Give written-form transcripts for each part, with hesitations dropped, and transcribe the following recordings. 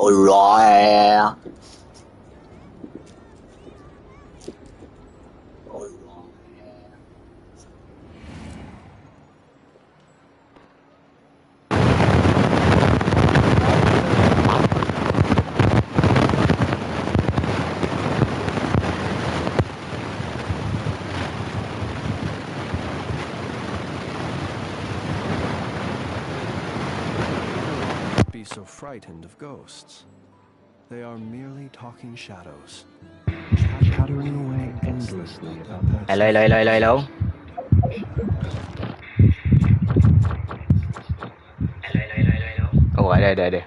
Rawrrr. Be so frightened of ghosts. They are merely talking shadows, chattering away endlessly about that. Hello. Oh, ada.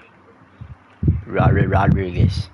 Rawrrr guys.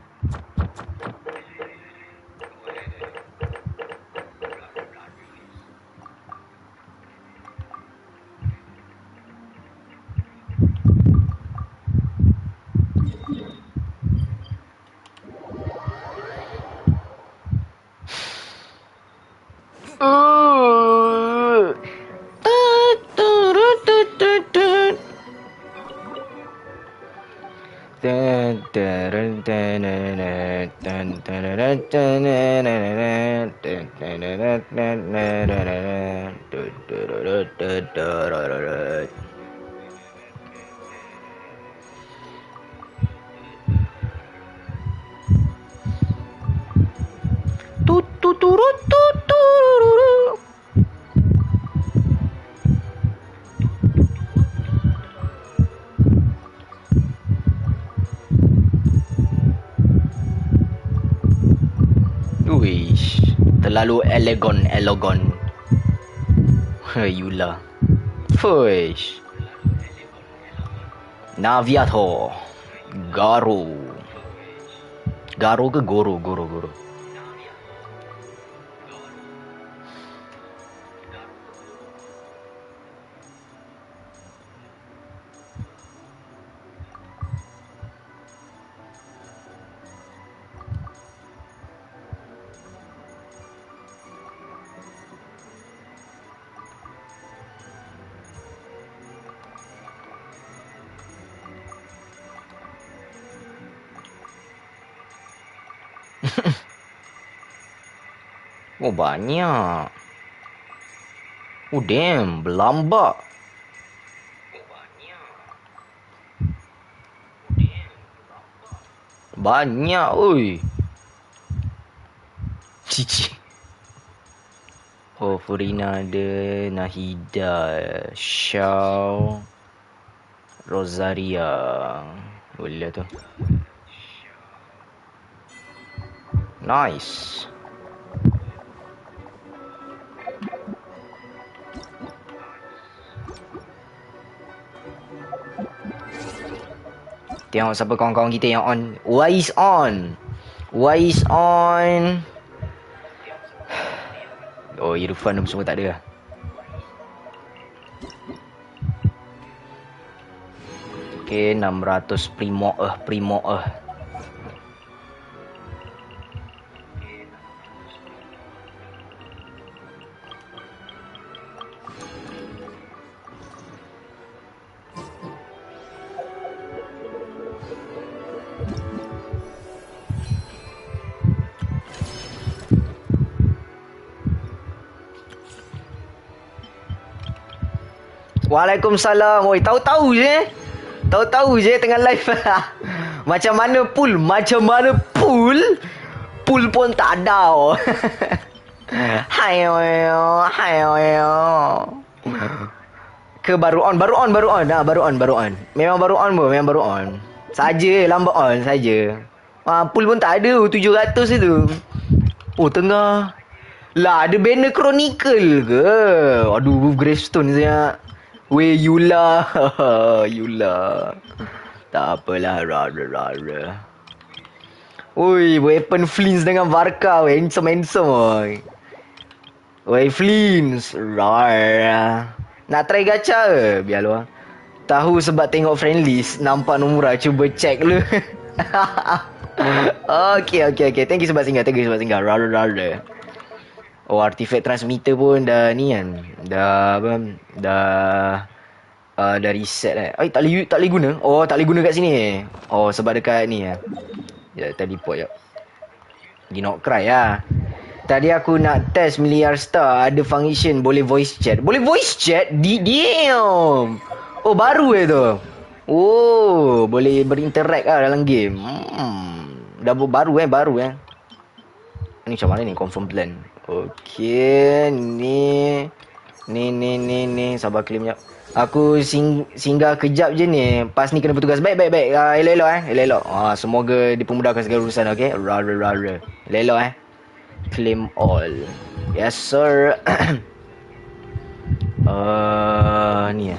Wish, terlalu elegan. Yulah. Fuish. Naviator. Garo ke Goro? Oh, banyak. Oh, damn. Berlambak. Banyak, oi. Cici. Oh, Furina ada. Nahida. Shaw. Rosaria. Boleh tu. Nice. Tengok siapa kawan-kawan kita yang on. Wise on. Oh, Irfan semua tak ada lah. Okay, 600 primo. Waalaikumsalam. Oi, tahu-tahu je tengah live. Macam mana pool? Pool pun tak ada. Hai. Ke baru on. Memang baru on. Saja lambat on saja. Pool pun tak ada 700 itu. Oh, tengah. Lah, ada banner Chronicle ke? Aduh, gravestone saya. Weh, Yula. Tak apalah, Rawrrr. Oi, weapon Flins dengan Varka. Handsome. Oi, Flins. Rawrrr. Nak try gacha ke? Biar lu. Tahu sebab tengok friend list. Nampak Nomura. Cuba check lu. Okay. Thank you sebab singgah. Rawrrr. Oh, artifact transmitter pun dah ni kan. Dah Dah reset tak boleh guna. Oh, tak boleh guna kat sini. Oh, sebab dekat ni Ya, teleport jap. Pergi nak cry lah. Tadi aku nak test miliar star ada function boleh voice chat. Boleh voice chat? Damn. Oh, baru tu. Oh, boleh berinteract lah dalam game. Dah baru Ni macam mana ni confirm plan. Okey, ni. Sabar claim jap. Aku singgah kejap je ni. Pas ni kena bertugas. Baik. Elok-elok. Semoga dipermudahkan segala urusan, okey? Rawrrr. Elok. Claim all. Yes, sir. Ni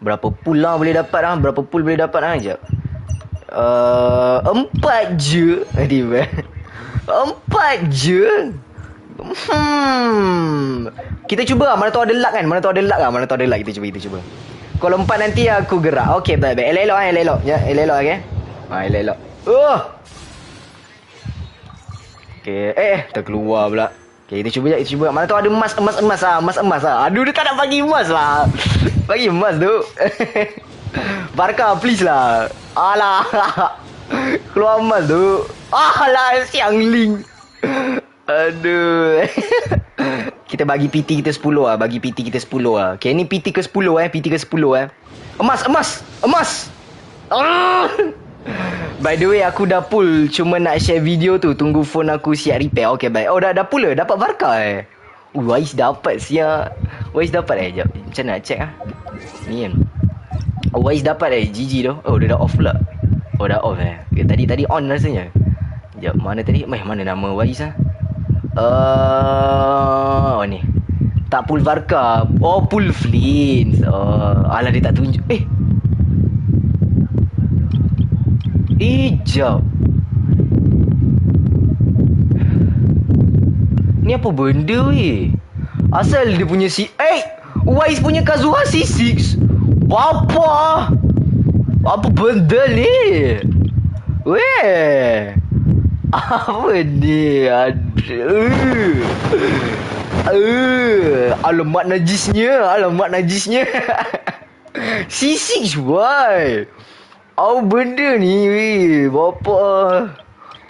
berapa pool lah boleh dapat lah? Berapa pool boleh dapat lah? Sekejap. 4 je. Tiba. 4 je. Kita cuba lah. Mana tahu ada luck kan? Mana tahu ada luck. Kita cuba. Kalau 4 nanti aku gerak. Okey, baik. Elok. Ya, elok, okey? Elok. Okey. Terkeluar pula. Okey, kita cuba. Mana tahu ada emas lah. Aduh, dia tak nak bagi emas lah. Bagi emas tu. Barca, please lah. Alah. Keluar emas tu. Alah, siang link. Aduh. Kita bagi PT kita 10 lah. Okay, ni PT ke 10 Emas. By the way, aku dah pull. Cuma nak share video tu. Tunggu phone aku siap repair. Okay, baik. Oh, dah pull ke? Dapat Barca Wais dapat siap. Jap. Macam nak check lah. Ni kan. Wais dapat GG tu. Oh, dia dah off pula. Oh, dah off okay, tadi on rasanya. Jap, mana tadi? Mana nama Wais Oh, ni. Tak pull Barca. Oh, pull Flint. Alah, dia tak tunjuk. Jap. Ni apa benda Asal dia punya Wise punya Kazuha C6. Apa benda ni? Apa ni? Alamat najisnya. C6 why? Apa benda ni Bapa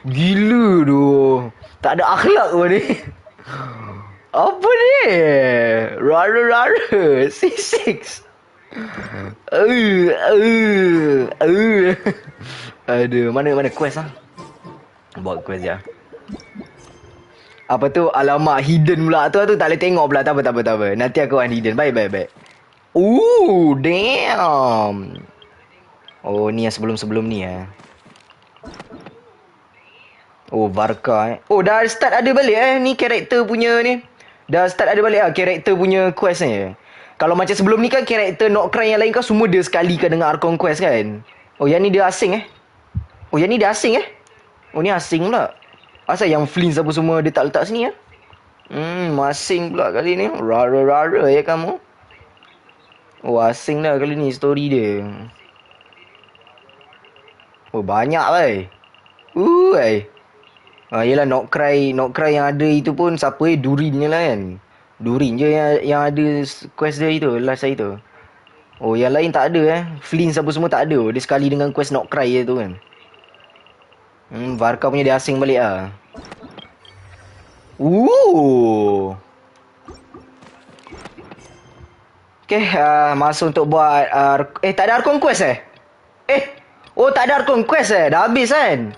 gila tu. Tak ada akhlak pun ni. Apa ni? Rawrrr C6. Aduh, mana quest Buat quest je. Apa tu? Alamak, hidden pula tu tak boleh tengok pula. Tak apa. Nanti aku akan hidden. Baik. Damn. Oh, ni yang sebelum ni Oh, Barca Oh, dah start ada balik ni karakter punya ni. Dah start ada balik karakter punya quest ni. Kalau macam sebelum ni kan karakter Not Cry yang lain kan semua dia sekali kan dengan Archon quest kan. Oh, yang ni dia asing Oh, yang ni dia asing Oh, ni asing pula. Asal yang Flint apa semua dia tak letak sini asing pula kali ni. Rawrrr kamu. Oh, asing dah kali ni story dia. Oh, banyak yelah Not Cry yang ada itu pun siapa Durin je lah kan. Durin je yang ada quest dia itu last itu. Oh, yang lain tak ada Flint apa semua tak ada. Dia sekali dengan quest Not Cry je tu kan. Varka punya dia asing balik Okay, masa untuk buat tak ada Archon quest Oh, tak ada Archon quest dah habis kan.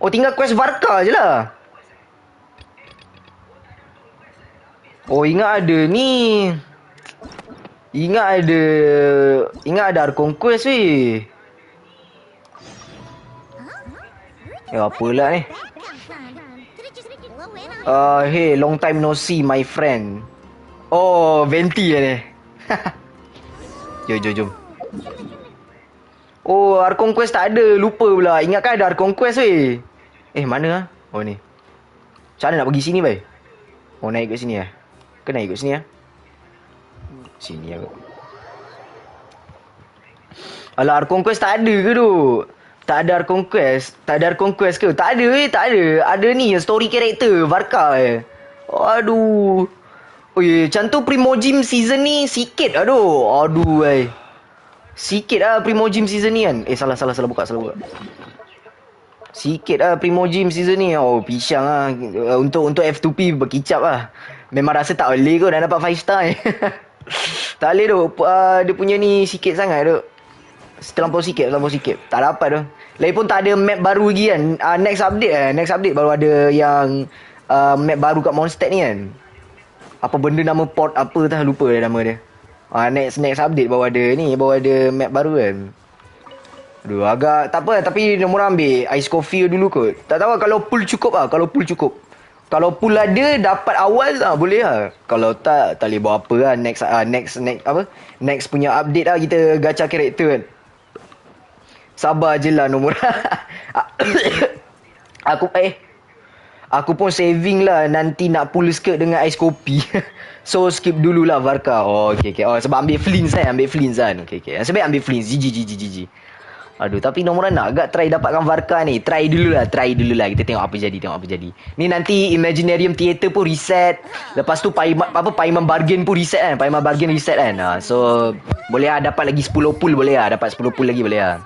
Oh, tinggal quest Varka je lah. Oh, ingat ada ni. Ingat ada Archon quest apalah ni. Hey, long time no see my friend. Oh, Venti lah ni. Jom. Oh, Archon quest tak ada. Lupa pula. Ingatkan ada Archon quest mana Oh, ni. Macam mana nak pergi sini Oh, naik kat sini Ke naik kat sini Sini Alah, Archon quest tak ada ke tu? Tak ada Archon quest ke? Tak ada Ada ni story character Varka Aduh. Macam tu Primogym season ni sikit Aduh Sikit lah Primogym season ni kan. Salah buka. Sikit lah Primogym season ni. Oh, pisang lah. Untuk F2P berkicap lah. Memang rasa tak boleh kot dah dapat 5 star ni. Tak boleh tu. Dia punya ni sikit sangat tu. Terlampau sikit. Tak dapat tu. Lagipun tak ada map baru lagi kan. Next update baru ada yang map baru kat Mondstadt ni kan. Apa benda nama port apa dah lupa dah nama dia. Next update baru ada map baru kan. Aduh, agak tak apa tapi nombor ambil ice coffee dulu kot. Tak tahu kalau pool cukup lah, kalau pool ada dapat awal lah boleh lah. Kalau tak boleh buat apa lah. Next punya update lah kita gacha karakter kan. Sabar je lah nombor. Aku pun saving lah nanti nak pull skirt dengan ice kopi. So skip dululah Varka. Oh okey. Oh sebab ambil Flins kan. Okey. Sebab ambil Flins. GG. Aduh tapi nombor nak agak try dapatkan Varka ni. Try dulu lah. Kita tengok apa jadi. Ni nanti Imaginarium Theatre pun reset. Lepas tu Paiman Bargain pun reset kan. So boleh lah dapat lagi 10 pull boleh lah. Dapat 10 pull lagi boleh lah.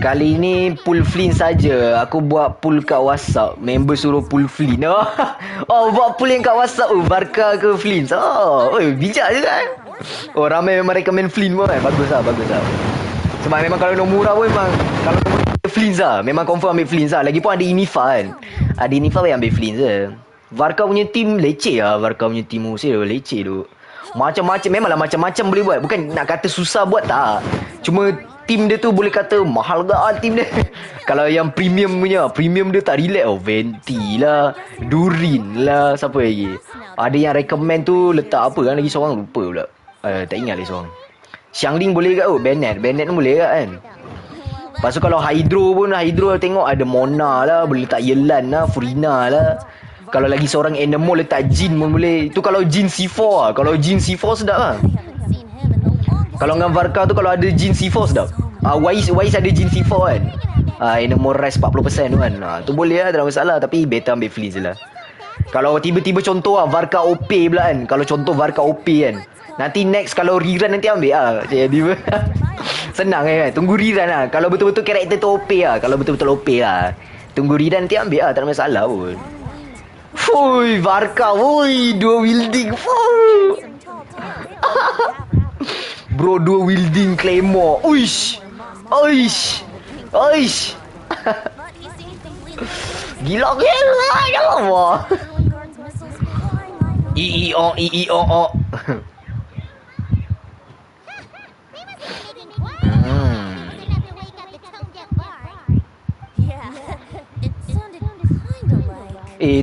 Kali ni pull Flynn saja. Aku buat pull kat WhatsApp. Member suruh pull Flynn. Oh, buat pull yang kat WhatsApp. Varka ke Flynn. Bijak je kan. Ramai memang recommend Flynn pun kan. Bagus lah. Sebab memang kalau Nomura pun memang kalau Flynn lah. Memang confirm ambil Flynn lah. Lagipun ada Inifa kan. Ada Inifa yang ambil Flynn je. Varka punya team leceh lah. Leceh tu. Macam-macam. Memanglah macam-macam boleh buat. Bukan nak kata susah buat tak. Cuma team dia tu boleh kata mahal gak team dia. Kalau yang premium dia tak relax. Venti lah, Durin lah, siapa lagi? Ada yang recommend tu letak apa kan lagi seorang lupa pula. Tak ingat lagi seorang. Xiangling boleh kat Bennett pun boleh kat kan. Lepas tu kalau Hydro tengok ada Mona lah, boleh letak Yelan lah, Furina lah. Kalau lagi seorang Animal letak Jin pun boleh. Itu kalau Jin C4 lah. Kalau Jin C4 sedap lah. Kalau dengan Varka tu kalau ada Jin C4 sedap. Wise ada Jin C4 kan. Animal Rise 40% tu kan. Tu boleh lah, tak ada masalah. Tapi better ambil Fleece lah. Kalau tiba-tiba contoh lah Varka OP pula kan. Kalau contoh Varka OP kan. Nanti next kalau rerun nanti ambil lah. Jadi senang kan. Tunggu rerun lah. Kalau betul-betul karakter tu OP lah. Tunggu rerun nanti ambil lah. Tak ada masalah pun. Fui, Varka. Fui, 2 wielding. Bro, 2 wielding Claymore. Uish. Gila. Ya Allah. EEO.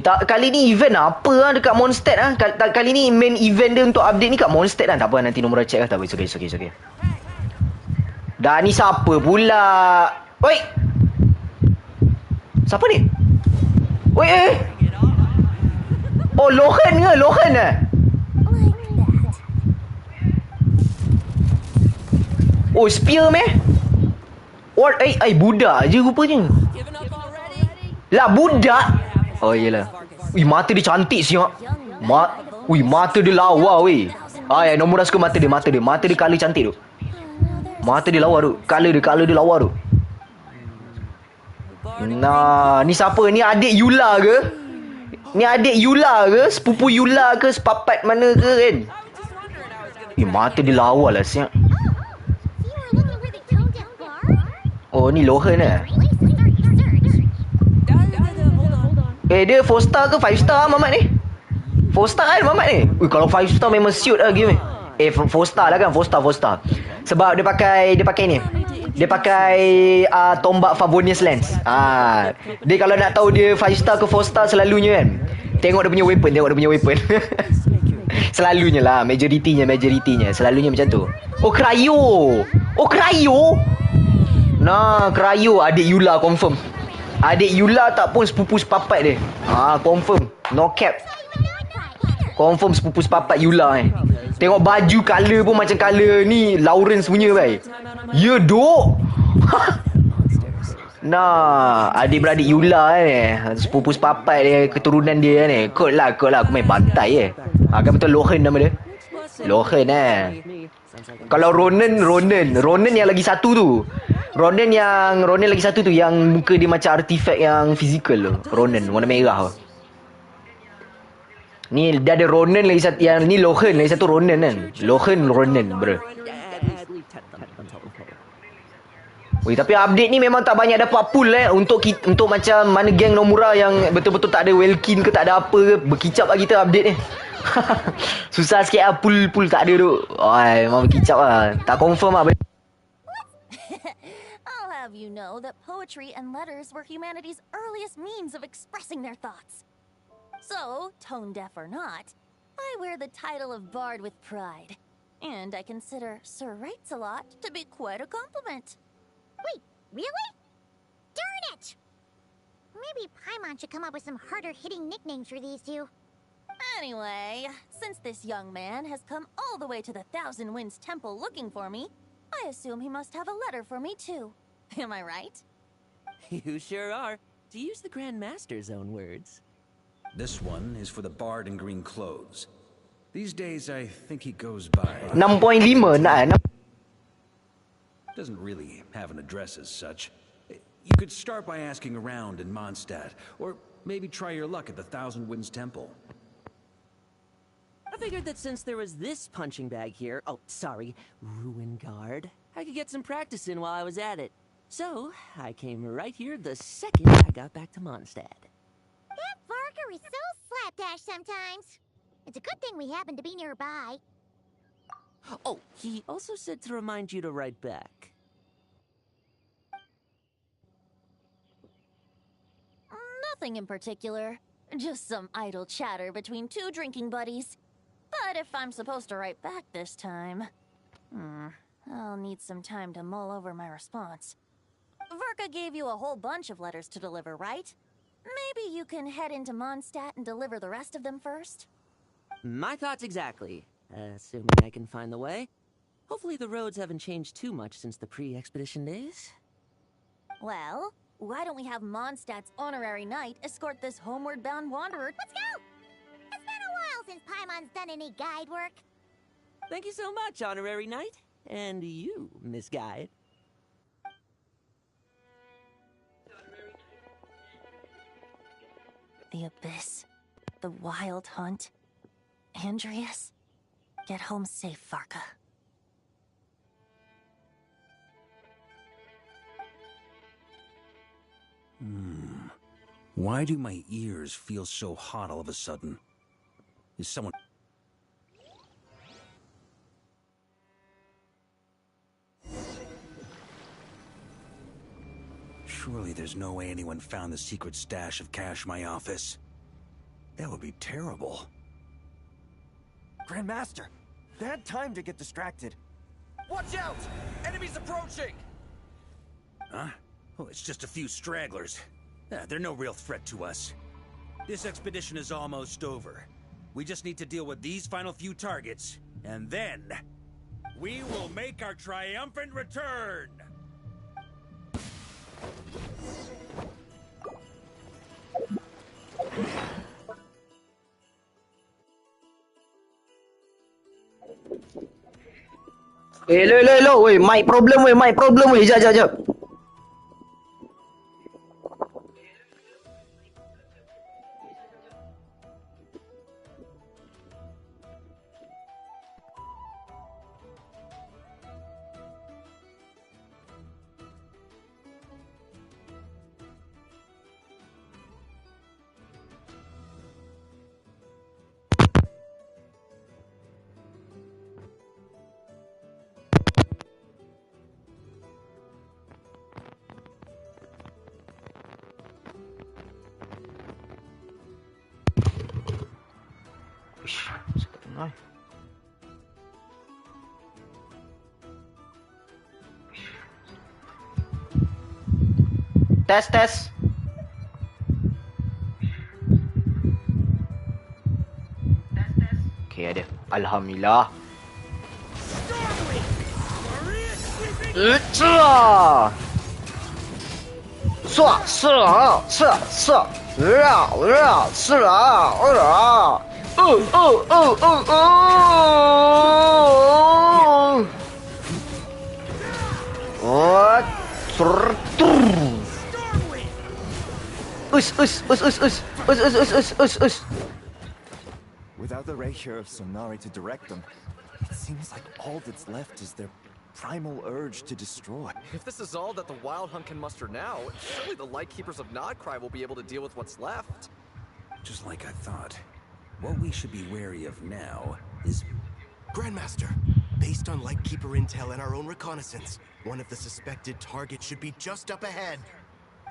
Kali ni event apa lah dekat Mondstadt lah. Kali ni main event dia untuk update ni kat Mondstadt lah. Tak apa, nanti nombor check lah. Tak apa, it's okay. Dah ni siapa pula? Oi! Siapa ni? Oi! Oh, Lohan ke? Oh, spear meh? What? Budak je rupanya. Lah, budak? Oh, yelah. Mata dia cantik siap. Mata dia lawa weh. Nombor dah suka mata dia. Mata dia colour cantik tu. Mata dia lawa tu. Colour dia lawa tu. Nah, ni siapa? Ni adik Yula ke? Sepupu Yula ke? Sepapat mana ke kan? Mata dia lawa lah siap. Oh, ni Lohan lah. Dia 4 star ke 5 star Mamat ni? 4 star kan Mamat ni? Kalau 5 star memang siut lah game ni. 4 star lah kan. 4 star. Sebab dia pakai ni. Dia pakai tombak Favonius Lens. Dia kalau nak tahu dia 5 star ke 4 star selalunya kan. Tengok dia punya weapon. Selalunya lah. Majoritinya. Selalunya macam tu. Oh, Cryo. Nah, Cryo. Adik Yula confirm. Adik Yula tak pun sepupu sepapat dia. Confirm. No cap. Confirm sepupu sepapat Yula Tengok baju colour pun macam colour ni Lawrence punya baik. Ya dok. Nah, adik-beradik Yula sepupu sepapat dia, keturunan dia ni. Kot lah aku main bantai kan betul Lohan nama dia. Lohan Kalau Ronan yang lagi satu tu. Ronan lagi satu tu yang muka dia macam artifact yang fizikal tu. Ronan warna merah tu. Ni dia ada Ronan lagi satu, yang ni Lohan lagi satu Ronan kan. Ronan bro. Weh, tapi update ni memang tak banyak dapat pull untuk macam mana geng Nomura yang betul-betul tak ada Welkin ke tak ada apa ke, berkicap lah kita update ni. Susah sikit lah pull tak ada tu. Memang berkicap lah. Tak confirm lah. I'll have you know that poetry and letters were humanity's earliest means of expressing their thoughts. So, tone deaf or not, I wear the title of Bard with pride. And I consider Sir Writes-a-Lot to be quite a compliment. Wait, really? Darn it! Maybe Paimon should come up with some harder-hitting nicknames for these two. Anyway, since this young man has come all the way to the Thousand Winds Temple looking for me, I assume he must have a letter for me too. Am I right? You sure are, to use the Grand Master's own words. This one is for the bard in green clothes. These days, I think he goes by... 6.5 nak. Doesn't really have an address as such. You could start by asking around in Mondstadt, or maybe try your luck at the Thousand Winds Temple. I figured that since there was this punching bag here, Ruin Guard, I could get some practice in while I was at it. So, I came right here the second I got back to Mondstadt. That Varker is so slapdash sometimes. It's a good thing we happen to be nearby. Oh, he also said to remind you to write back. Nothing in particular. Just some idle chatter between two drinking buddies. But if I'm supposed to write back this time... I'll need some time to mull over my response. Verka gave you a whole bunch of letters to deliver, right? Maybe you can head into Mondstadt and deliver the rest of them first? My thoughts exactly. Assuming I can find the way. Hopefully the roads haven't changed too much since the pre-expedition days. Well, why don't we have Mondstadt's honorary knight escort this homeward-bound wanderer? Let's go! It's been a while since Paimon's done any guide work. Thank you so much, honorary knight. And you, Miss Guide. The Abyss. The Wild Hunt. Andreas. Get home safe, Varka. Why do my ears feel so hot all of a sudden? Is someone... Surely there's no way anyone found the secret stash of cash in my office. That would be terrible. Grandmaster, bad time to get distracted. Watch out! Enemies approaching! Huh? Oh, it's just a few stragglers. They're no real threat to us. This expedition is almost over. We just need to deal with these final few targets, and then... we will make our triumphant return! Hello, weh, mic problem weh, jap. Ish, sakit tengah. Tes. Okay, ada. Alhamdulillah. Oh. Us. Without the Rawrrr of Sonari to direct them, it seems like all that's left is their primal urge to destroy. If this is all that the Wild Hunt can muster now, surely the Lightkeepers of Nodcry will be able to deal with what's left. Just like I thought. What we should be wary of now is... Grandmaster, based on Lightkeeper intel and our own reconnaissance, one of the suspected targets should be just up ahead.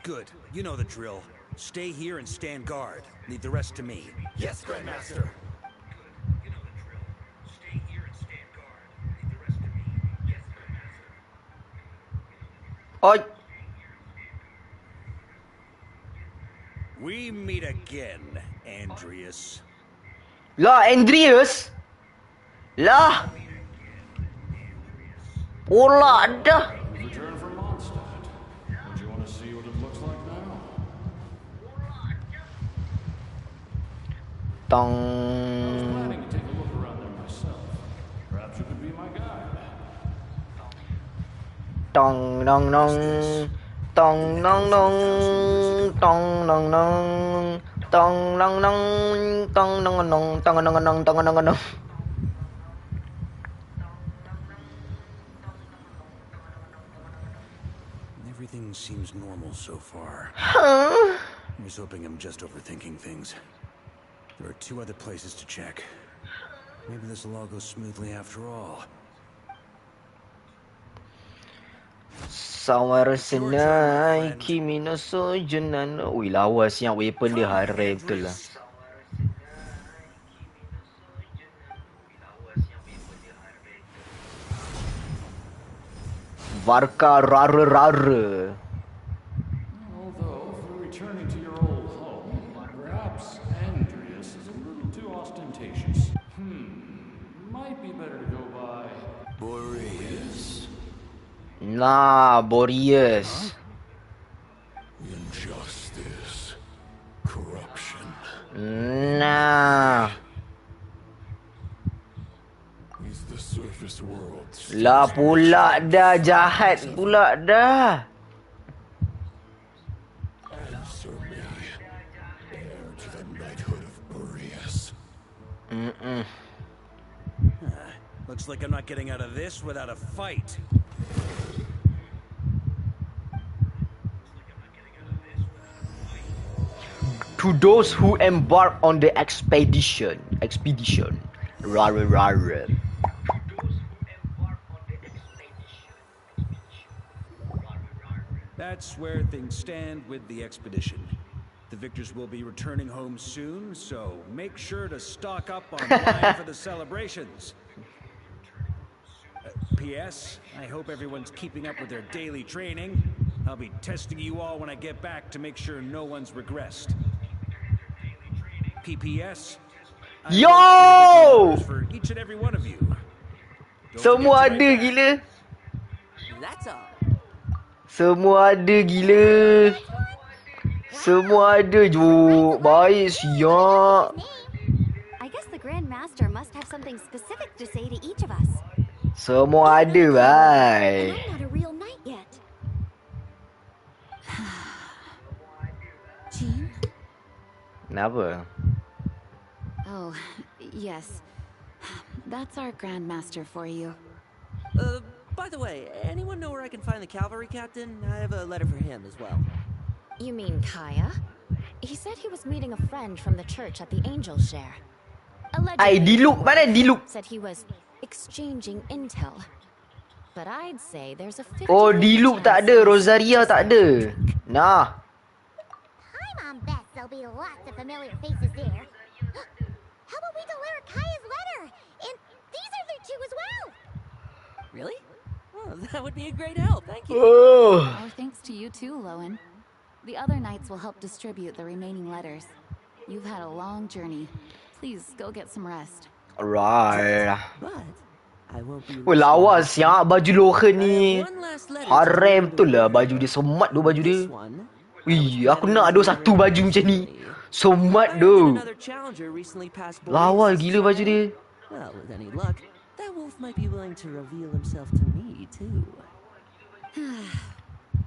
Good. You know the drill. Stay here and stand guard. Leave the rest to me. Yes, Grandmaster. Oh. We meet again, Andreas. Lah, Andreas. Lah. Pola dah. Return from Mondstadt. Don't you want to see what it looks like now? Tong. I was planning to take a look around there myself. Perhaps you could be my guide. Tong nong nong. Tong nong nong. Tong nong nong. Tong nong nong. Tong nong nong. Tong nong nong. Tong nong nong. Everything seems normal so far. Huh? I was hoping I'm just overthinking things. There are 2 other places to check. Maybe this will all go smoothly after all. Sawara senai kimi no sojunan. Ui, lawas yang weapon dia harai betul lah. Varka Rawrrr. Although, if you're returning to your old home, perhaps Andreas is a little too ostentatious. Might be better to go by Boreas. Nah, Boreas. Injustice. Corruption. Nah. Is the surface world. Lah pula dah, jahat pula dah. Answer me. Heir to the knighthood of Boreas. Looks like I'm not getting out of this without a fight. To those who embark on the expedition. Rawrrr. That's where things stand with the expedition. The victors will be returning home soon, so make sure to stock up on wine for the celebrations. P.S. I hope everyone's keeping up with their daily training. I'll be testing you all when I get back to make sure no one's regressed. P.P.S. Yo! For each and every one of you. Don't Semua forget to ada write back. gila. That's all. Semua ada gila. Semua ada juk. Baik siap. I guess the Grand Master must have something specific to say to each of us. Semua ada, bye. And I'm not a real knight yet. Jean? Kenapa? Oh, yes. That's our Grandmaster for you. By the way, anyone know where I can find the cavalry captain? I have a letter for him as well. You mean Kaya? He said he was meeting a friend from the church at the Angel Share. Ay, Diluc. Mana Diluc? Said he was exchanging intel. But I'd say there's a 50 Oh, Diluc tak ada. Rosaria tak ada. Nah. Paimon bets there'll be lots of familiar faces there. How about we deliver Kaya's letter? And these are there too as well. Really? Oh, that would be a great help. Thank you. Oh. Our thanks to you too, Lowen. The other knights will help distribute the remaining letters. You've had a long journey. Please go get some rest. Right. But I won't be. Oh, lawa siap baju Lohan ni. One last letter. Haram betul lah baju dia. Semat tu baju dia. This one. Wih, aku nak ada satu baju macam ni. Somat I heard that tu. another challenger recently passed Lawa Boreas' gila baju dia. Well, with any luck, that wolf might be willing to reveal himself to me, too.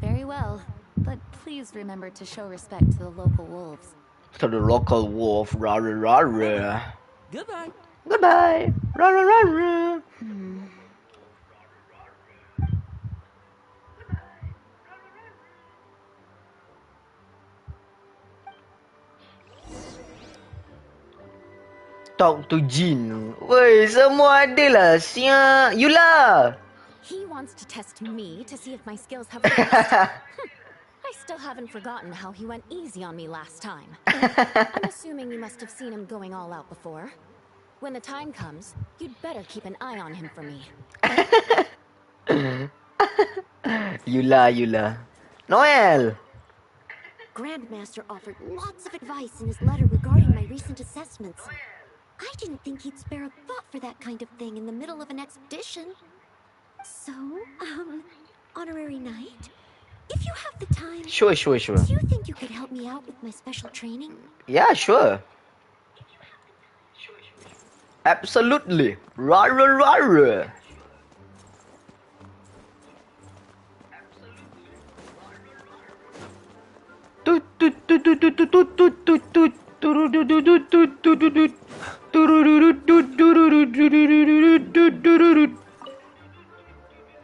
Very well. But please remember to show respect to the local wolves. To the local wolf. Rawrrr. Goodbye. Goodbye. Rawrrr. Talk to Jin. Woi, semua ada lah. Siap. You lah. He wants to test me to see if my skills have progressed. I still haven't forgotten how he went easy on me last time. I'm assuming you must have seen him going all out before. When the time comes, you'd better keep an eye on him for me. Yula. Noel. Grandmaster offered lots of advice in his letter regarding my recent assessments. I didn't think he'd spare a thought for that kind of thing in the middle of an expedition. So, honorary knight, if you have the time, Sure. do you think you could help me out with my special training? Yeah, sure. Absolutely. Rawrrr.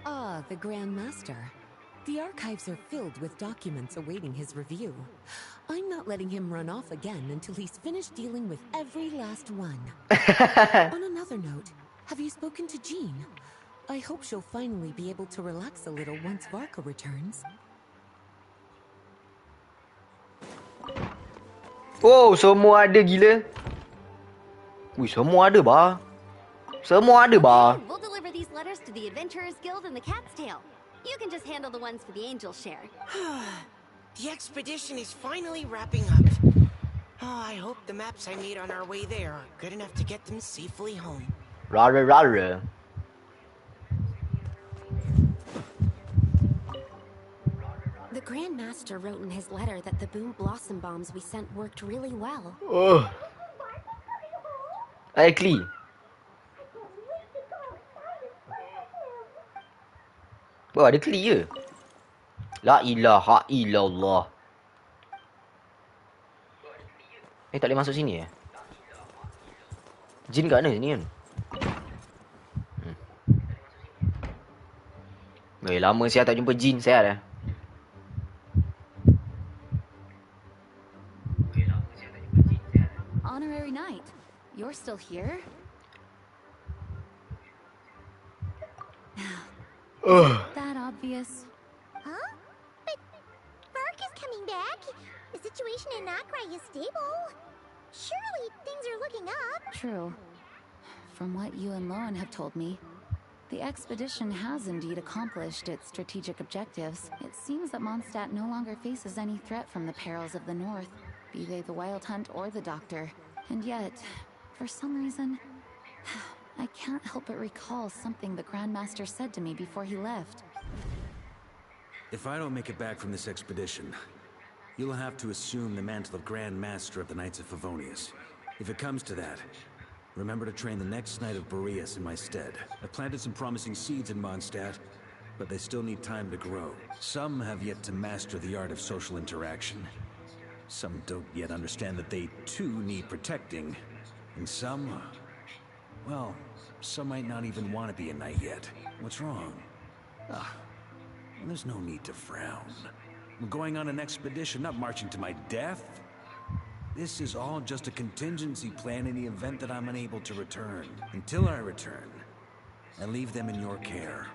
Ah, the Grand Master. The archives are filled with documents awaiting his review. I'm not letting him run off again until he's finished dealing with every last one. On another note, have you spoken to Jean? I hope she'll finally be able to relax a little once Varka returns. Oh, semua ada gila. Ui, semua ada bah. We'll deliver these letters to the Adventurers Guild and the Cat's Tail. You can just handle the ones for the Angel share. The expedition is finally wrapping up. Oh, I hope the maps I made on our way there are good enough to get them safely home. Rawrrr. The Grand Master wrote in his letter that the Boom Blossom bombs we sent worked really well. Oh. Exactly. Oh, ada kli je. La ilaha illallah. Tak boleh masuk sini eh? Jin kat mana sini kan? Lama saya tak jumpa Jin saya dah. Honorary Knight, you're still here? That obvious. Huh? But Vark is coming back. The situation in Nakrai is stable. Surely things are looking up. True. From what you and Lowen have told me, the expedition has indeed accomplished its strategic objectives. It seems that Mondstadt no longer faces any threat from the perils of the North, be they the Wild Hunt or the Doctor. And yet, for some reason, I can't help but recall something the Grandmaster said to me before he left. If I don't make it back from this expedition, you'll have to assume the mantle of Grand Master of the Knights of Favonius. If it comes to that, remember to train the next Knight of Boreas in my stead. I planted some promising seeds in Mondstadt, but they still need time to grow. Some have yet to master the art of social interaction. Some don't yet understand that they too need protecting. And some, well, some might not even want to be a knight yet. What's wrong? There's no need to frown. I'm going on an expedition, not marching to my death. This is all just a contingency plan in the event that I'm unable to return. Until I return, I leave them in your care.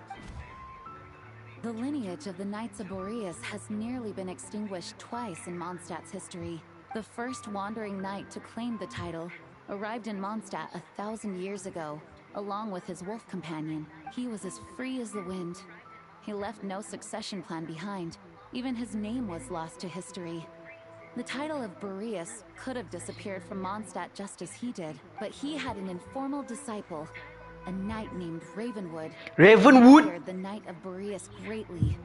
The lineage of the Knights of Boreas has nearly been extinguished twice in Mondstadt's history. The first wandering knight to claim the title arrived in Mondstadt 1,000 years ago, along with his wolf companion. He was as free as the wind. He left no succession plan behind. Even his name was lost to history. The title of Boreas could have disappeared from Mondstadt just as he did, but he had an informal disciple, a knight named Ravenwood. Ravenwood? Who feared the Knight of Boreas greatly.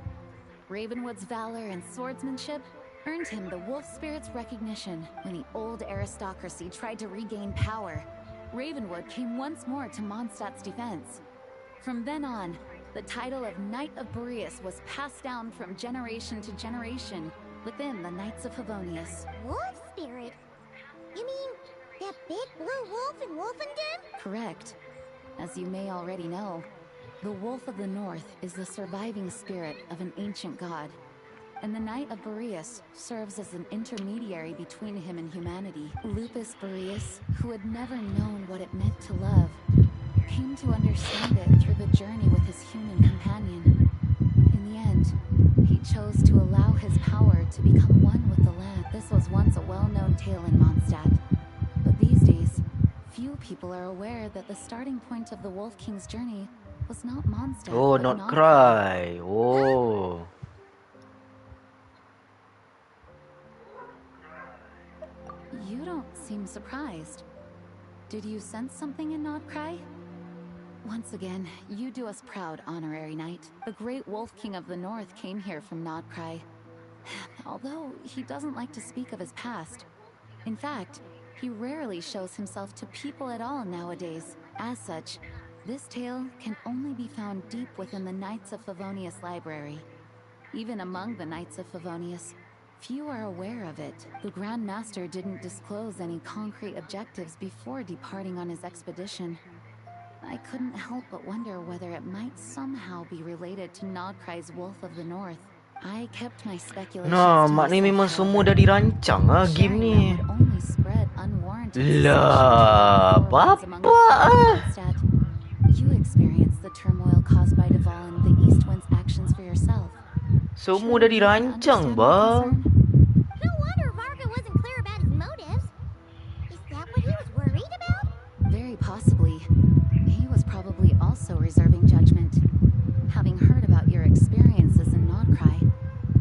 Ravenwood's valor and swordsmanship earned him the wolf spirit's recognition when the old aristocracy tried to regain power. Ravenwood came once more to Mondstadt's defense. From then on, the title of Knight of Boreas was passed down from generation to generation within the Knights of Favonius. Wolf spirit? You mean that big blue wolf in Wolfenden? Correct. As you may already know, the Wolf of the North is the surviving spirit of an ancient god, and the Knight of Boreas serves as an intermediary between him and humanity. Lupus Boreas, who had never known what it meant to love, came to understand it through the journey with his human companion. In the end, he chose to allow his power to become one with the land. This was once a well-known tale in Mondstadt, but these days, few people are aware that the starting point of the Wolf King's journey was not Mondstadt. Oh, but not cry. Oh. You don't seem surprised. Did you sense something in Nodcry? Once again, you do us proud, Honorary Knight. The great Wolf King of the North came here from Nodcry. Although he doesn't like to speak of his past. In fact, he rarely shows himself to people at all nowadays. As such, this tale can only be found deep within the Knights of Favonius library. Even among the Knights of Favonius, few are aware of it. The Grand Master didn't disclose any concrete objectives before departing on his expedition. I couldn't help but wonder whether it might somehow be related to Nodcry's Wolf of the North. I kept my speculations Nah, to mak ni myself, memang semua however. dah dirancang ah game Sharing ni. them would only spread unwarranted Lah, suspicions among the apa people of ah? Mondstadt. You experienced the turmoil caused by Deval and the East Wind's actions for yourself. Semua dah dirancang, bang. No wonder Varga wasn't clear about his motives. Is that what he was worried about? Very possibly. He was probably also reserving judgment. Having heard about your experiences in Nodcry,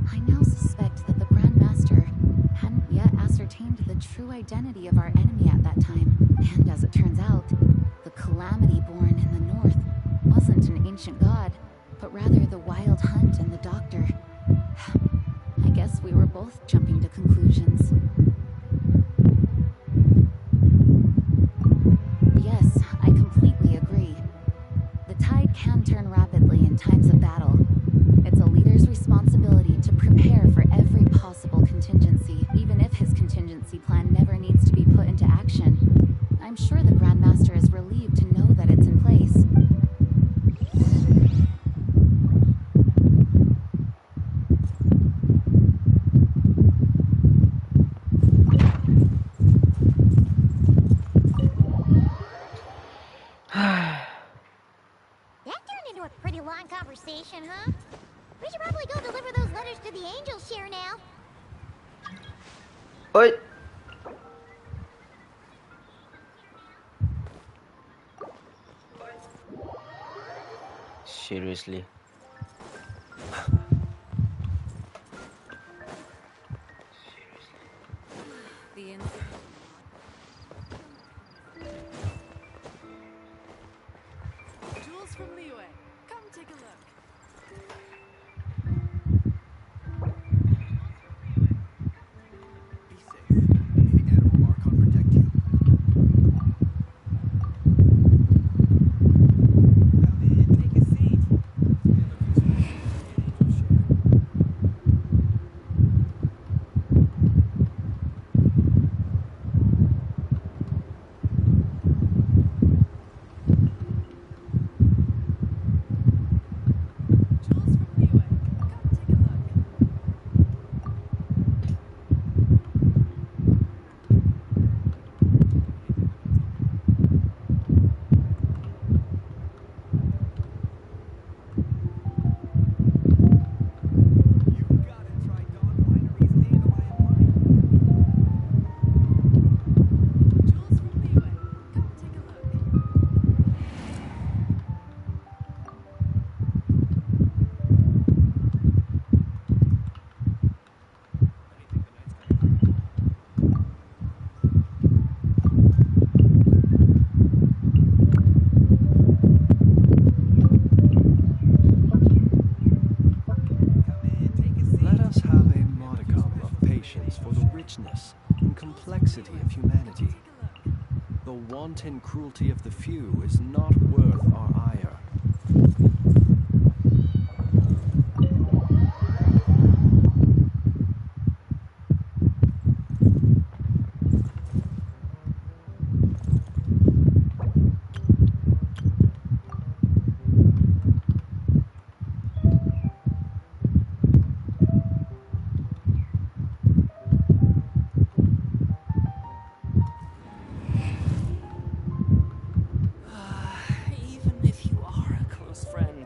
I now suspect that the Grand Master hadn't yet ascertained the true identity of our enemy at that time. And as it turns out, the calamity born in the north wasn't an ancient god, but rather the Wild Hunt and the Doctor. I guess we were both jumping to conclusions. Yes, I completely agree. The tide can turn rapidly in times of battle. It's a leader's responsibility to prepare for every possible contingency, even if his contingency plan never needs to be put into action. I'm sure the Grand Master is relieved to know that it's in place. That turned into a pretty long conversation, huh? We should probably go deliver those letters to the Angels share now. Oi. Seriously. Jules from Liyue. Come take a look. Be safe. The animal Archon protect you. Come in, take a seat. Jules from wanton cruelty of the few is not worth our ire. Even if you are a close friend.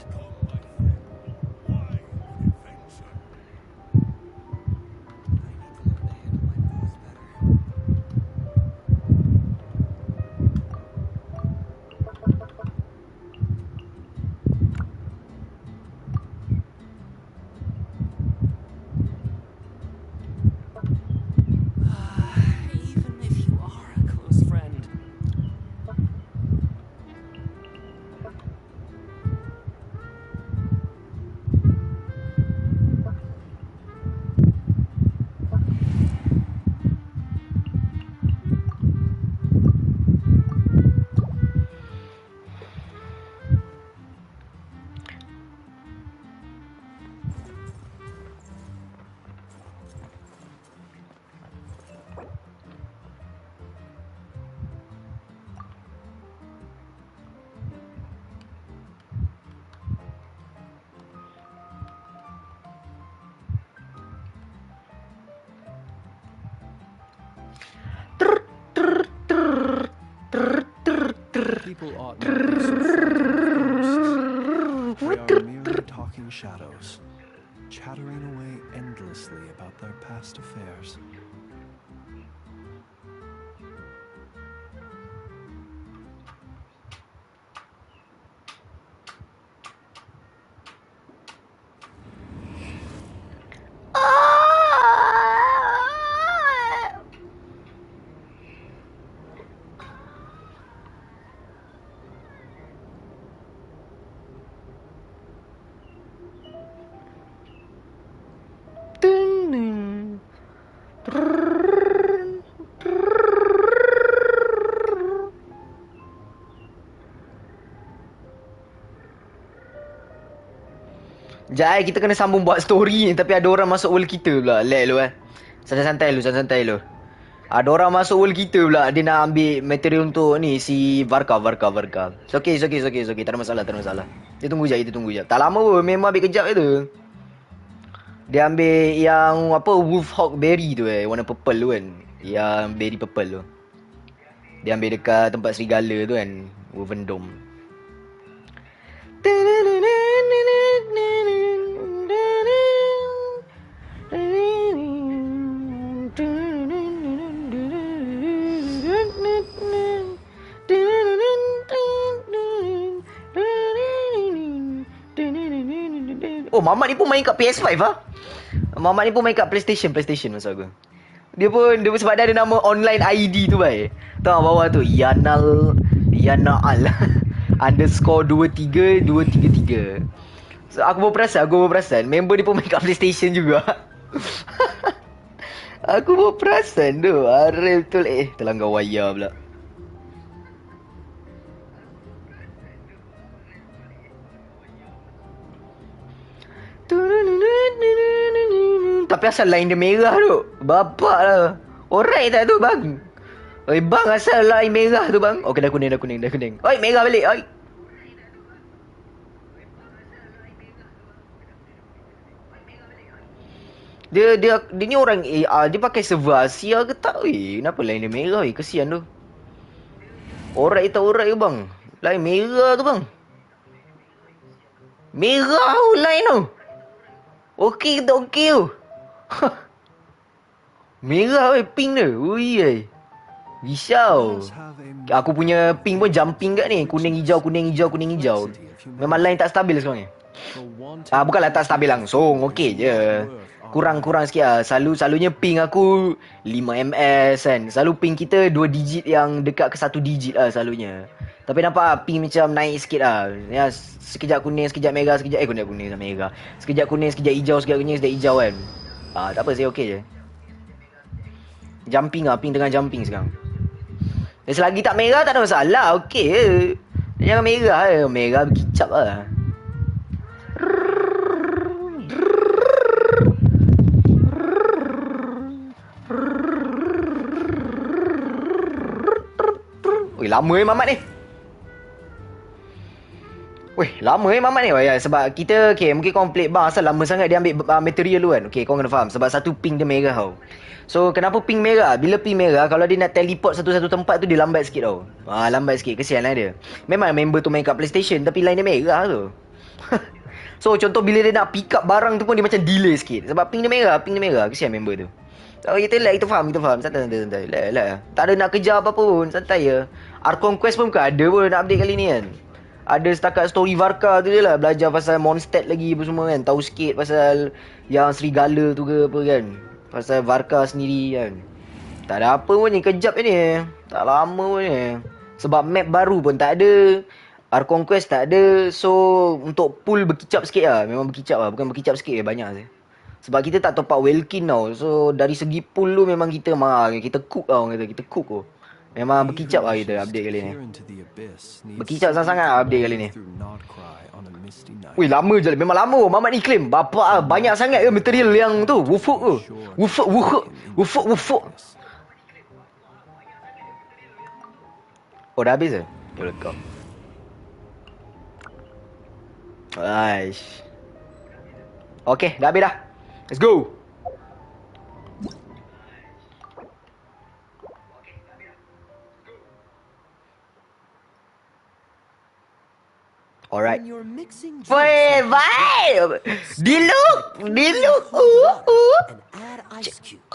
Even if you are a close friend. People ought not be so frightened of ghosts. They are merely talking shadows, chattering away endlessly about their past affairs. Jai, kita kena sambung buat story ni. Tapi ada orang masuk world kita pula. Lag lu Santai-santai lu, santai-santai lu. Ada orang masuk world kita pula. Dia nak ambil material untuk ni, si Varka. It's okay. Tak ada masalah. Kita tunggu je. Tak lama pun, memang ambil kejap je tu. Dia ambil yang, apa, Wolf Hawk Berry tu warna purple tu kan. Yang berry purple tu. Dia ambil dekat tempat serigala tu kan. Woven Dome. Oh, Mamat ni pun main kat PS5 Mamat ni pun main kat PlayStation maksud aku. Dia pun sebab dia ada nama online ID tu baik. Tahu bawah tu Yanal underscore 23233. So aku baru perasan member dia pun main kat PlayStation juga. Aku baru perasan tu. Arif betul terlanggar wayar pula. Tapi asal line dia merah tu. Bapak lah. Alright tak tu bang? Oi bang, asal line merah tu bang? Okey dah kuning. Oi merah balik. Oi. Dia ni orang AR, dia pakai server Asia ke tak weh? Kenapa line dia merah weh? Kesian tu. Alright tak alright ke bang? Line merah tu bang. Merah tu line tu. Okey tak okey tu? Merah weh, pink tu. Ui. Risau. Aku punya pink pun jumping kat ni. Kuning hijau. Memang line tak stabil sekarang ni. Bukanlah tak stabil langsung. Okey je. Kurang sikit lah. Selalunya ping aku 5 ms kan. Selalu ping kita 2 digit yang dekat ke 1 digit lah selalunya. Tapi nampak lah ping macam naik sikit lah. Ya, sekejap kuning, sekejap merah, kuning sama merah. Sekejap kuning, sekejap hijau, sekejap kuning, sekejap hijau kan. Tak apa, saya okey je. Jumping lah, ping tengah jumping sekarang. Selagi tak merah tak ada masalah. Okey je. Jangan merah je. Merah berkicap lah. Oi, lama Mamat ni. Weh, lama Mamat ni. Oh, ya, sebab kita, okay, mungkin korang pelik bang asal lama sangat dia ambil material tu kan. Okay, korang kena faham. Sebab satu ping dia merah tau. So, kenapa ping merah? Bila ping merah, kalau dia nak teleport satu-satu tempat tu, dia lambat sikit tau. Lambat sikit. Kesian lah dia. Memang member tu main kat PlayStation, tapi line dia merah tu. So, contoh bila dia nak pick up barang tu pun dia macam delay sikit. Sebab ping dia merah. Kesian member tu. Oh, kita like, kita faham. Santai. Like. Tak ada nak kejar apa pun. Santai je. Archon Quest pun bukan ada pun nak update kali ni kan. Ada setakat story Varka tu je lah. Belajar pasal Mondstadt lagi apa semua kan. Tahu sikit pasal yang serigala tu ke apa kan. Pasal Varka sendiri kan. Tak ada apa pun ni. Kejap je ni. Tak lama pun ni. Sebab map baru pun tak ada. Archon Quest tak ada. So untuk pool berkicap sikit lah. Memang berkicap lah. Bukan berkicap sikit je. Banyak je. Sebab kita tak top up Welkin tau. So dari segi pool tu memang kita kita cook tau. Kita cook tu. Memang berkicap lah kita update kali ni. Berkicap sangat-sangat lah update kali ni. Wih, lama je. Memang lama. Mamat ni claim. Bapak banyak sangat ke material yang tu. Wufuk tu. Wufuk. Oh, dah habis ke? Okay, lekap. Aish. Okay, dah habis dah. Let's go. Alright. Weh, baik. Diluk. Add ice cubes.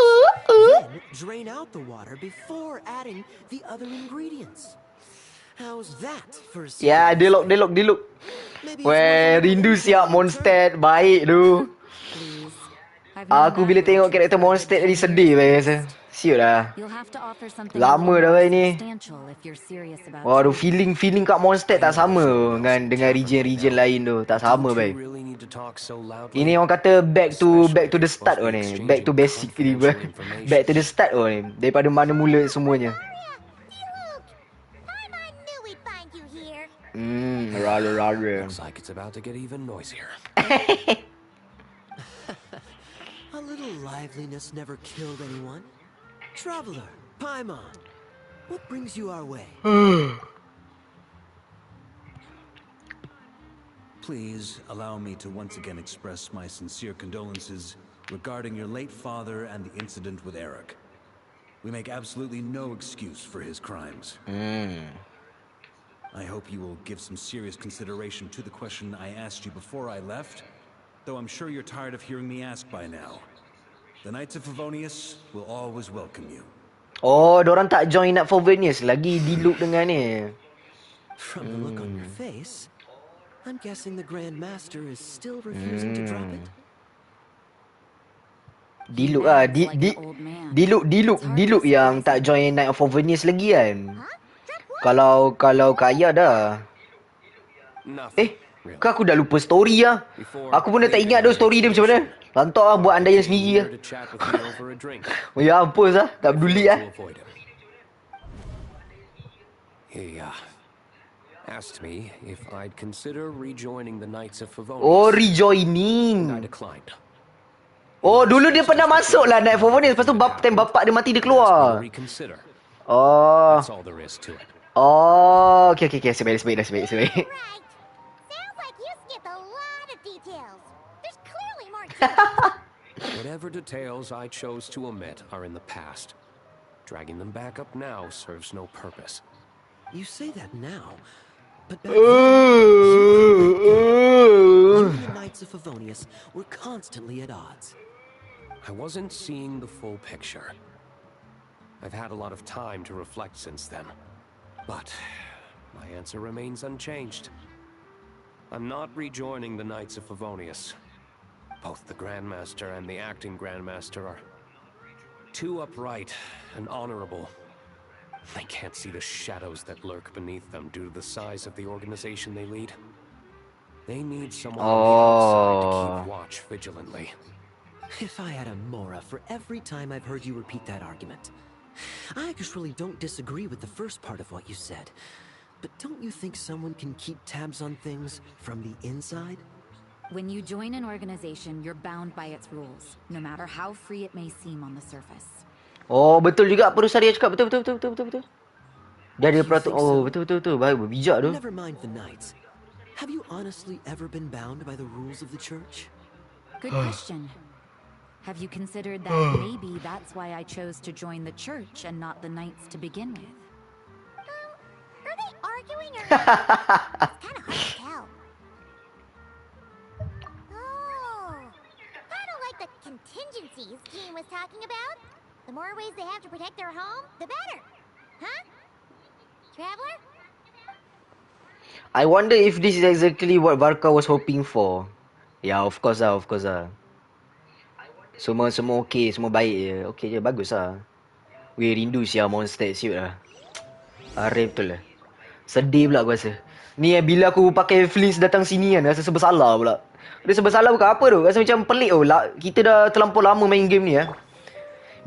Then drain out the water before adding the other ingredients. How's that for a Ya, diluk. Weh, rindu siap Mondstadt. Baik tu. Aku bila tengok karakter Mondstadt tadi sedih rasa. Siut lah. Lama dah baik ni. Waduh, feeling kat Mondstadt tak sama dengan region lain tu. Tak sama baik. Ini orang kata back to the start oh ni. Back to basic ni. Back to the start oh ni. Daripada mana mula semuanya. Rawrrr. Looks like it's about to get even noisier. A little liveliness never killed anyone. Traveler, Paimon, what brings you our way? Please allow me to once again express my sincere condolences regarding your late father and the incident with Eric. We make absolutely no excuse for his crimes. I hope you will give some serious consideration to the question I asked you before I left, though I'm sure you're tired of hearing me ask by now. The Knights of Favonius will always welcome you. Oh, dorang tak join Knights of Favonius lagi diluk dengan ni. From the look on your face, I'm guessing the Grand Master is still refusing to drop it. Diluk lah, diluk yang tak join Knights of Favonius lagi kan. Kalau kaya dah. Kau aku dah lupa story lah. Aku pun dah tak ingat dah story dia macam mana. Lantak lah buat andaian sendiri lah. Oh ya, hapus lah. Tak peduli lah. He asked me if I'd consider rejoining the Knights of Favonius. Oh, rejoining. I declined. Oh, dulu dia pernah masuk lah Knights of Favonius. Lepas tu time bapak dia mati dia keluar. Oh. That's all there is to it. Oh, okay. Sebaik. Whatever details I chose to omit are in the past. Dragging them back up now serves no purpose. You say that now, but back then, you and the Knights of Favonius were constantly at odds. I wasn't seeing the full picture. I've had a lot of time to reflect since then, but my answer remains unchanged. I'm not rejoining the Knights of Favonius. Both the Grandmaster and the acting Grandmaster are too upright and honorable. They can't see the shadows that lurk beneath them due to the size of the organization they lead. They need someone on the outside to keep watch vigilantly. If I had a Mora for every time I've heard you repeat that argument. I actually don't disagree with the first part of what you said. But don't you think someone can keep tabs on things from the inside? When you join an organization, you're bound by its rules, no matter how free it may seem on the surface. Oh, betul juga apa Rosaria cakap. Betul, betul, betul, betul, betul, betul. Dia ada You peraturan. think Oh, so? betul, betul, betul. Baik, bijak tu. Never mind the knights. Have you honestly ever been bound by the rules of the church? Good question. Have you considered that maybe that's why I chose to join the church and not the knights to begin with? Are they arguing or not? It's kind of hard to tell. Oh, kind of like the contingencies Gene was talking about. The more ways they have to protect their home, the better. Huh? Traveler? I wonder if this is exactly what Varka was hoping for. Yeah, of course lah, of course lah. Semua okey, semua baik je. Okey je, bagus lah. Weh, rindu siapa monster suit lah. Arif betul lah. Sedih pula aku rasa. Ni bila aku pakai flinch datang sini kan, rasa serba salah pula. Dia serba salah bukan apa tu. Rasa macam pelik oh. Kita dah terlampau lama main game ni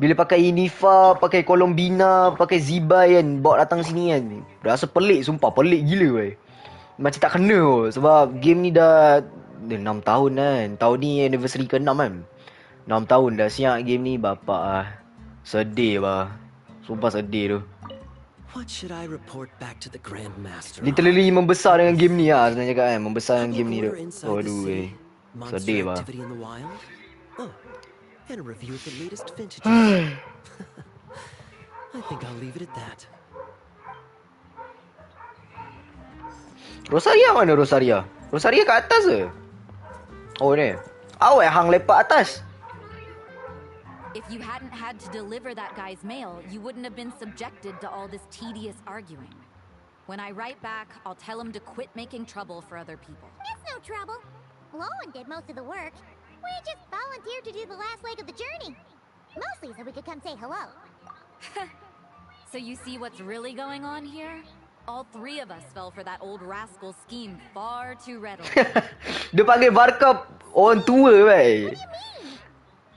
Bila pakai Inifa, pakai Colombina, pakai Zibai kan, bawa datang sini kan. Rasa pelik, sumpah pelik gila weh. Macam tak kena oh. Sebab game ni dah 6 tahun kan. Tahun ni anniversary ke-6 kan. 6 tahun dah siap game ni, bapak ah. Sedih bah. Sumpah sedih tu. What should I report back to the Grandmaster? Literally membesar dengan game ni lah sebenarnya kan. Membesar dengan game ni tu. Aduh weh. Sedih bah. Activity in the wild? Oh, and a review of the latest vintages. I think I'll leave it at that. Rosaria mana Rosaria? Rosaria kat atas ke? Oh ni. Awak hang lepak atas. If you hadn't had to deliver that guy's mail, you wouldn't have been subjected to all this tedious arguing. When I write back, I'll tell him to quit making trouble for other people. It's no trouble. Lowen did most of the work. We just volunteered to do the last leg of the journey. Mostly so we could come say hello. So you see what's really going on here? All three of us fell for that old rascal's scheme far too readily. Dia panggil Varka orang tua weh. What do you mean?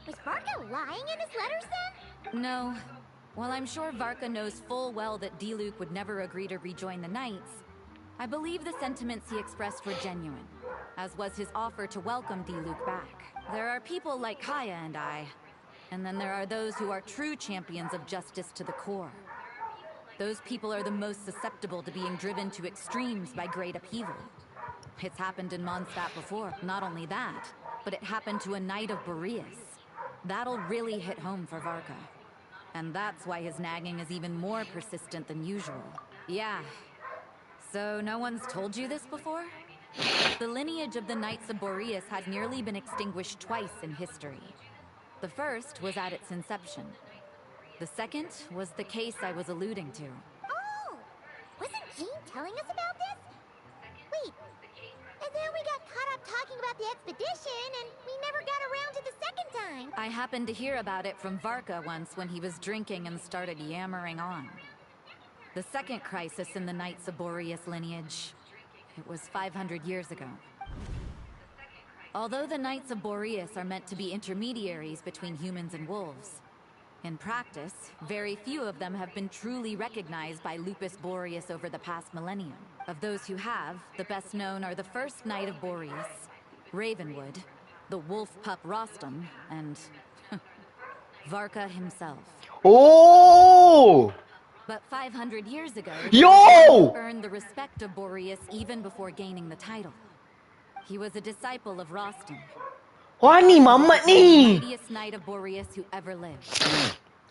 Was Varka lying in his letters then? No. While I'm sure Varka knows full well that Diluc would never agree to rejoin the Knights, I believe the sentiments he expressed were genuine, as was his offer to welcome Diluc back. There are people like Kaya and I, and then there are those who are true champions of justice to the core. Those people are the most susceptible to being driven to extremes by great upheaval. It's happened in Mondstadt before. Not only that, but it happened to a Knight of Boreas. That'll really hit home for Varka. And that's why his nagging is even more persistent than usual. Yeah. So no one's told you this before? The lineage of the Knights of Boreas had nearly been extinguished twice in history. The first was at its inception. The second was the case I was alluding to. Oh! Wasn't Gene telling us about this? Wait. And then we got caught up talking about the expedition, and we never got around to the second time. I happened to hear about it from Varka once when he was drinking and started yammering on. The second crisis in the Knights of Boreas lineage. It was 500 years ago. Although the Knights of Boreas are meant to be intermediaries between humans and wolves, in practice, very few of them have been truly recognized by Lupus Boreas over the past millennium. Of those who have, the best known are the first Knight of Boreas, Ravenwood, the wolf pup Rostam, and Varka himself. Oh! But 500 years ago, Yo! he earned the respect of Boreas even before gaining the title. He was a disciple of Rostam. Wah ni Mamat ni. Mightiest Knight of Boreas who ever lived.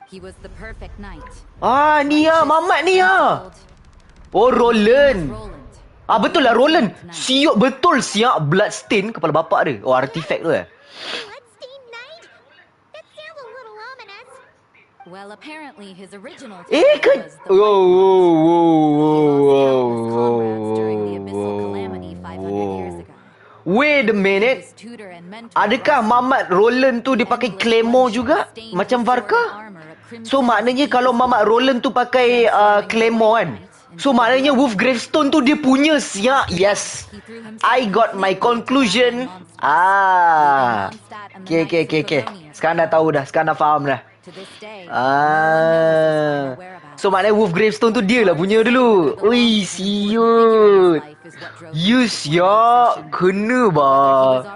He was the perfect knight. Ah ni ah Mamat ni ah. Oh Roland. Ah betul lah Roland. Siap betul siap bloodstain kepala bapak dia. Oh artifact tu Bloodstained Knight? That sounds a little ominous. Well, apparently his original kan? was the during the abyssal calamity 500 years ago. Wait a minute. Adakah Mamat Roland tu dia pakai Claymore juga? Macam Varka? So maknanya kalau Mamat Roland tu pakai Claymore kan? So maknanya Wolf Gravestone tu dia punya siap. Yes. I got my conclusion. Okay. Sekarang dah tahu dah. Sekarang dah faham dah. So maknanya Wolf Gravestone tu dia lah punya dulu. Ui, siut. Yes, ya. Kena bah.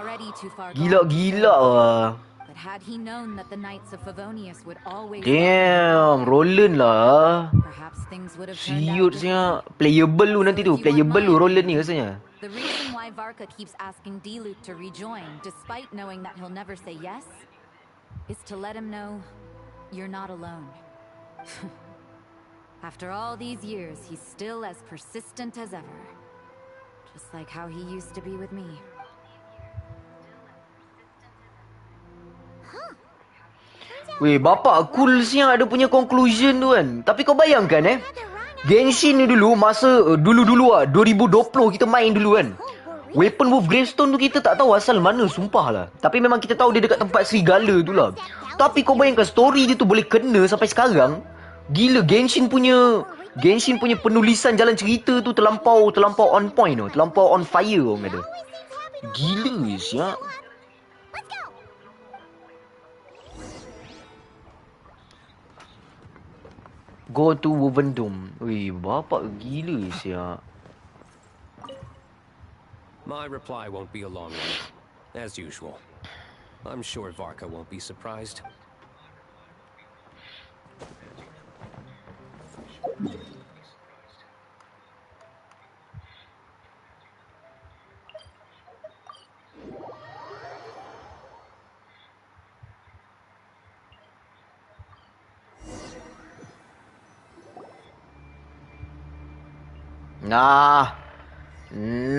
Gila-gila bah. Had he known that the Knights of Favonius would always Damn, Roland lah. perhaps things would have turned out Siut siap. Playable lu nanti tu. Playable lu Roland ni rasanya. The reason why Varka keeps asking Diluc to rejoin, despite knowing that he'll never say yes, is to let him know you're not alone. After all these years, he's still as persistent as ever. Just like how he used to be with me. Weh, bapak cool siap ada punya conclusion tu kan. Tapi kau bayangkan Genshin ni dulu masa dulu-dulu 2020 kita main dulu kan. Weapon Wolf Gravestone tu kita tak tahu asal mana, sumpah lah. Tapi memang kita tahu dia dekat tempat serigala tu lah. Tapi kau bayangkan story dia tu boleh kena sampai sekarang. Gila, Genshin punya penulisan jalan cerita tu terlampau on point tu. Terlampau on fire orang kata. Gila siap. Go to Woven Dome. Wih, bapak gila siap. My reply won't be a long one, as usual. I'm sure Varka won't be surprised.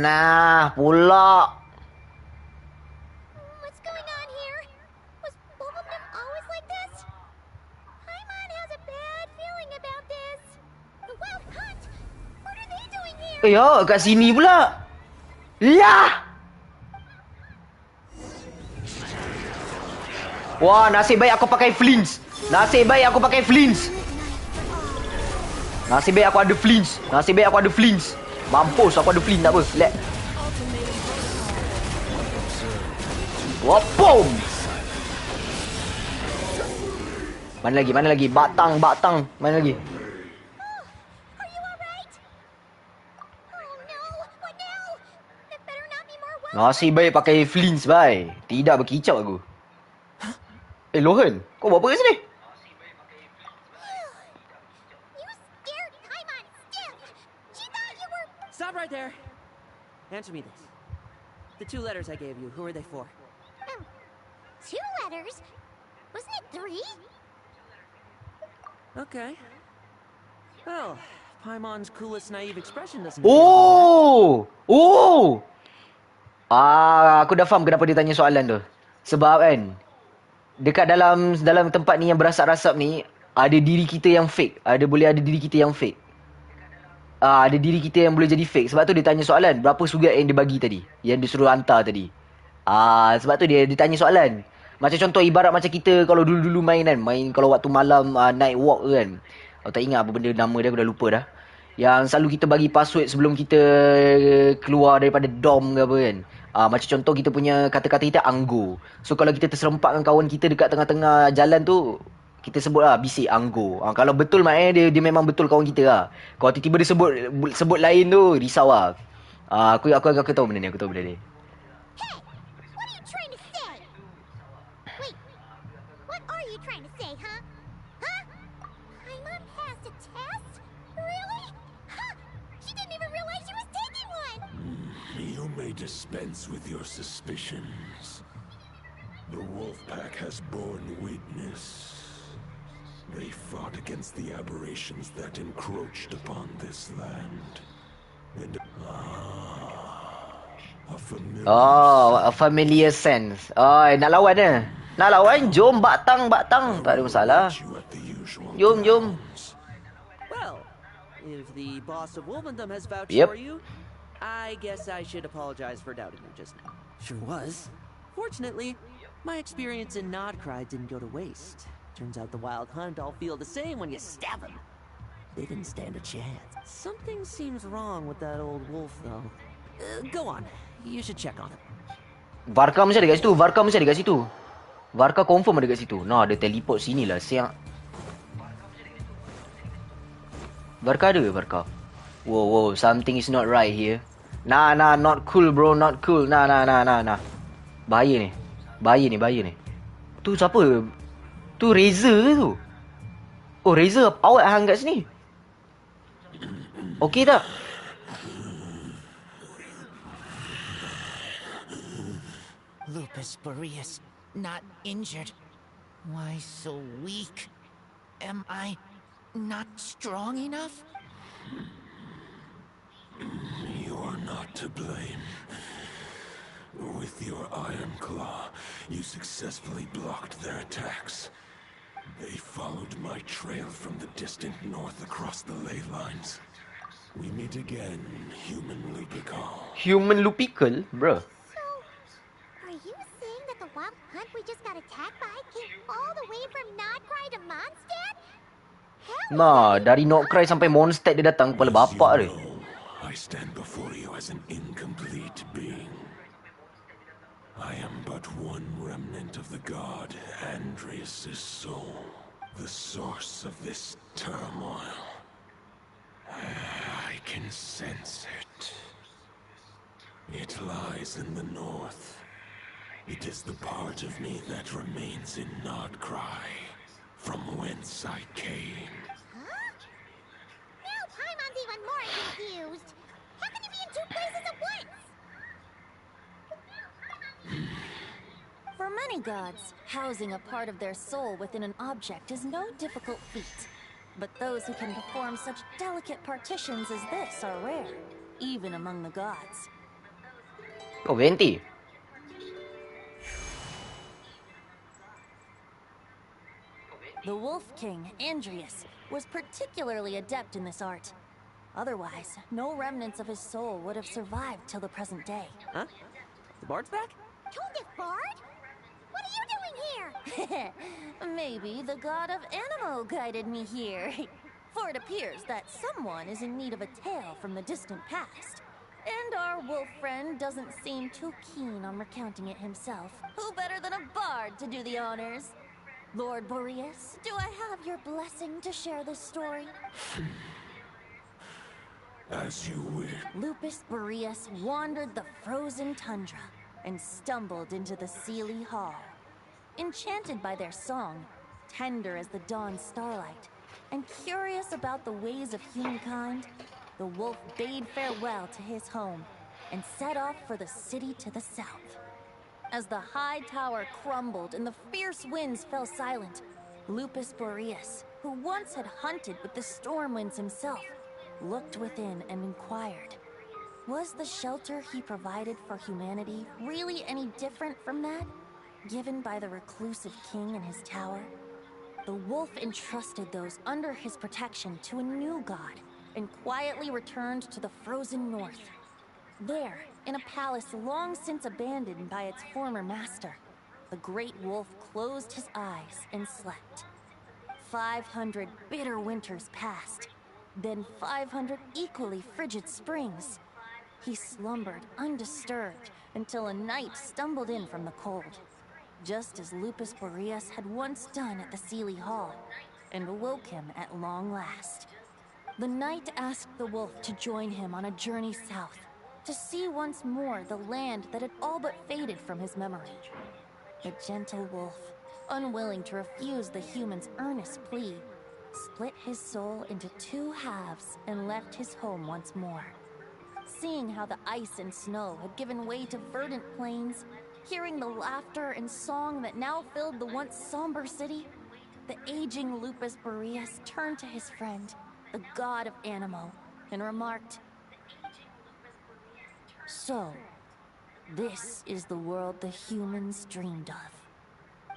Nah, pula. What's going on here? Was both of them always like this? Paimon has a bad feeling about this. The Wild Hunt? What are they doing here? Ya, kat sini pula. Lah. Wah, nasib baik aku pakai flinch. Nasib baik aku ada flinch. Mampus, aku ada flinch tak apa. Let. Wapom. Mana lagi? Batang. Mana lagi? Nasib baik pakai flinch, bye. Tidak berkicau aku. Lohan, kau buat apa kat sini? Stop right there. Answer me this. The 2 letters I gave you, who are they for? 2 letters? Wasn't it 3? Okay. Well, Paimon's coolest naive expression doesn't... Aku dah faham kenapa dia tanya soalan tu. Sebab kan, dekat dalam tempat ni yang berasap-rasap ni, ada diri kita yang fake. Boleh ada diri kita yang fake. Ada diri kita yang boleh jadi fake. Sebab tu dia tanya soalan, berapa sugat yang dia bagi tadi, yang dia suruh hantar tadi. Sebab tu dia tanya soalan. Macam contoh ibarat macam kita kalau dulu-dulu main kan, kalau waktu malam night walk kan. Aku tak ingat apa benda nama dia, aku dah lupa dah. Yang selalu kita bagi password sebelum kita keluar daripada dom ke apa kan. Macam contoh kita punya kata-kata kita anggo. So kalau kita terserempak dengan kawan kita dekat tengah-tengah jalan tu, kita sebut lah bisik anggo. Kalau betul maknanya dia memang betul kawan kita lah. Kalau tiba-tiba dia sebut lain tu, risau lah. Aku tahu benda ni, Hey! What are you trying to say? Wait, what are you trying to say, huh? Huh? Paimon passed a test? Really? Huh! She didn't even realize she was taking one! You may dispense with your suspicions. The Wolfpack has borne witness. They fought against the aberrations that encroached upon this land. And a familiar sense. Nak lawan ke? Nak lawan? Jom, batang. Tak ada masalah. Jom. Well, if the boss of Wolvendom has vouched for you, I guess I should apologize for doubting you just now. Sure was. Fortunately, my experience in Nodcry didn't go to waste. Turns out the Wild Hunt all feel the same when you stab them. They didn't stand a chance. Something seems wrong with that old wolf, though. Go on. You should check on him. Varka mesti ada kat situ. Varka confirm ada kat situ. Nah, dia teleport sini lah, siap. Varka ada ke Varka? Whoa, something is not right here. Nah, not cool bro, not cool. Nah. Bahaya ni. Tu siapa? Tu Razor ke tu? Oh, Razor awak hang kat sini. Okey tak? Lupus Boreas, not injured. Why so weak? Am I not strong enough? You are not to blame. With your Iron Claw, you successfully blocked their attacks. They followed my trail from the distant north across the ley lines. We meet again, human Lupical. Human Lupical? Bruh. Are you saying that the wild hunt we just got attacked by came all the way from Nodcry to Mondstadt? Nah, dari Nodcry sampai Mondstadt dia datang kepala bapak dia. I stand before you as an incomplete being. I am but one remnant of the god Andreas' soul, the source of this turmoil. I can sense it. It lies in the north. It is the part of me that remains in Nodcry, from whence I came. Huh? Now Paimon's even more confused. How can you be in two places at once? For many gods, housing a part of their soul within an object is no difficult feat. But those who can perform such delicate partitions as this are rare, even among the gods. Oh, Venti. The Wolf King, Andreas, was particularly adept in this art. Otherwise, no remnants of his soul would have survived till the present day. Huh? The bard's back? Told Bard? What are you doing here? Maybe the god of Animo guided me here. For it appears that someone is in need of a tale from the distant past. And our wolf friend doesn't seem too keen on recounting it himself. Who better than a bard to do the honors? Lord Boreas, do I have your blessing to share this story? As you wish. Lupus Boreas wandered the frozen tundra and stumbled into the Sealy Hall. Enchanted by their song, tender as the dawn starlight, and curious about the ways of humankind, the wolf bade farewell to his home and set off for the city to the south. As the high tower crumbled and the fierce winds fell silent, Lupus Boreas, who once had hunted with the storm winds himself, looked within and inquired, was the shelter he provided for humanity really any different from that given by the reclusive king in his tower? The wolf entrusted those under his protection to a new god and quietly returned to the frozen north. There, in a palace long since abandoned by its former master, the great wolf closed his eyes and slept. 500 bitter winters passed, then 500 equally frigid springs. He slumbered undisturbed until a night stumbled in from the cold, just as Lupus Boreas had once done at the Sealy Hall, and awoke him at long last. The knight asked the wolf to join him on a journey south, to see once more the land that had all but faded from his memory. The gentle wolf, unwilling to refuse the human's earnest plea, split his soul into two halves and left his home once more. Seeing how the ice and snow had given way to verdant plains, hearing the laughter and song that now filled the once somber city, the aging Lupus Boreas turned to his friend, the god of Animo, and remarked, "So, this is the world the humans dreamed of."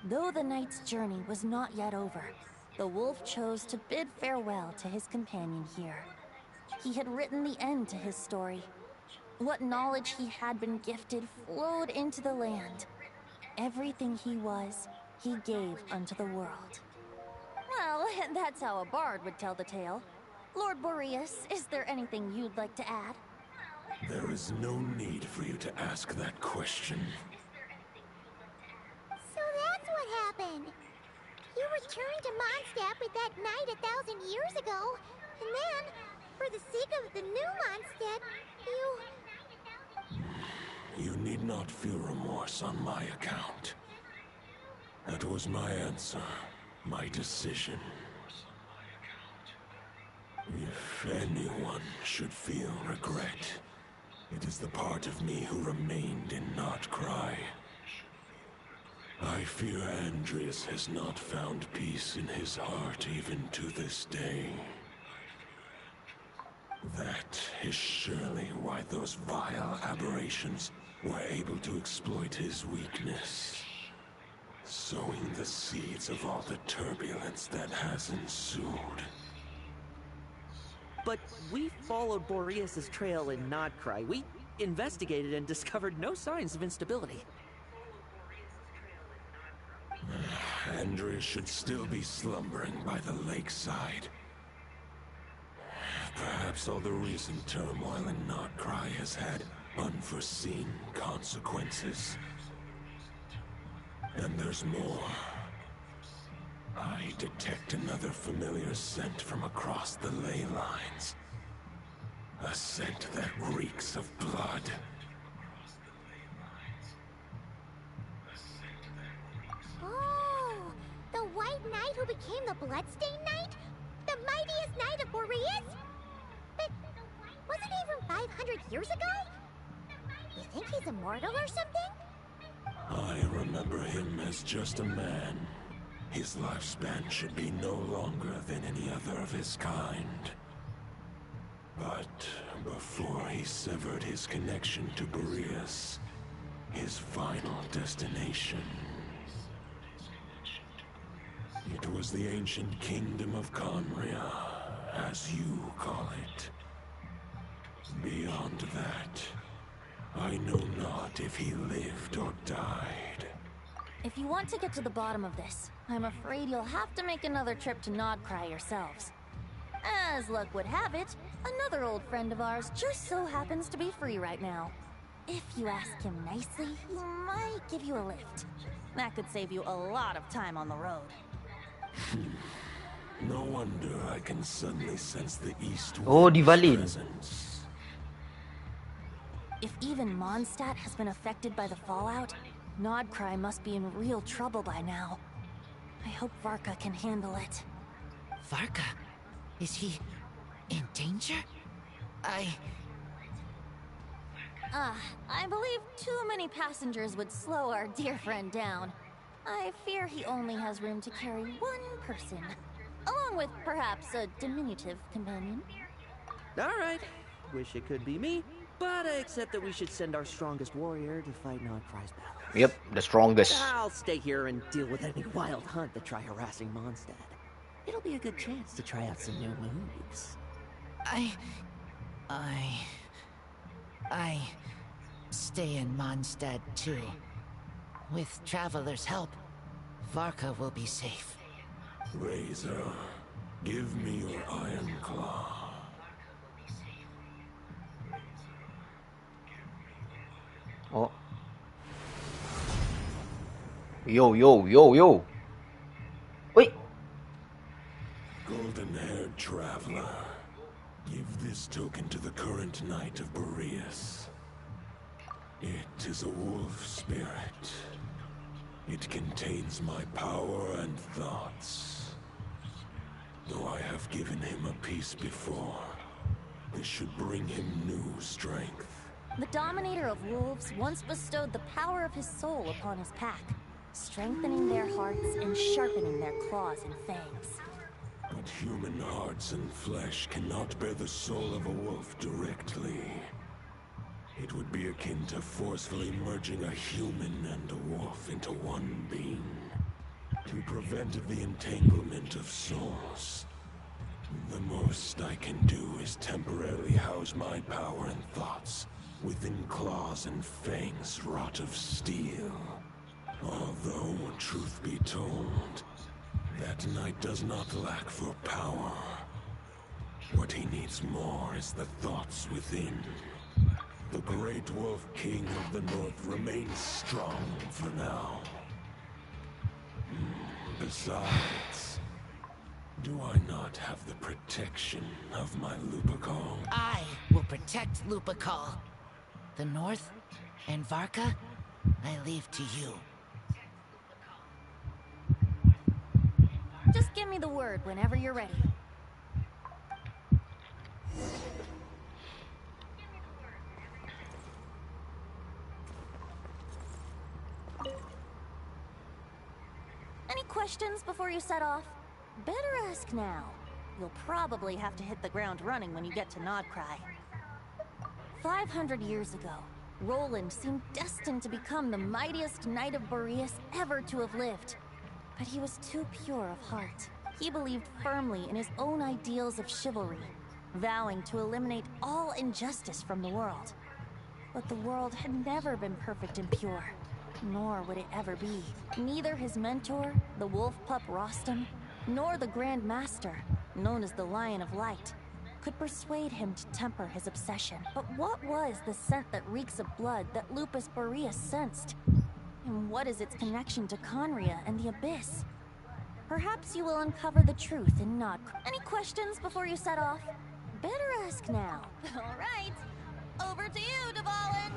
Though the knight's journey was not yet over, the wolf chose to bid farewell to his companion here. He had written the end to his story. What knowledge he had been gifted flowed into the land. Everything he was, he gave unto the world. Well, that's how a bard would tell the tale. Lord Boreas, is there anything you'd like to add? There is no need for you to ask that question. So that's what then. You returned to Mondstadt with that knight 1,000 years ago, and then, for the sake of the new Mondstadt, You need not feel remorse on my account. That was my answer, my decision. If anyone should feel regret, it is the part of me who remained in Notcry. I fear Andreas has not found peace in his heart even to this day. That is surely why those vile aberrations were able to exploit his weakness, sowing the seeds of all the turbulence that has ensued. But we followed Boreas' trail in Notcry. We investigated and discovered no signs of instability. Andreas should still be slumbering by the lakeside. Perhaps all the recent turmoil in Notcry has had unforeseen consequences. And there's more. I detect another familiar scent from across the ley lines. A scent that reeks of blood. Oh, the White Knight who became the Bloodstained Knight? The mightiest knight of Boreas? But wasn't he from 500 years ago? You think he's immortal or something? I remember him as just a man. His lifespan should be no longer than any other of his kind. But before he severed his connection to Boreas, his final destination, it was the ancient kingdom of Conria, as you call it. Beyond that, I know not if he lived or died. If you want to get to the bottom of this, I'm afraid you'll have to make another trip to Notcry yourselves. As luck would have it, another old friend of ours just so happens to be free right now. If you ask him nicely, he might give you a lift. That could save you a lot of time on the road. No wonder I can suddenly sense the east divalin. presence. If even Mondstadt has been affected by the fallout, Notcry must be in real trouble by now. I hope Varka can handle it. Varka? Is he in danger? I believe too many passengers would slow our dear friend down. I fear he only has room to carry one person, along with perhaps a diminutive companion. Alright, wish it could be me, but I accept that we should send our strongest warrior to fight Notcry's battle. Yep, the strongest. I'll stay here and deal with any wild hunt that try harassing Mondstadt. It'll be a good chance to try out some new moves. I stay in Mondstadt too. With Traveler's help, Varka will be safe. Razor, give me your iron claw. Oh. Yo. Wait. Golden-haired traveler, give this token to the current knight of Boreas. It is a wolf spirit. It contains my power and thoughts. Though I have given him a piece before, this should bring him new strength. The Dominator of Wolves once bestowed the power of his soul upon his pack, strengthening their hearts and sharpening their claws and fangs. But human hearts and flesh cannot bear the soul of a wolf directly. It would be akin to forcefully merging a human and a wolf into one being. To prevent the entanglement of souls, the most I can do is temporarily house my power and thoughts within claws and fangs wrought of steel. Although, truth be told, that knight does not lack for power. What he needs more is the thoughts within. The Great Wolf King of the North remains strong for now. Besides, do I not have the protection of my Lupacol? I will protect Lupacol. The North and Varka, I leave to you. Just give me the word whenever you're ready. Any questions before you set off? Better ask now. You'll probably have to hit the ground running when you get to Nodcry. 500 years ago, Roland seemed destined to become the mightiest knight of Boreas ever to have lived. But he was too pure of heart. He believed firmly in his own ideals of chivalry, vowing to eliminate all injustice from the world. But the world had never been perfect and pure, nor would it ever be. Neither his mentor, the wolf pup Rostam, nor the Grand Master, known as the Lion of Light, could persuade him to temper his obsession. But what was the scent that reeks of blood that Lupus Boreas sensed? And what is its connection to Conria and the Abyss? Perhaps you will uncover the truth in Nodcry. Any questions before you set off? Better ask now. All right, over to you, Dvalin.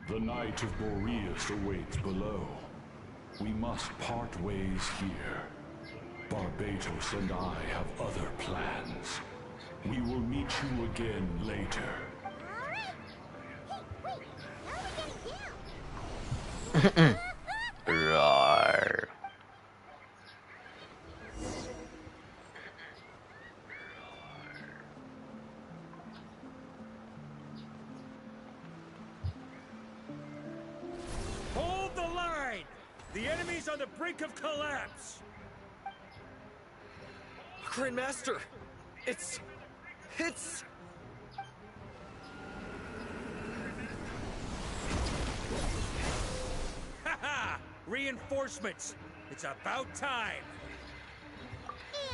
The Knight of Boreas awaits below. We must part ways here. Barbatos and I have other plans. We will meet you again later. Rawrrr. Hold the line! The enemy's on the brink of collapse! Grandmaster! It's... Haha! Reinforcements! It's about time!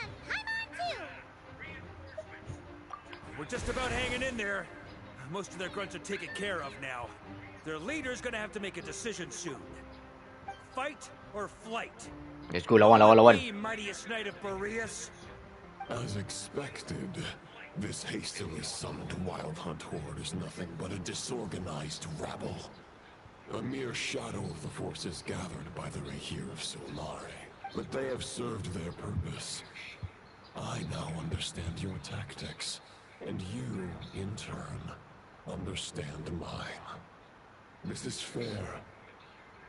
And I'm on too! We're just about hanging in there. Most of their grunts are taken care of now. Their leader's gonna have to make a decision soon. Fight or flight? Let's go, lawan. The mightiest knight of Boreas. As expected, this hastily summoned Wild Hunt horde is nothing but a disorganized rabble. A mere shadow of the forces gathered by the Rawrrr of Solare. But they have served their purpose. I now understand your tactics, and you, in turn, understand mine. This is fair.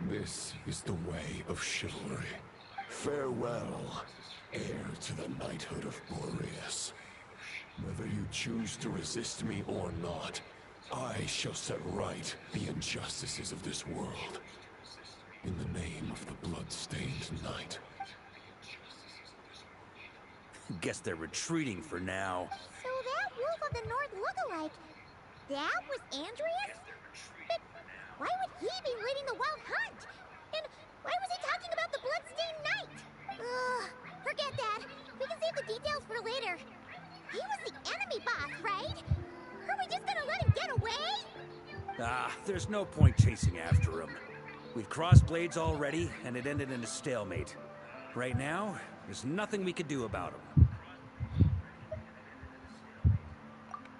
This is the way of chivalry. Farewell, heir to the knighthood of Boreas. Whether you choose to resist me or not, I shall set right the injustices of this world. In the name of the blood-stained knight. Guess they're retreating for now. So that Wolf of the North lookalike, that was Andreas? But why would he be leading the Wild Hunt? And why was he talking about the Bloodstained Knight? Ugh, forget that. We can save the details for later. He was the enemy boss, right? Are we just gonna let him get away? Ah, there's no point chasing after him. We've crossed blades already, and it ended in a stalemate. Right now, there's nothing we can do about him.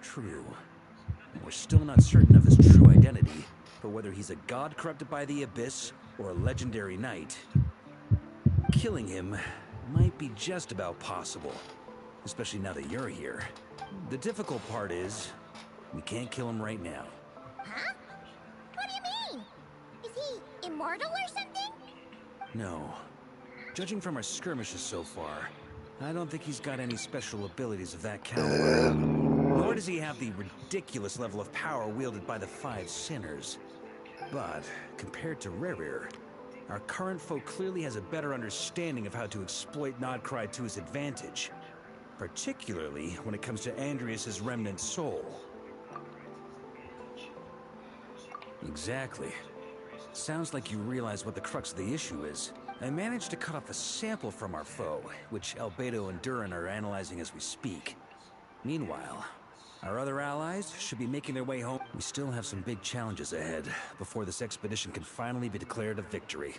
True. We're still not certain of his true identity, but whether he's a god corrupted by the Abyss or a legendary knight, killing him might be just about possible, especially now that you're here. The difficult part is, we can't kill him right now. Huh? What do you mean? Is he immortal or something? No. Judging from our skirmishes so far, I don't think he's got any special abilities of that caliber. Nor does he have the ridiculous level of power wielded by the Five Sinners. But, compared to Rawrrr, our current foe clearly has a better understanding of how to exploit Nodcry to his advantage. Particularly when it comes to Andreas' remnant soul. Exactly. Sounds like you realize what the crux of the issue is. I managed to cut off a sample from our foe, which Albedo and Duran are analyzing as we speak. Meanwhile, Our other allies should be making their way home. We still have some big challenges ahead before this expedition can finally be declared a victory.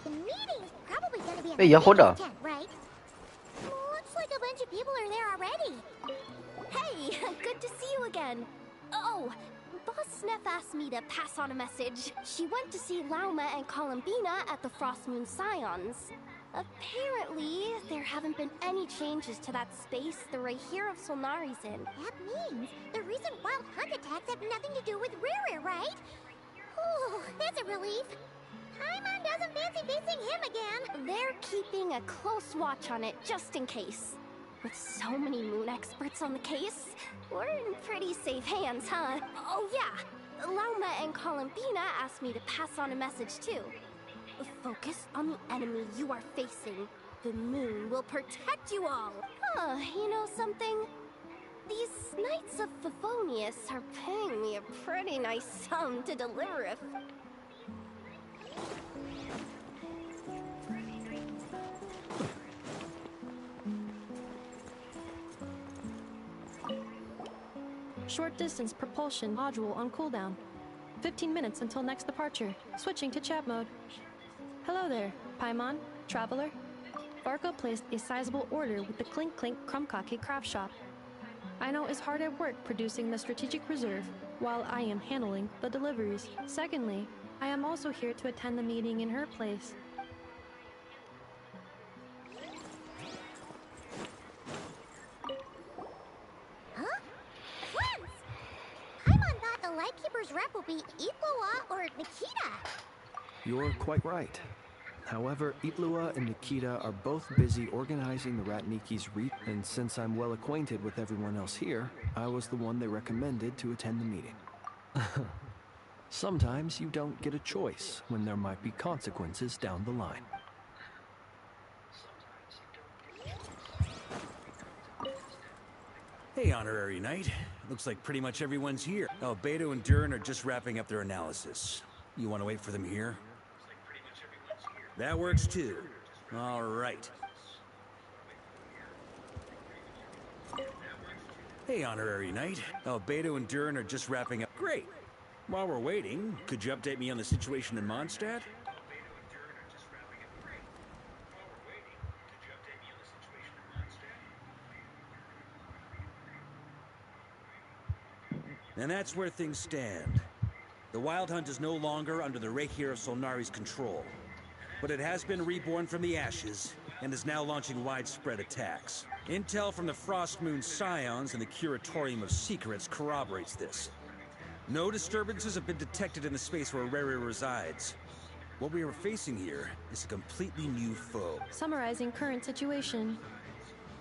The meeting's probably gonna be Eh, yang Hoda. tent, right? Looks like a bunch of people are there already. Hey, good to see you again. Oh, Boss Sneff asked me to pass on a message. She went to see Lauma and Columbina at the Frost Moon Scions. Apparently, there haven't been any changes to that space the Rawrrr of Solnari's in. That means the recent wild hunt attacks have nothing to do with Rawrrr, right? Ooh, that's a relief. Paimon doesn't fancy facing him again. They're keeping a close watch on it just in case. With so many moon experts on the case, we're in pretty safe hands, huh? Oh yeah, Lauma and Columbina asked me to pass on a message too. Focus on the enemy you are facing. The moon will protect you all. Huh, you know something? These Knights of Favonius are paying me a pretty nice sum to deliver if... Short distance propulsion module on cooldown. 15 minutes until next departure. Switching to chat mode. Hello there, Paimon, Traveler. Varco placed a sizable order with the Clink Clink Krumkake craft shop. I know is hard at work producing the strategic reserve, while I am handling the deliveries. Secondly, I am also here to attend the meeting in her place. Huh? Friends! Paimon thought the Lightkeeper's rep will be Itlua or Nikita. You're quite right. However, Itlua and Nikita are both busy organizing the Ratniki's and since I'm well acquainted with everyone else here, I was the one they recommended to attend the meeting. Sometimes you don't get a choice when there might be consequences down the line. Hey, Honorary Knight. Looks like pretty much everyone's here. Beto and Durin are just wrapping up their analysis. You want to wait for them here? That works too. All right. Hey, Honorary Knight. Beto and Durin are just wrapping up. Great. While we're waiting, could you update me on the situation in Mondstadt? And that's where things stand. The Wild Hunt is no longer under the Rawrrr of Solnari's control. But it has been reborn from the ashes, and is now launching widespread attacks. Intel from the Frost Moon Scions and the Curatorium of Secrets corroborates this. No disturbances have been detected in the space where Rawrrr resides. What we are facing here is a completely new foe. Summarizing current situation.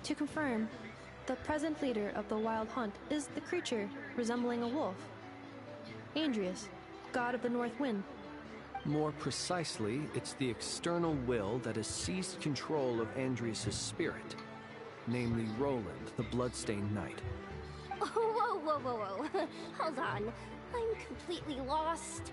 To confirm, the present leader of the Wild Hunt is the creature resembling a wolf. Andrius, god of the North Wind. More precisely, it's the external will that has seized control of Andrius' spirit, namely Roland, the Bloodstained Knight. Whoa. Hold on. I'm completely lost.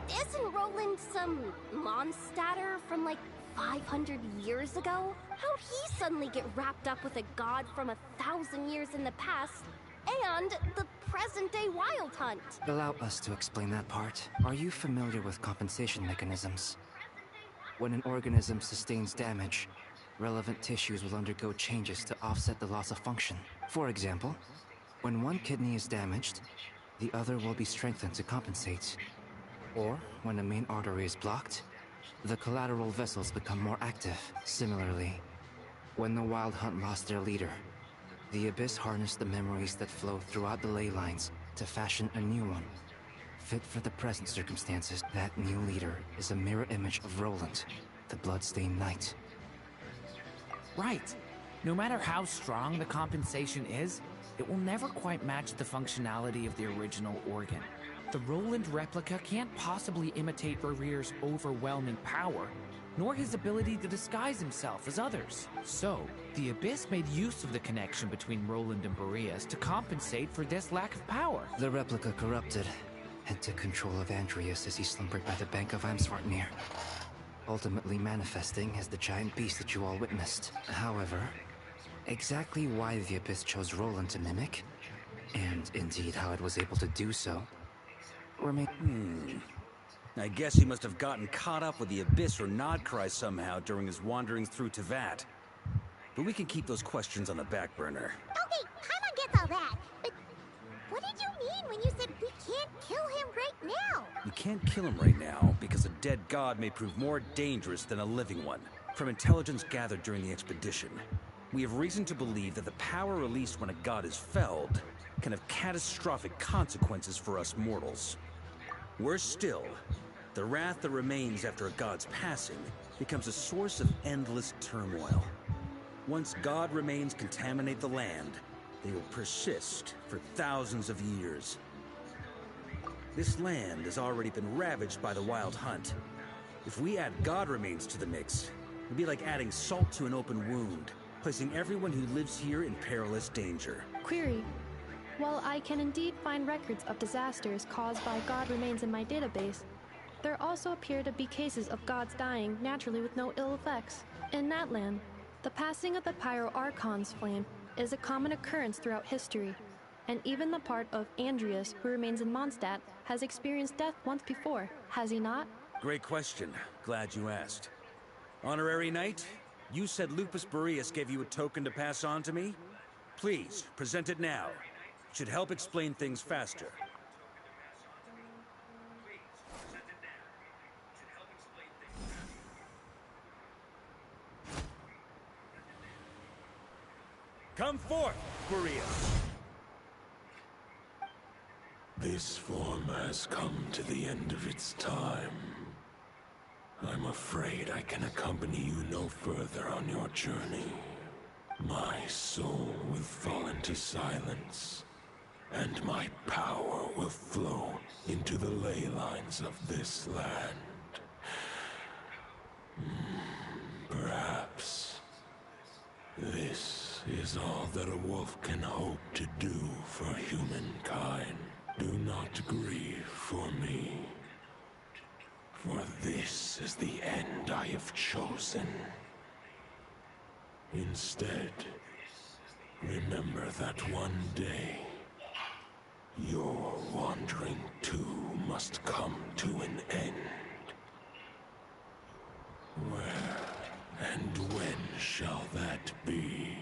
Isn't Roland some Mondstadter from like 500 years ago? How'd he suddenly get wrapped up with a god from 1,000 years in the past and the present-day Wild Hunt? Allow us to explain that part. Are you familiar with compensation mechanisms? When an organism sustains damage, relevant tissues will undergo changes to offset the loss of function. For example, when one kidney is damaged, the other will be strengthened to compensate. Or, when a main artery is blocked, the collateral vessels become more active. Similarly, when the Wild Hunt lost their leader, the Abyss harnessed the memories that flow throughout the ley lines to fashion a new one, fit for the present circumstances. That new leader is a mirror image of Roland, the Bloodstained Knight. Right. No matter how strong the compensation is, it will never quite match the functionality of the original organ. The Roland replica can't possibly imitate Rawrr's overwhelming power, nor his ability to disguise himself as others. So, the Abyss made use of the connection between Roland and Boreas to compensate for this lack of power. The replica corrupted and took control of Andrius as he slumbered by the bank of Amsvartnir. ultimately manifesting as the giant beast that you all witnessed. However, exactly why the Abyss chose Roland to mimic, and indeed how it was able to do so, I guess he must have gotten caught up with the Abyss or Nodcry somehow during his wanderings through Teyvat. But we can keep those questions on the back burner. Okay, Paimon gets all that, but what did you mean when you said we can't kill him right now? We can't kill him right now because a dead god may prove more dangerous than a living one. From intelligence gathered during the expedition, we have reason to believe that the power released when a god is felled can have catastrophic consequences for us mortals. Worse still, the wrath that remains after a god's passing becomes a source of endless turmoil. Once god remains contaminate the land, they will persist for thousands of years. This land has already been ravaged by the Wild Hunt. If we add god remains to the mix, it'd be like adding salt to an open wound, placing everyone who lives here in perilous danger. Query. While I can indeed find records of disasters caused by god remains in my database, there also appear to be cases of gods dying naturally with no ill effects. In that land, the passing of the Pyro-Archon's flame is a common occurrence throughout history, and even the part of Andreas who remains in Mondstadt has experienced death once before, has he not? Great question. Glad you asked. Honorary Knight, you said Lupus Boreas gave you a token to pass on to me? Please, present it now. Should help explain things faster. Come forth, Boreas. This form has come to the end of its time. I'm afraid I can accompany you no further on your journey. My soul will fall into silence, and my power will flow into the ley lines of this land. Perhaps this is all that a wolf can hope to do for humankind. Do not grieve for me, for this is the end I have chosen. Instead, remember that one day, your wandering too must come to an end. Where and when shall that be?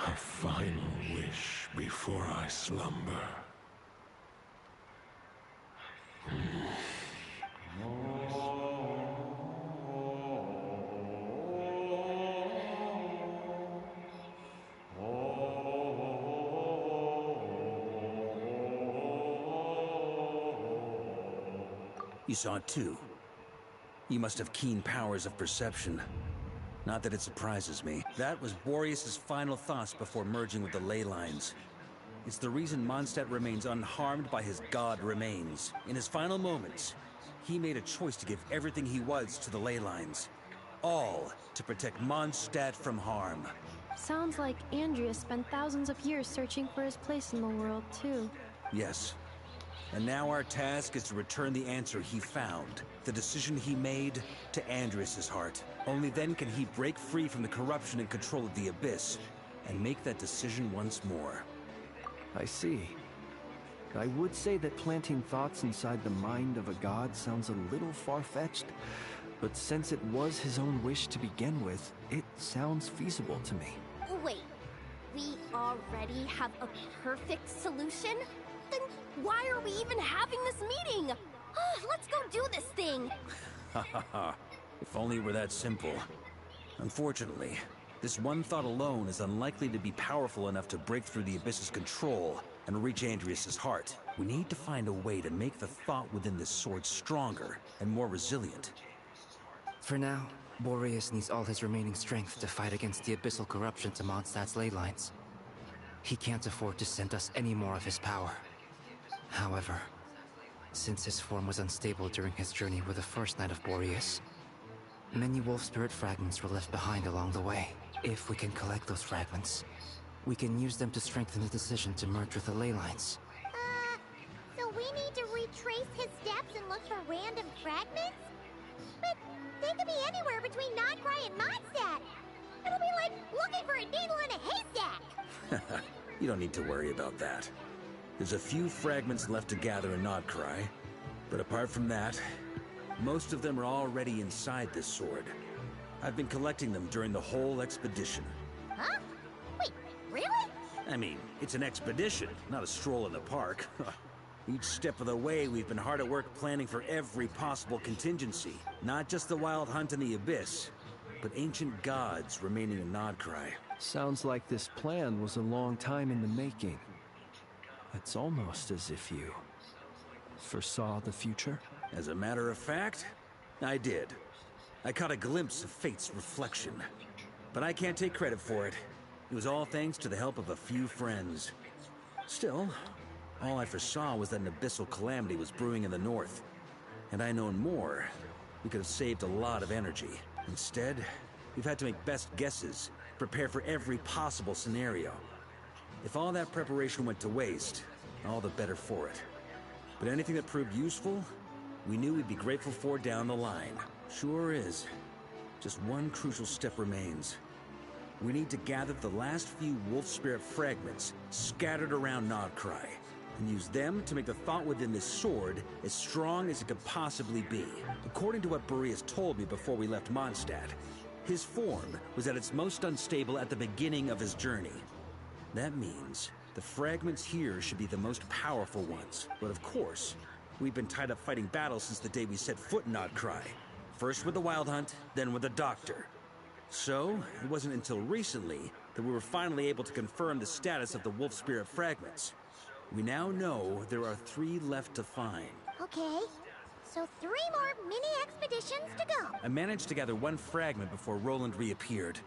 A final wish before I slumber. You saw it too. You must have keen powers of perception. Not that it surprises me. That was Boreas' final thoughts before merging with the ley lines. It's the reason Mondstadt remains unharmed by his god remains. In his final moments, he made a choice to give everything he was to the ley lines. All to protect Mondstadt from harm. Sounds like Andreas spent thousands of years searching for his place in the world, too. Yes. And now our task is to return the answer he found, the decision he made, to Andreas' heart. Only then can he break free from the corruption and control of the Abyss, and make that decision once more. I see. I would say that planting thoughts inside the mind of a god sounds a little far-fetched, but since it was his own wish to begin with, it sounds feasible to me. Wait, we already have a perfect solution? Then why are we even having this meeting? Let's go do this thing! Ha ha ha. If only it were that simple. Unfortunately, this one thought alone is unlikely to be powerful enough to break through the Abyss's control and reach Andreas' heart. We need to find a way to make the thought within this sword stronger and more resilient. For now, Boreas needs all his remaining strength to fight against the abyssal corruption to Mondstadt's ley lines. He can't afford to send us any more of his power. However, since his form was unstable during his journey with the first Knight of Boreas, many wolf spirit fragments were left behind along the way. If we can collect those fragments, we can use them to strengthen the decision to merge with the ley lines. So we need to retrace his his steps and look for random fragments? But they could be anywhere between Nodcry and Mondstadt. It'll be like looking for a needle in a haystack. You don't need to worry about that. There's a few fragments left to gather in Nodcry, but apart from that, most of them are already inside this sword. I've been collecting them during the whole expedition. Huh? Wait, really? I mean, it's an expedition, not a stroll in the park. Each step of the way, we've been hard at work planning for every possible contingency. Not just the wild hunt in the abyss, but ancient gods remaining in Nodcry. Sounds like this plan was a long time in the making. It's almost as if you foresaw the future. As a matter of fact, I did. I caught a glimpse of fate's reflection. But I can't take credit for it. It was all thanks to the help of a few friends. Still, all I foresaw was that an abyssal calamity was brewing in the north. Had I known more, we could have saved a lot of energy. Instead, we've had to make best guesses, prepare for every possible scenario. If all that preparation went to waste, all the better for it. But anything that proved useful, we knew we'd be grateful for down the line. Sure is. Just one crucial step remains. We need to gather the last few wolf spirit fragments scattered around Nodcry, and use them to make the thought within this sword as strong as it could possibly be. According to what Boreas told me before we left Mondstadt, his form was at its most unstable at the beginning of his journey. That means the fragments here should be the most powerful ones. But of course, we've been tied up fighting battles since the day we set foot in Nodcry. First with the Wild Hunt, then with the Doctor. So, it wasn't until recently that we were finally able to confirm the status of the Wolf Spirit fragments. We now know there are 3 left to find. Okay, so 3 more mini-expeditions to go. I managed to gather 1 fragment before Roland reappeared.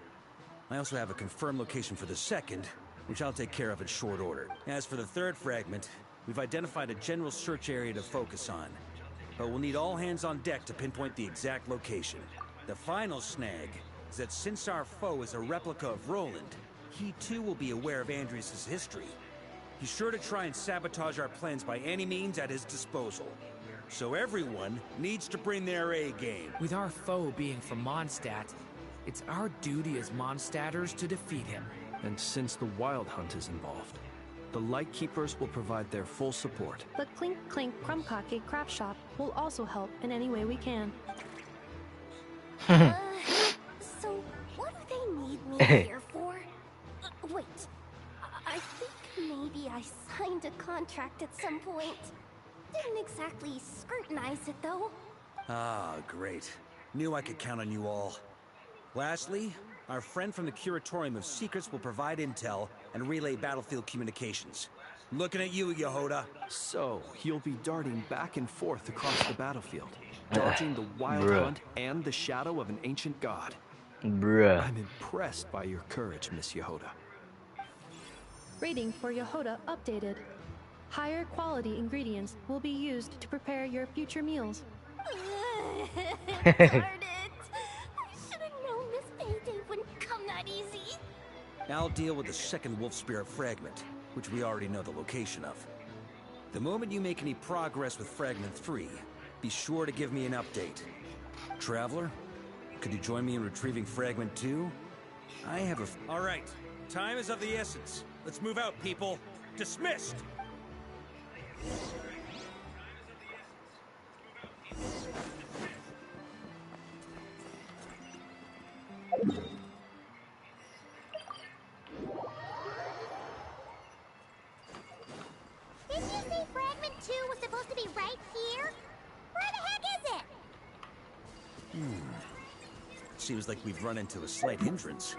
I also have a confirmed location for the second, which I'll take care of in short order. As for the 3rd fragment, we've identified a general search area to focus on. But we'll need all hands on deck to pinpoint the exact location. The final snag is that since our foe is a replica of Roland, he too will be aware of Andrias' history. He's sure to try and sabotage our plans by any means at his disposal. So everyone needs to bring their A game. With our foe being from Mondstadt, it's our duty as Mondstadters to defeat him. And since the Wild Hunt is involved, the Lightkeepers will provide their full support. The Clink Clink Krumkake craft shop will also help in any way we can. So, what do they need me here for? Wait, I think maybe I signed a contract at some point. Didn't exactly scrutinize it, though. Ah, great. Knew I could count on you all. Lastly, our friend from the Curatorium of Secrets will provide intel and relay battlefield communications. Looking at you, Yehoda. So, you'll be darting back and forth across the battlefield, dodging the Wild Hunt and the shadow of an ancient god. Bruh. I'm impressed by your courage, Miss Yehoda. Rating for Yehoda updated. Higher quality ingredients will be used to prepare your future meals. Darn it! I should have known this payday wouldn't come that easy. I'll deal with the second Wolf Spirit fragment, which we already know the location of. The moment you make any progress with Fragment 3, be sure to give me an update. Traveler, could you join me in retrieving Fragment 2? I have a... All right, time is of the essence. Let's move out, people. Dismissed! Didn't you say Fragment 2 was supposed to be right here? Where the heck is it? Seems like we've run into a slight hindrance.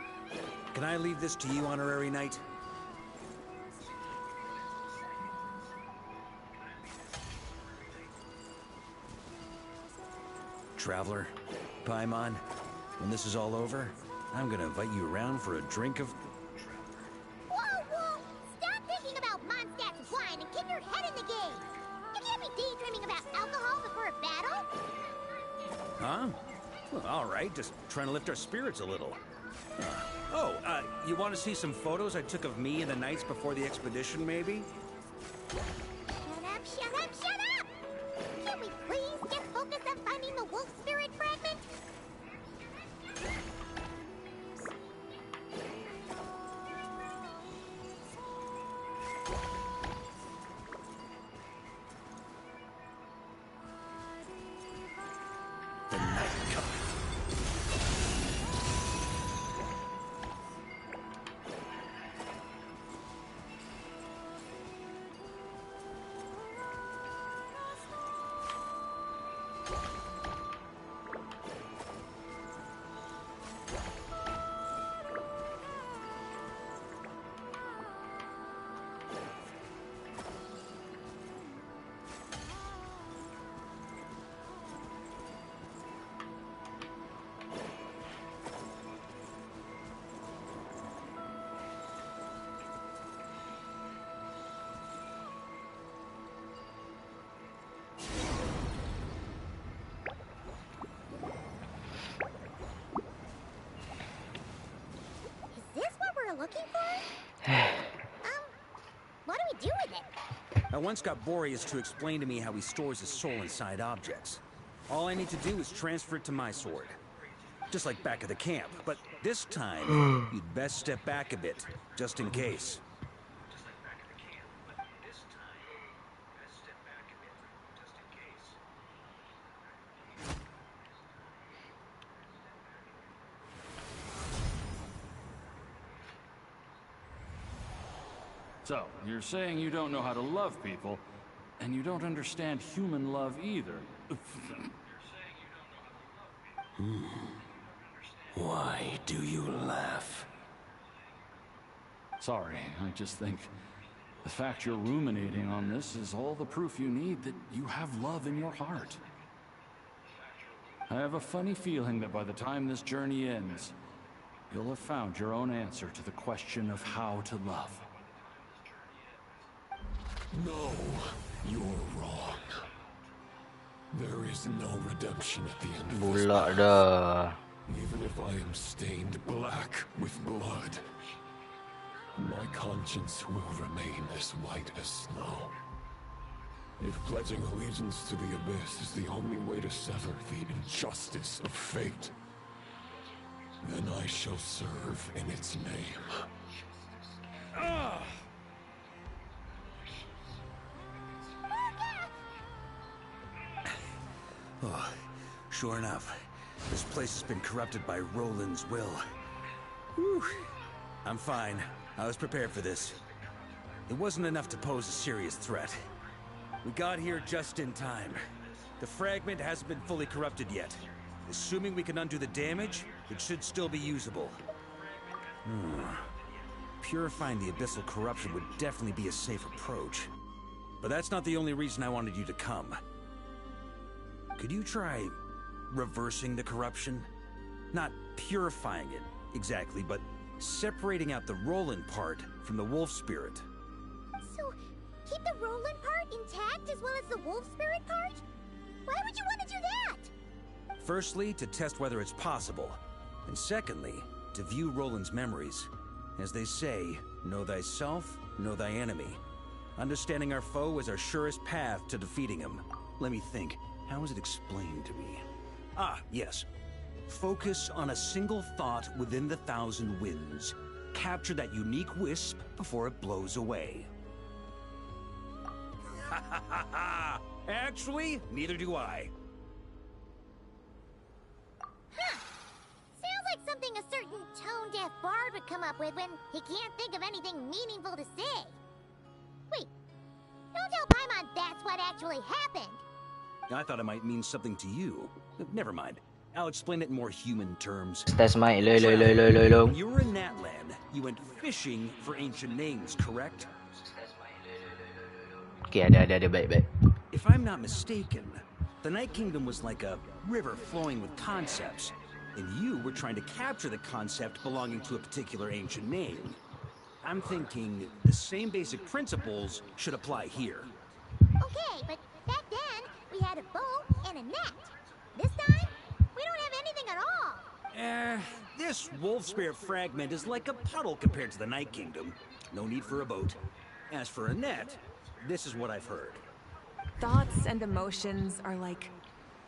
Can I leave this to you, Honorary Knight? Traveler, Paimon, when this is all over, I'm gonna invite you around for a drink of... Whoa, whoa! Stop thinking about Mondstadt's wine and keep your head in the game! You can't be daydreaming about alcohol before a battle! Huh? Well, all right, just trying to lift our spirits a little. You want to see some photos I took of me and the knights before the expedition, maybe? Shut up, shut up, shut up! You I once got Boreas to explain to me how he stores his soul inside objects. All I need to do is transfer it to my sword. Just like back at the camp, but this time, you'd best step back a bit, just in case. So, you're saying you don't know how to love people, and you don't understand human love either. Why do you laugh? Sorry, I just think the fact you're ruminating on this is all the proof you need that you have love in your heart. I have a funny feeling that by the time this journey ends, you'll have found your own answer to the question of how to love. No, you're wrong. There is no redemption at the end of this Bulak path. dah. Even if I am stained black with blood, my conscience will remain as white as snow. If pledging allegiance to the Abyss is the only way to sever the injustice of fate, then I shall serve in its name. Oh, sure enough, this place has been corrupted by Roland's will. Whew. I'm fine. I was prepared for this. It wasn't enough to pose a serious threat. We got here just in time. The fragment hasn't been fully corrupted yet. Assuming we can undo the damage, it should still be usable. Purifying the abyssal corruption would definitely be a safe approach. But that's not the only reason I wanted you to come. Could you try reversing the corruption? Not purifying it, exactly, but separating out the Roland part from the wolf spirit. So, keep the Roland part intact as well as the wolf spirit part? Why would you want to do that? Firstly, to test whether it's possible. And secondly, to view Roland's memories. As they say, know thyself, know thy enemy. Understanding our foe is our surest path to defeating him. Let me think. How was it explained to me? Ah, yes. Focus on a single thought within the 1,000 winds. Capture that unique wisp before it blows away. Ha ha ha ha! Actually, neither do I. Huh. Sounds like something a certain tone-deaf bard would come up with when he can't think of anything meaningful to say. Wait, don't tell Paimon that's what actually happened. I thought it might mean something to you. Never mind. I'll explain it in more human terms. That's my lo. When you were in Natland, you went fishing for ancient names, correct? Okay, ada baik. If I'm not mistaken, the Night Kingdom was like a river flowing with concepts, and you were trying to capture the concept belonging to a particular ancient name. I'm thinking the same basic principles should apply here. Okay, but back then, we had a boat and a net. This time, we don't have anything at all. This wolf spirit fragment is like a puddle compared to the Night Kingdom. No need for a boat. As for a net, this is what I've heard. Thoughts and emotions are like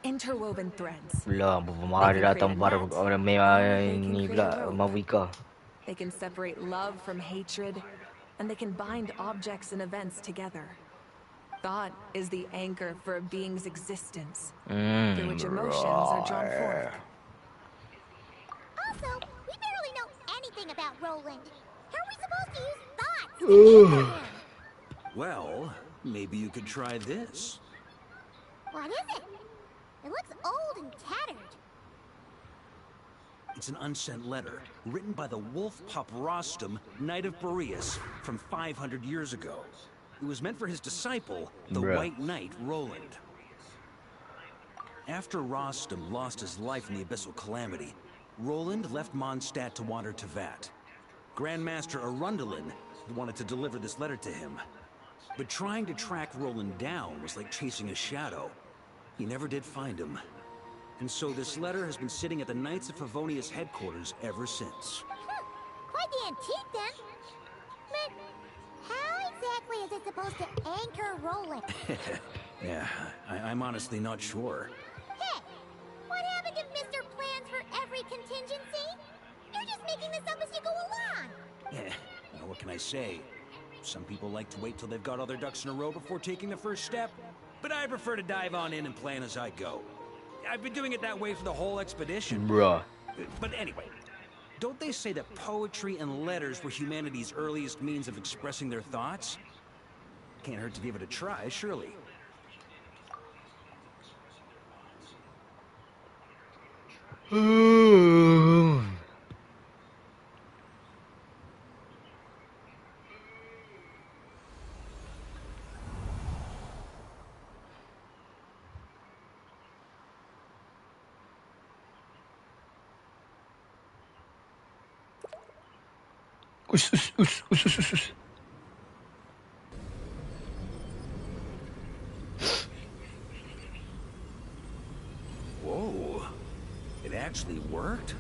interwoven threads. Pula marah dia datang baru orang ni pula Mavika. They can separate love from hatred, and they can bind objects and events together. Thought is the anchor for a being's existence, through which emotions are drawn forth. Also, we barely know anything about Roland. How are we supposed to use thoughts to anchor him? Well, maybe you could try this. What is it? It looks old and tattered. It's an unsent letter, written by the wolf pup Rostam, Knight of Boreas, from 500 years ago. It was meant for his disciple, the White Knight, Roland. After Rostam lost his life in the Abyssal Calamity, Roland left Mondstadt to wander to Vat. Grandmaster Arundelen wanted to deliver this letter to him. But trying to track Roland down was like chasing a shadow. He never did find him. And so this letter has been sitting at the Knights of Favonius headquarters ever since. Quite the antique then. But How exactly is it supposed to anchor Roland? Yeah, I'm honestly not sure. Hey, what happened to Mr. Plans for every contingency? You're just making this up as you go along. Yeah, well, what can I say? Some people like to wait till they've got all their ducks in a row before taking the first step, but I prefer to dive on in and plan as I go. I've been doing it that way for the whole expedition. Bruh. But anyway, don't they say that poetry and letters were humanity's earliest means of expressing their thoughts? Can't hurt to give it a try, surely. Whoa, it actually worked?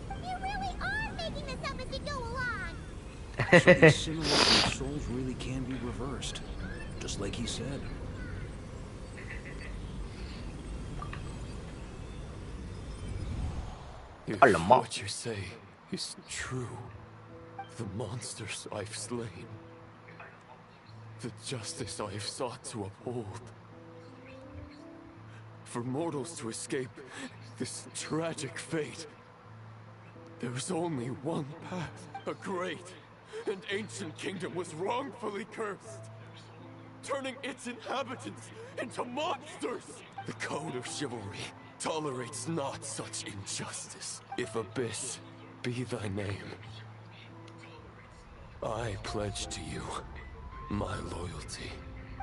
You really are making this up as you go along. So these Cineworld souls really can be reversed, just like he said. If Alamak. what you say is true, the monsters I've slain, the justice I have sought to uphold, for mortals to escape this tragic fate, there is only one path. A great and ancient kingdom was wrongfully cursed, turning its inhabitants into monsters. The code of chivalry tolerates not such injustice. If Abyss be thy name, I pledge to you my loyalty.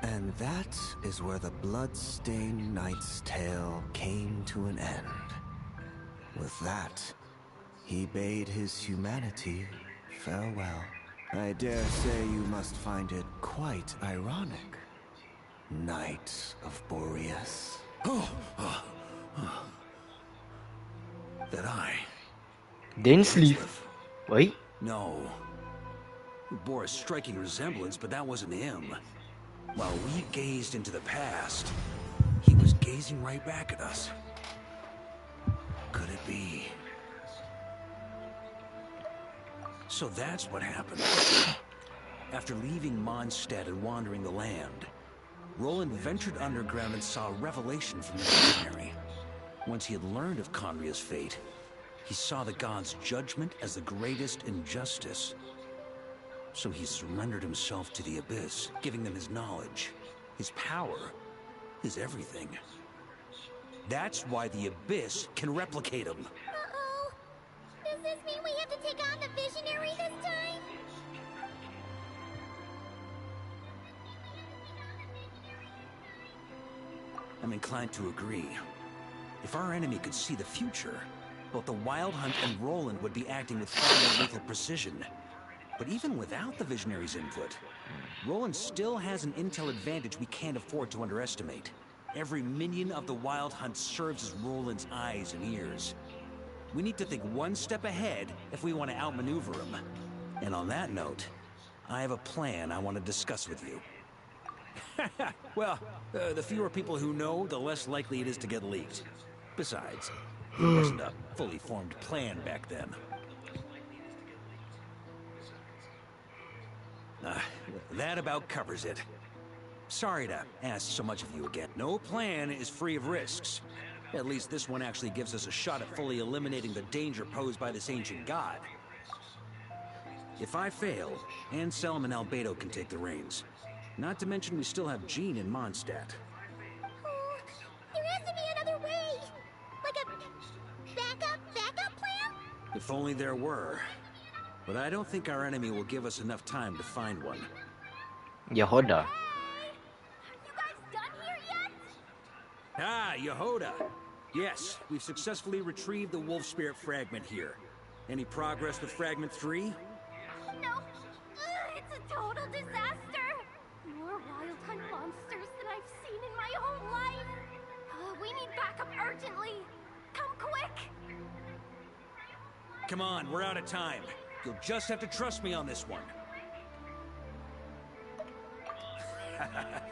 And that is where the blood-stained knight's tale came to an end. With that, he bade his humanity farewell. I dare say you must find it quite ironic, Knight of Boreas. That I... Densely. Wait. No. We bore a striking resemblance, but that wasn't him. While we gazed into the past, he was gazing right back at us. Could it be? So that's what happened. After leaving Mondstadt and wandering the land, Roland ventured underground and saw a revelation from the visionary. Once he had learned of Conria's fate, he saw the gods' judgment as the greatest injustice. So he surrendered himself to the Abyss, giving them his knowledge, his power, his everything. That's why the Abyss can replicate him. Uh-oh. Does this mean we have to take on the Visionary this time? I'm inclined to agree. If our enemy could see the future, both the Wild Hunt and Roland would be acting with far more lethal precision. But even without the Visionary's input, Roland still has an intel advantage we can't afford to underestimate. Every minion of the Wild Hunt serves as Roland's eyes and ears. We need to think one step ahead if we want to outmaneuver him. And on that note, I have a plan I want to discuss with you. Well, the fewer people who know, the less likely it is to get leaked. Besides, it wasn't a fully formed plan back then. That about covers it. Sorry to ask so much of you again. No plan is free of risks. At least this one actually gives us a shot at fully eliminating the danger posed by this ancient god. If I fail, Anselm and Albedo can take the reins. Not to mention we still have Jean in Mondstadt. Oh, there has to be another way. Like a backup plan? If only there were. But I don't think our enemy will give us enough time to find one. Yehoda. You guys done here yet? Ah, Yehoda. Yes, we've successfully retrieved the Wolf Spirit fragment here. Any progress with Fragment 3? No. It's a total disaster. More Wild Hunt monsters than I've seen in my whole life. We need backup urgently. Come quick. Come on, we're out of time. You'll just have to trust me on this one.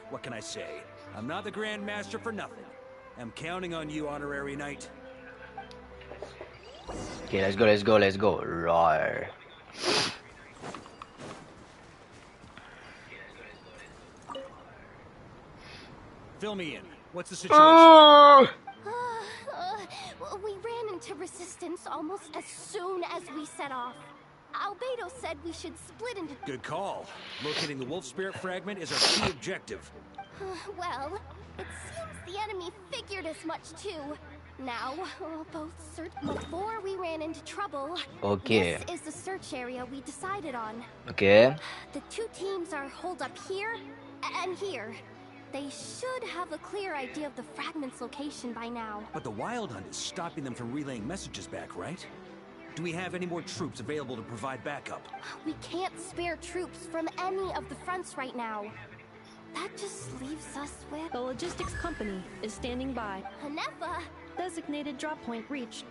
What can I say? I'm not the Grand Master for nothing. I'm counting on you, Honorary Knight. Okay, let's go. Rawrrr. Fill me in. What's the situation? We ran into resistance almost as soon as we set off. Albedo said we should split into... Good call. Locating the wolf spirit fragment is our key objective. Well, it seems the enemy figured as much too. Now, both before we ran into trouble, Okay. This is the search area we decided on. Okay. The two teams are holed up here and here. They should have a clear idea of the fragment's location by now. But the Wild Hunt is stopping them from relaying messages back, right? Do we have any more troops available to provide backup? We can't spare troops from any of the fronts right now. That just leaves us with... The logistics company is standing by. Hanefa! Designated drop point reached.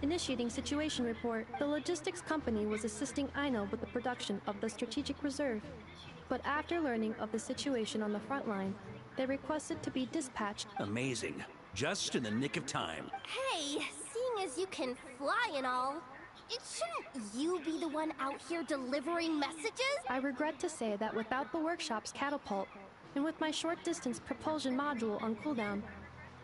Initiating situation report. The logistics company was assisting Aino with the production of the strategic reserve. But after learning of the situation on the front line, they requested to be dispatched. Amazing. Just in the nick of time. Hey, seeing as you can fly and all, shouldn't you be the one out here delivering messages? I regret to say that without the workshop's catapult, and with my short-distance propulsion module on cooldown,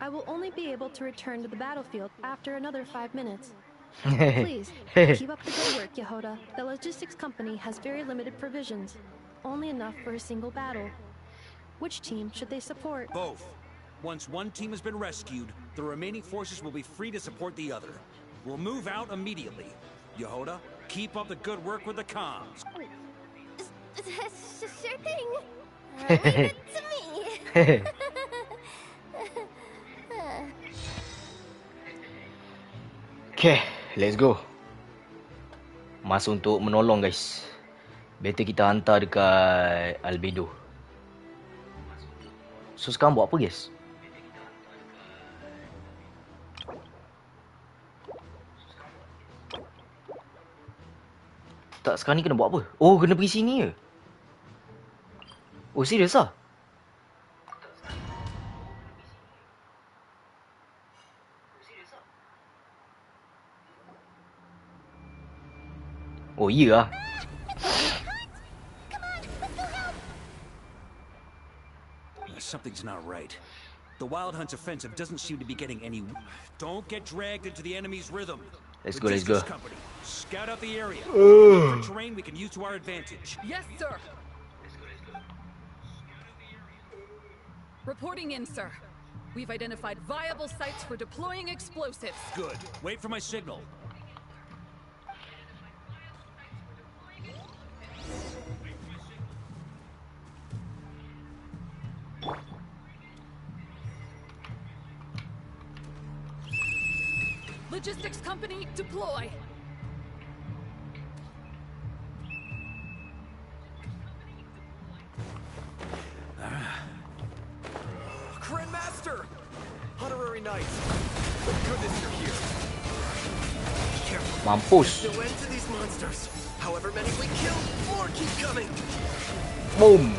I will only be able to return to the battlefield after another 5 minutes. Please, keep up the good work, Yehoda. The logistics company has very limited provisions, only enough for a single battle. Which team should they support? Both. Once one team has been rescued, the remaining forces will be free to support the other. We'll move out immediately. Yehoda, keep up the good work with the comms. Sure thing. Leave it to me. Okay, let's go. Masa untuk menolong, guys. Better kita hantar dekat Albedo. So sekarang buat apa, guys? Tak, sekarang ni kena buat apa? Oh, kena pergi sini ke? Oh, serius lah? Oh, iya lah. Something's not right. The Wild Hunt's offensive doesn't seem to be getting any... Don't get dragged into the enemy's rhythm. Let's go, let's go. Company, scout out the area. Look for terrain we can use to our advantage. Yes, sir. Reporting in, sir. We've identified viable sites for deploying explosives. Good. Wait for my signal. Logistics company, deploy. Grandmaster! Honorary Knight! Thank goodness you're here. Careful. Mampus. There's no end to these monsters. However many we kill, more keep coming. Boom.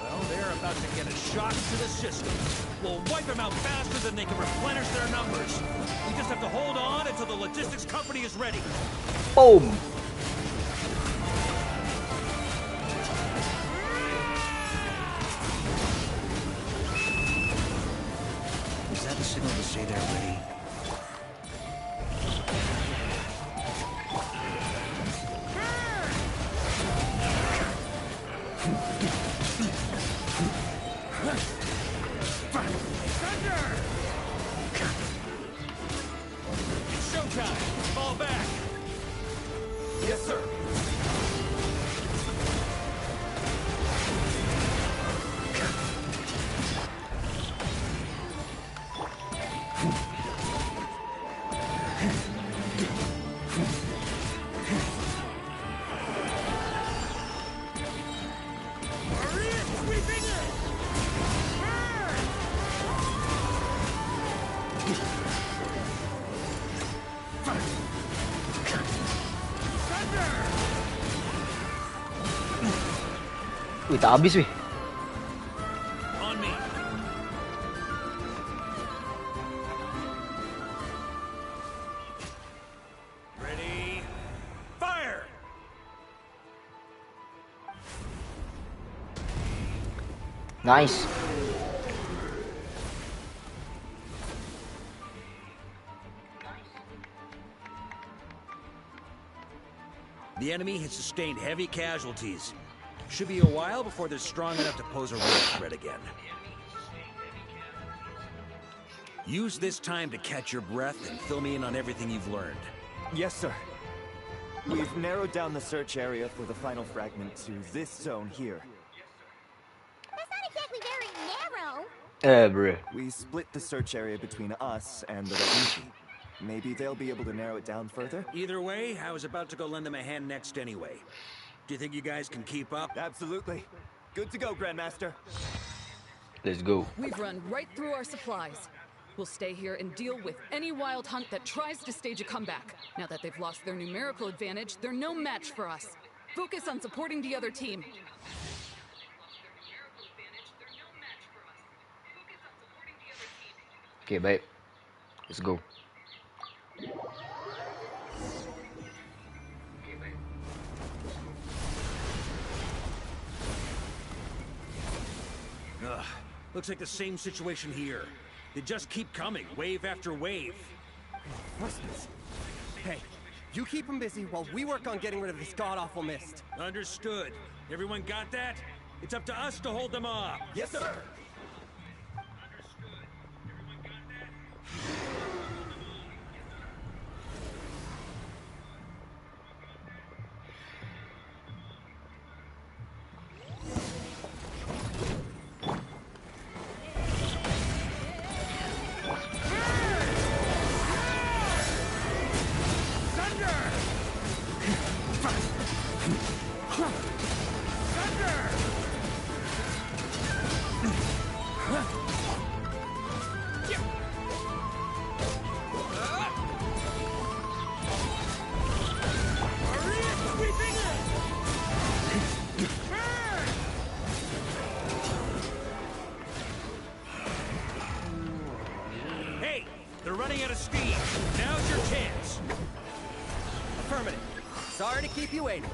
Well, they're about to get a shock to the system. We'll wipe them out faster than they can replenish their numbers. We just have to hold on until the logistics company is ready. Boom. Is that a signal to say they're ready? It's showtime. Fall back. Yes, sir. Wih, tak habis weh. Nice. The enemy has sustained heavy casualties. Should be a while before they're strong enough to pose a real threat again. Use this time to catch your breath and fill me in on everything you've learned. Yes, sir. We've narrowed down the search area for the final fragment to this zone here. That's not exactly very narrow. Bruh. We split the search area between us and the Rawrrr. Maybe they'll be able to narrow it down further? Either way, I was about to go lend them a hand next anyway. Do you think you guys can keep up? Absolutely. Good to go, Grandmaster. Let's go. We've run right through our supplies. We'll stay here and deal with any wild hunt that tries to stage a comeback. Now that they've lost their numerical advantage, they're no match for us. Focus on supporting the other team. Okay, baik. Let's go. Ugh, looks like the same situation here. They just keep coming, wave after wave. Christmas. Hey, you keep them busy while we work on getting rid of this god-awful mist. Understood. Everyone got that? It's up to us to hold them off. Yes, sir. They're running out of steam. Now's your chance. Affirmative. Sorry to keep you waiting.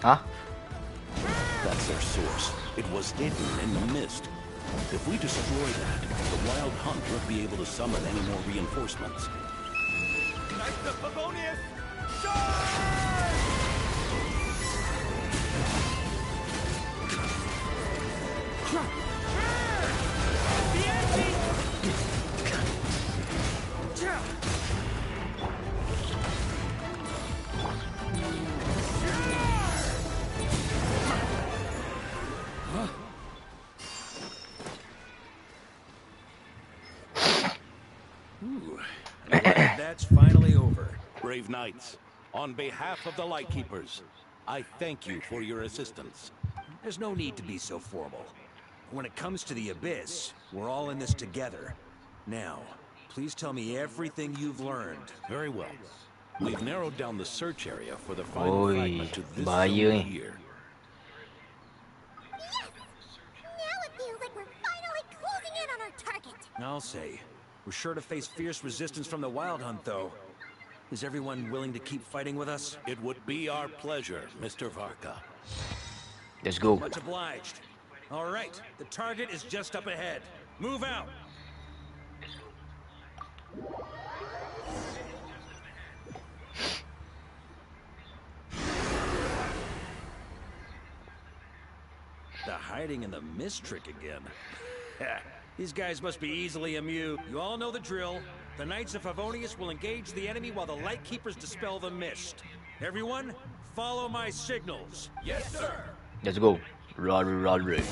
Huh? That's their source. It was hidden in the mist. If we destroy that, the Wild Hunt won't be able to summon any more reinforcements. Knights of Favonius! That's finally over. Brave Knights, on behalf of the Lightkeepers, I thank you for your assistance. There's no need to be so formal. When it comes to the Abyss, we're all in this together. Now, please tell me everything you've learned. Very well. We've narrowed down the search area for the final Oi, fragment to this bahaya zone ni. here. Now it feels like we're finally closing in on our target. I'll say. We're sure to face fierce resistance from the Wild Hunt, though. Is everyone willing to keep fighting with us? It would be our pleasure, Mr. Varka. Let's go. Much obliged. All right, the target is just up ahead. Move out! The hiding in the mist trick again. These guys must be easily amused. You all know the drill. The Knights of Favonius will engage the enemy while the Lightkeepers dispel the mist. Everyone, follow my signals. Yes, sir. Let's go. Rawrrr.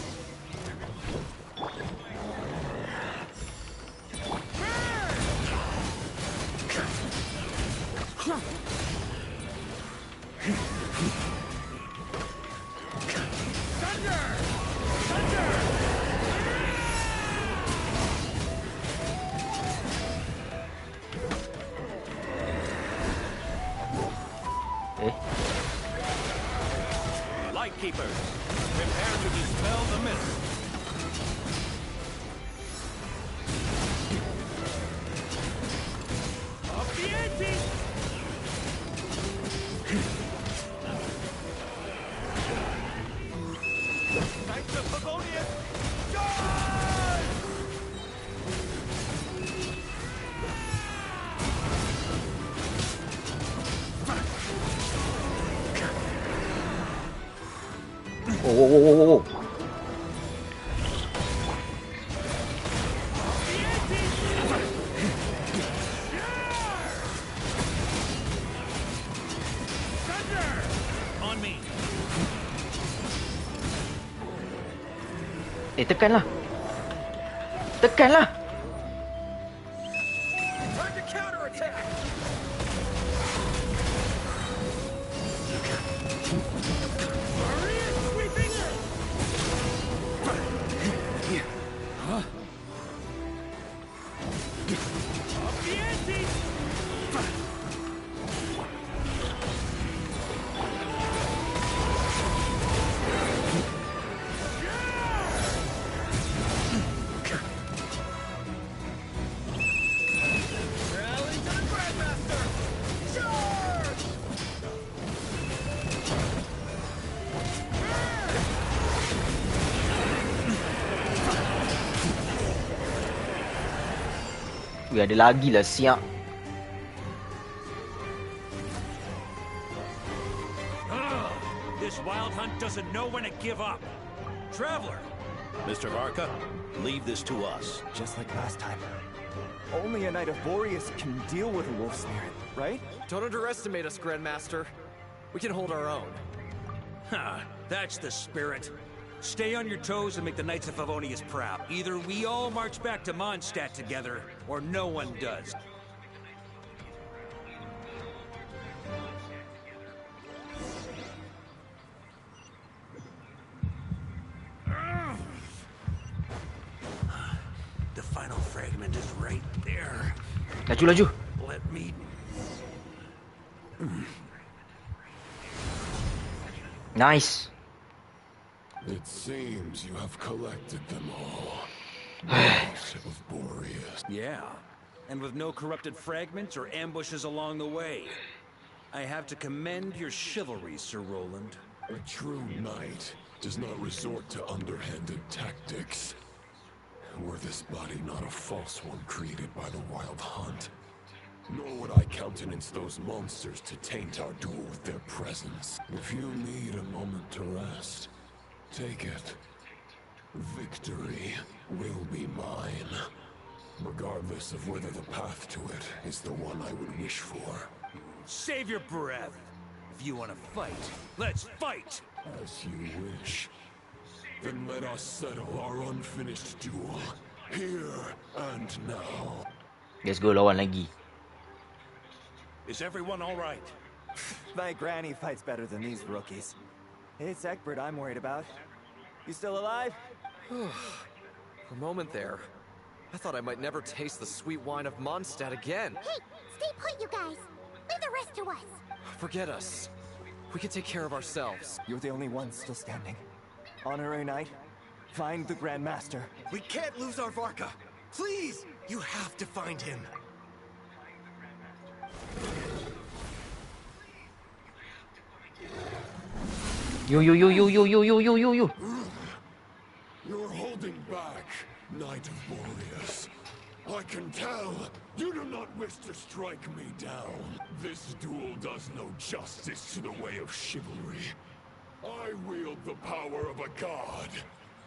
Lightkeepers, prepare to dispel the mist. Up the ante! Wow. Tekanlah. Tekanlah. Ada lagi lah siap. This wild hunt doesn't know when to give up. Traveler, Mr. Varka, leave this to us. Just like last time. Only a Knight of Boreas can deal with a wolf spirit, right? Don't underestimate us, Grandmaster. We can hold our own. Ha, that's the spirit. Stay on your toes and make the Knights of Favonius proud. Either we all march back to Mondstadt together, or no one does. The final fragment is right there. Laju. Let me... Nice. It seems you have collected them all. Of Boreas. Yeah, and with no corrupted fragments or ambushes along the way. I have to commend your chivalry, Sir Roland. A true knight does not resort to underhanded tactics. Were this body not a false one created by the Wild Hunt, nor would I countenance those monsters to taint our duel with their presence. If you need a moment to rest, take it. Victory will be mine, regardless of whether the path to it is the one I would wish for. Save your breath. If you want to fight, let's fight! As you wish. Then let us settle our unfinished duel, here and now. Let's go lawan lagi. Is everyone all right? My granny fights better than these rookies. It's Egbert I'm worried about. You still alive? For a moment there, I thought I might never taste the sweet wine of Mondstadt again. Hey, stay put, you guys. Leave the rest to us. Forget us. We can take care of ourselves. You're the only one still standing. Honorary Knight, find the Grand Master. We can't lose our Varka. Please, you have to find him. Yo. You're holding back, Knight of Boreas. I can tell you do not wish to strike me down. This duel does no justice to the way of chivalry. I wield the power of a god,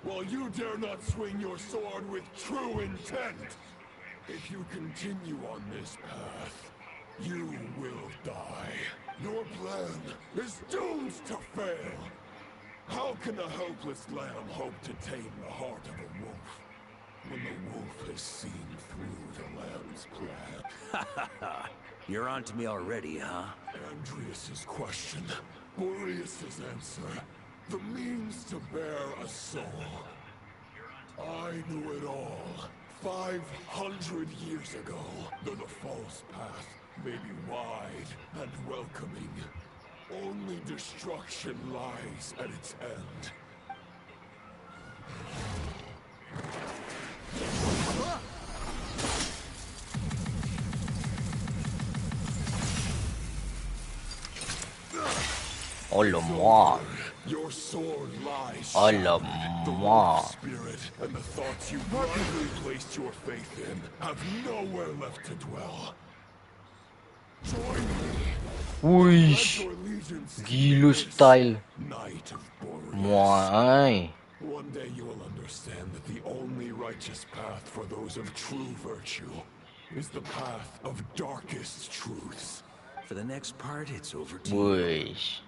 while you dare not swing your sword with true intent. If you continue on this path, you will die. Your plan is doomed to fail. How can a helpless lamb hope to tame the heart of a wolf, when the wolf has seen through the lamb's plan? You're on to me already, huh? Andreas's question, Boreas's answer, the means to bear a soul. I knew it all 500 years ago, though the false path may be wide and welcoming. Only destruction lies at its end. Alamak. Your sword lies. Alamak. The wolf spirit and the thoughts you blindly placed your faith in have nowhere left to dwell. Join me Wish. Gila style. Muai. One day you will understand that the only righteous path for those of true virtue is the path of darkest truths. For the next part, it's over to you. Wish.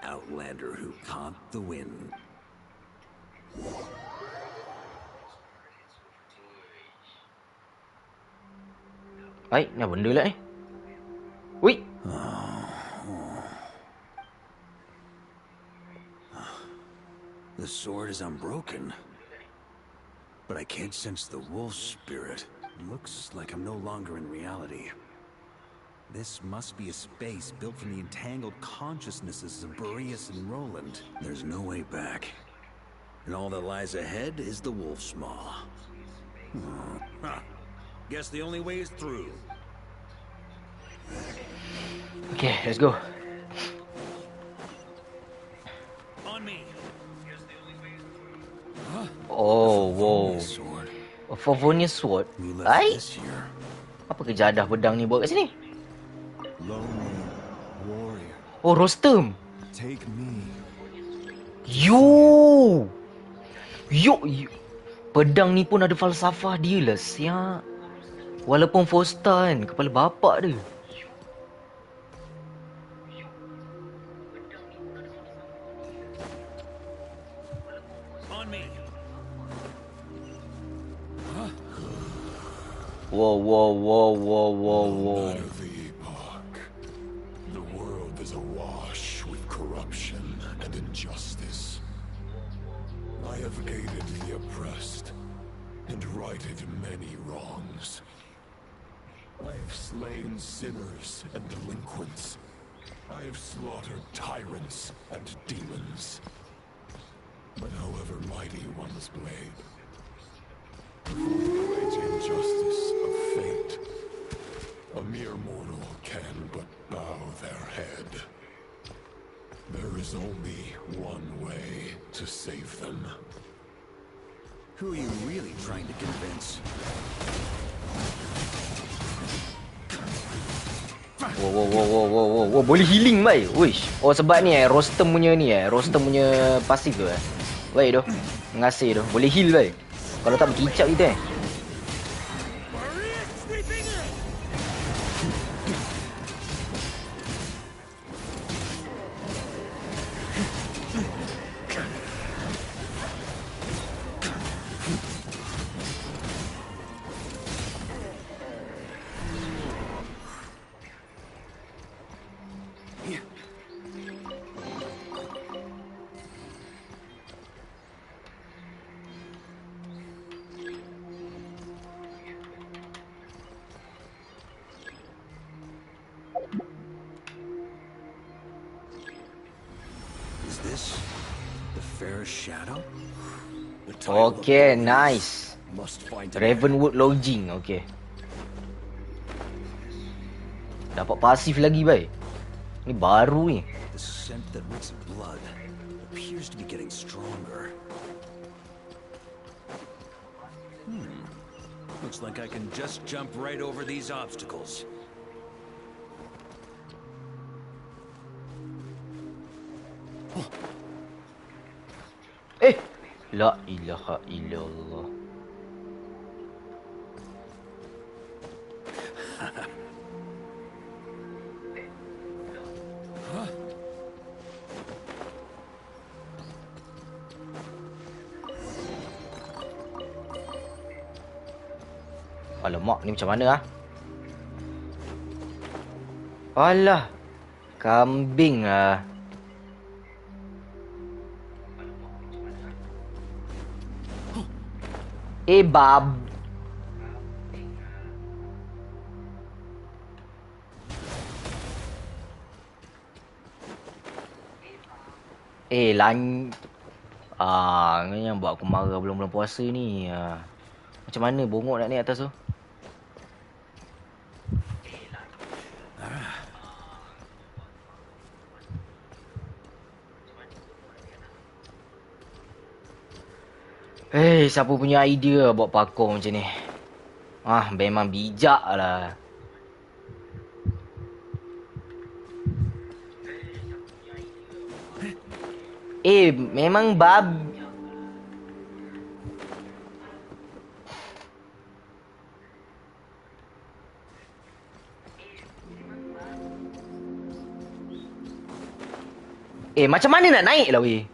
Outlander who caught the wind. Baik, ni apa benda lah ni? Wih. The sword is unbroken, but I can't sense the wolf spirit. Looks like I'm no longer in reality. This must be a space built from the entangled consciousnesses of Boreas and Roland. There's no way back. And all that lies ahead is the wolf's maw. Huh. Guess the only way is through. Okay, let's go. On me. Oh, wow. A Favonius sword. Baik. Apa kejadah pedang ni buat kat sini? Oh, Rostam. Take me. Yo. Pedang ni pun ada falsafah dia lah, siap. Walaupun Fosta kan, kepala bapak dia. Whoa. No matter the epoch, the world is awash with corruption and injustice. I have aided the oppressed and righted many wrongs. I have slain sinners and delinquents. I have slaughtered tyrants and demons. But however mighty one's blade, before the great injustice of fate, a mere mortal can but bow their head. There is only one way to save them. Who are you really trying to convince? Wow, boleh healing baik. Wish. Oh sebab ni Rostam punya ni Rostam punya pasif tu Baik tu. Terima kasih tu. Boleh heal baik. Kalau tak berkicap kita Okay, nice. Ravenwood Lodging, okay. Dapat pasif lagi, baik. Ni baru ni. The scent that reeks of blood appears to be getting stronger. Looks like I can just jump right over these obstacles. La ilaha illallah. Alamak, ni macam mana ah? Alah. Kambing ah. Bab. Ni yang buat aku marah belum bulan puasa ni. Macam mana bongok nak naik atas tu? Siapa punya idea buat parkour macam ni? Memang bijak lah. Memang bab... macam mana nak naik lah weh?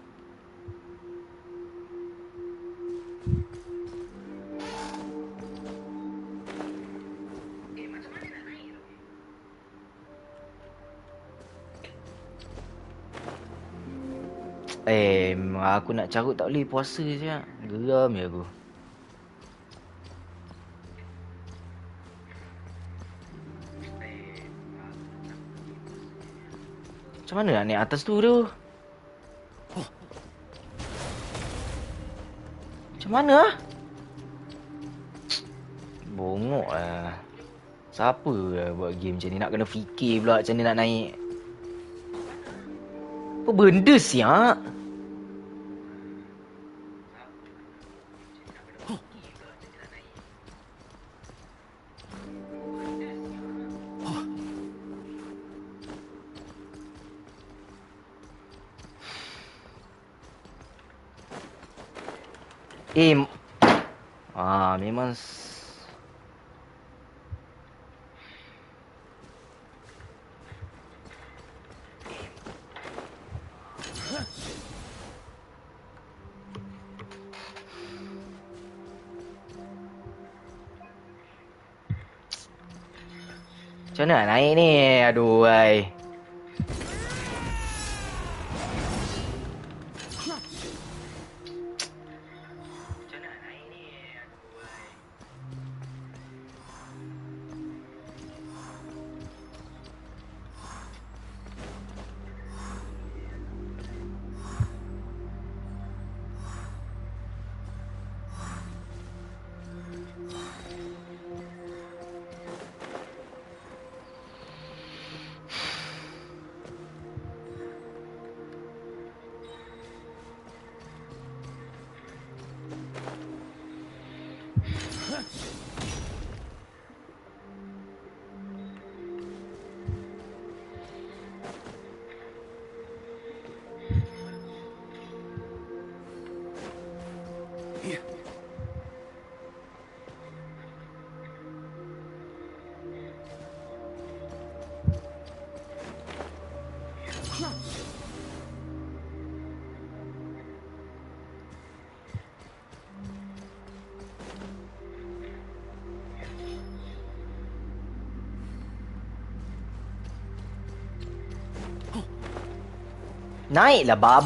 Aku nak carut tak boleh, puasa je. Geram je aku. Macam mana nak naik atas tu? Macam mana? Bongok lah. Siapa buat game macam ni? Nak kena fikir pula macam mana nak naik. Apa benda siap? Memang macam mana nak naik ni? Aduh, ai. Naiklah, bab.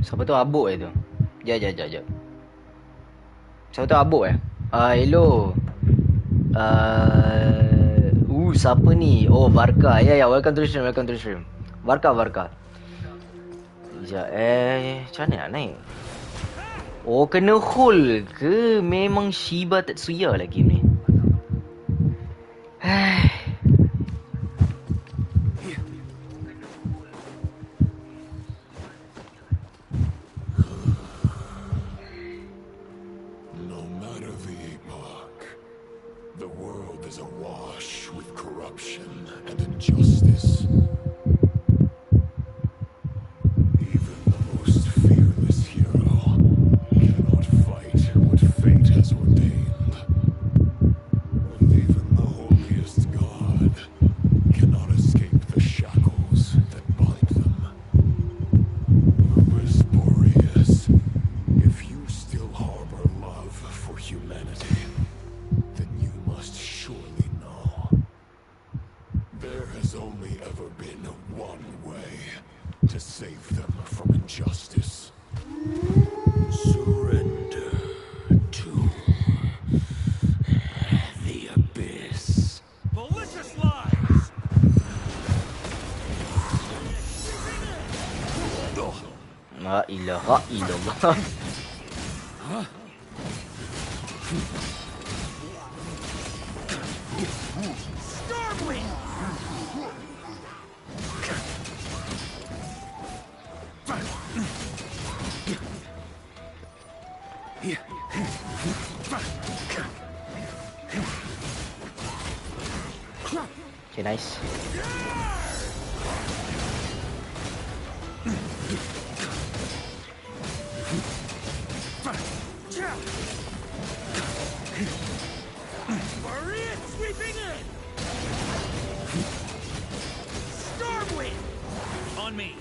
Siapa tu abuk tu? Jap. Siapa tu abuk hello. Siapa ni? Oh, Varka. Ya, welcome to the stream. Varka. Sekejap, macam mana nak naik? Oh, kena hold ke? Memang Shiba Tetsuya lagi ni. No matter the epoch, the world is awash with corruption and injustice. Even the most fearless hero cannot fight what fate has ordained. And even the holiest god cannot escape the shackles that bind them. Lupus Boreas, if you still harbor love for humanity, then you must surely know. There has only ever been one way to save them from injustice. Surrender to the abyss. Malicious lies! La ilaha illallah. Starwind! Okay, nice. Maria sweeping in! Starwind! On me!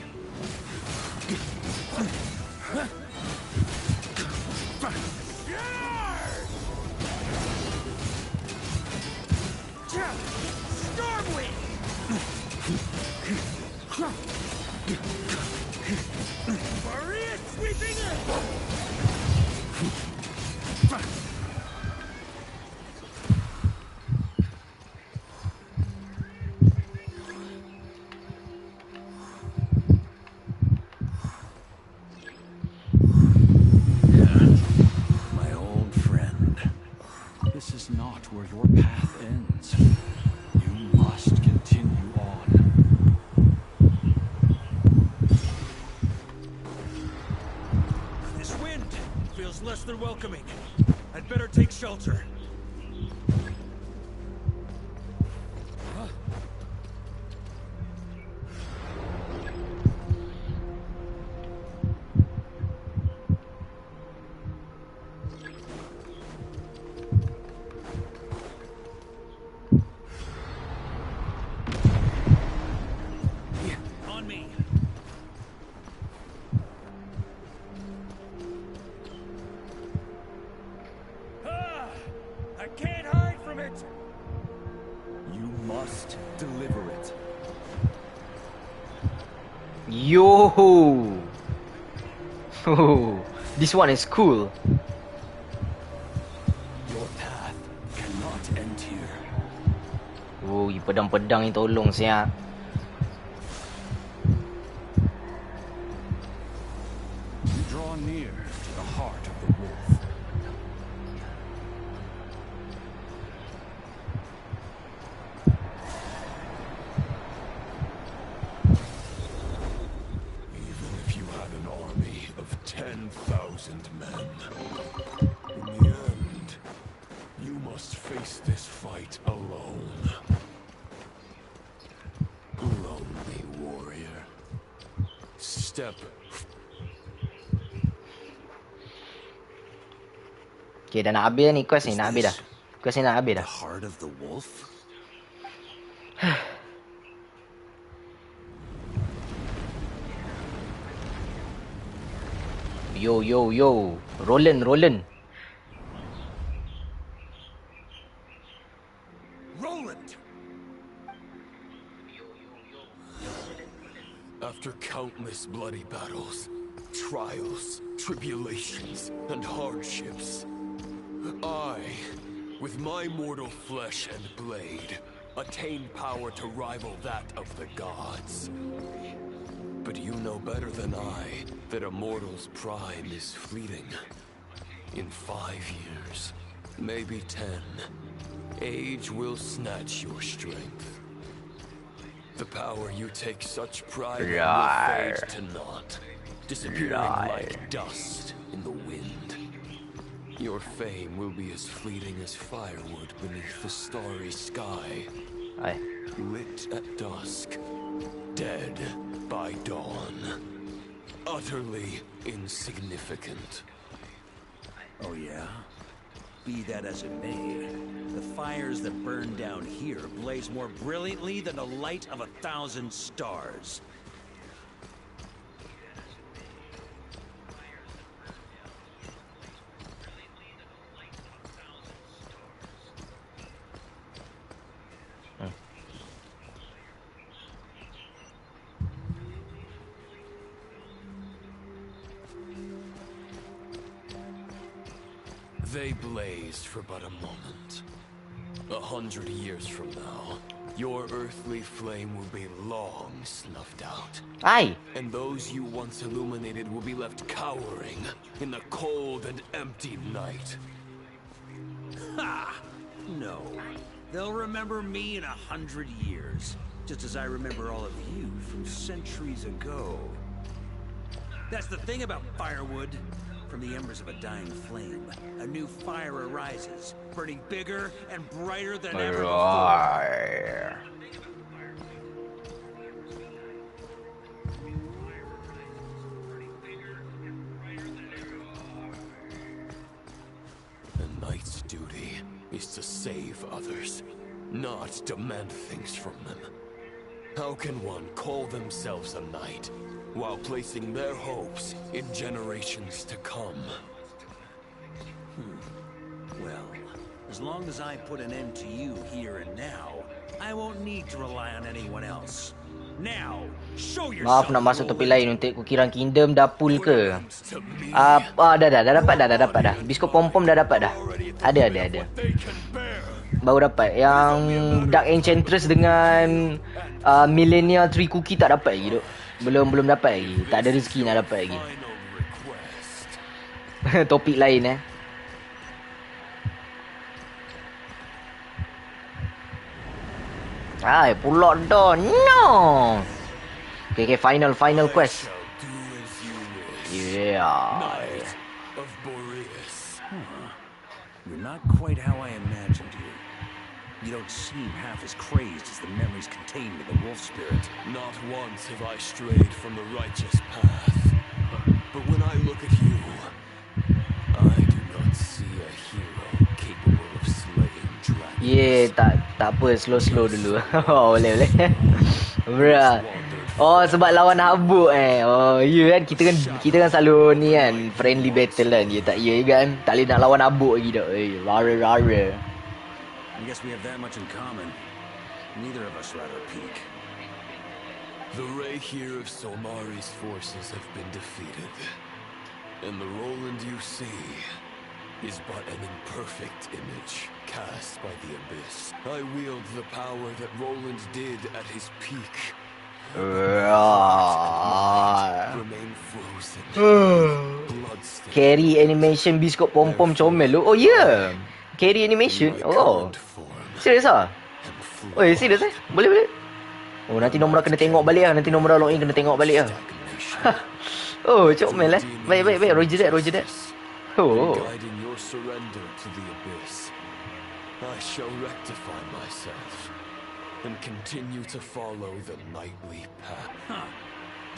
Starwind! Maria sweeping in! My old friend, this is not where your path ends. You must continue on. This wind feels less than welcoming. I'd better take shelter. On me. I can't hide from it. You must deliver it. Yo. This one is cool. Your path cannot end here. Oh, pedang-pedang ni tolong siap. You draw near to the heart of the wolf. Even if you had an army of 10,000 men, in the end, you must face this fight alone. Lonely warrior. Step. Okay, dah nak habis dah ni. Quest ni nak habis dah. Quest ni nak habis dah. The heart of the wolf? Yo, yo, yo. Roland. Roland! After countless bloody battles, trials, tribulations, and hardships, I, with my mortal flesh and blade, attained power to rival that of the gods. But you know better than I that a mortal's prime is fleeting. In 5 years, maybe 10, age will snatch your strength. The power you take such pride in will fade to naught, disappearing like dust in the wind. Your fame will be as fleeting as firewood beneath the starry sky. Lit at dusk, dead by dawn. Utterly insignificant. Oh yeah? Be that as it may, the fires that burn down here blaze more brilliantly than the light of 1,000 stars. They blazed for but a moment. 100 years from now, your earthly flame will be long snuffed out. Aye. And those you once illuminated will be left cowering in the cold and empty night. Ha! No. They'll remember me in 100 years, just as I remember all of you from centuries ago. That's the thing about firewood. From the embers of a dying flame, a new fire arises, burning bigger and brighter than ever before. A knight's duty is to save others, not demand things from them. How can one call themselves a knight while placing their hopes in generations to come? Well, as long as I put an end to you here and now, I won't need to rely on anyone else. Now, show yourself. Maaf nak masuk topik lain untuk Kukiran Kingdom dah full ke? Dah dapat dah. Biskop pom-pom dah dapat dah. Ada. Baru dapat. Yang Dark Enchantress dengan Millennial Tree Cookie tak dapat lagi duk. Belum dapat lagi. Tak ada rezeki nak dapat lagi. Topik lain pull out door. No. Okay, final quest. Yeah. You're not quite how I imagined you. You don't seem half as crazed as the memories contained in the wolf spirit. Not once have I strayed from the righteous path. But when I look at you, I do not see a hero capable of slaying dragons. Yeah, tak apa, slow dulu. boleh. Bruh. Oh, sebab lawan habuk Oh, ya kan kita kan selalu ni kan friendly battle kan. Ya tak kan. Tak boleh nak lawan habuk lagi dak. Rawrrr. I guess we have that much in common. Neither of us are at our peak. The Rawrrr of Solmari's forces have been defeated. And the Roland you see is but an imperfect image cast by the Abyss. I wield the power that Roland did at his peak. Remain frozen. Carry animation Biskop pom-pom comel. Oh yeah. Carry animation. Oh. Serius ah? Oh, serius Boleh. Oh, nanti Nomura kena tengok balik lah. Nanti Nomura login kena tengok balik lah. Oh, comel Baik. Roger that. Oh. Guiding your surrender to the Abyss, I shall rectify myself and continue to follow the knightly path.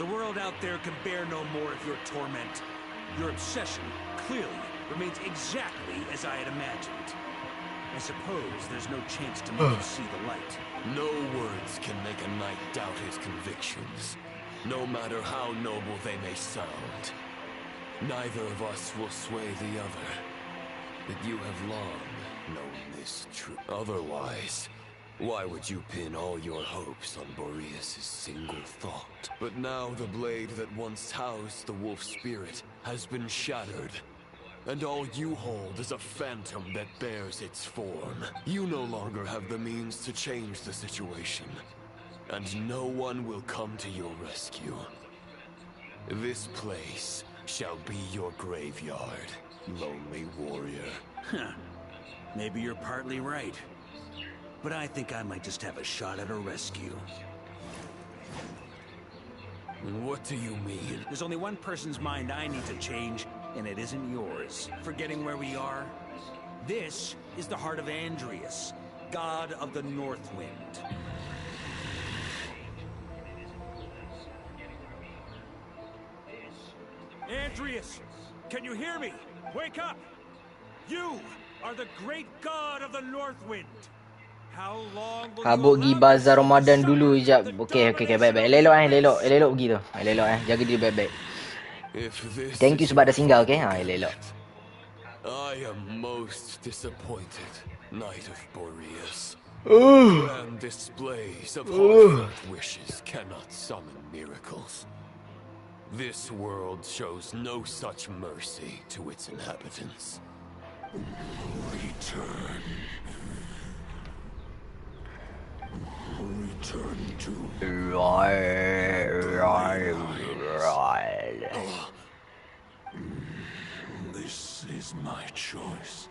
The world out there can bear no more of your torment. Your obsession, clearly, remains exactly as I had imagined. I suppose there's no chance to make you see the light. No words can make a knight doubt his convictions, no matter how noble they may sound. Neither of us will sway the other. But you have long known this truth. Otherwise, why would you pin all your hopes on Boreas' single thought? But now the blade that once housed the wolf spirit has been shattered, and all you hold is a phantom that bears its form. You no longer have the means to change the situation, and no one will come to your rescue. This place shall be your graveyard, lonely warrior. Huh. Maybe you're partly right. But I think I might just have a shot at a rescue. What do you mean? There's only one person's mind I need to change, and it isn't yours. Forgetting where we are? This is the heart of Andrias, god of the North Wind. Andrias, can you hear me? Wake up! You are the great god of the North Wind. How long will Habuk pergi bazar Ramadan dulu jap. Okey, baik-baik. Elok pergi tu. Elok jaga diri baik-baik. Thank you sebab dah singgah, okey? Elok. I am most disappointed, Knight of Boreas. Grand displays of heartfelt wishes cannot summon miracles. This world shows no such mercy to its inhabitants. Return to This is my choice.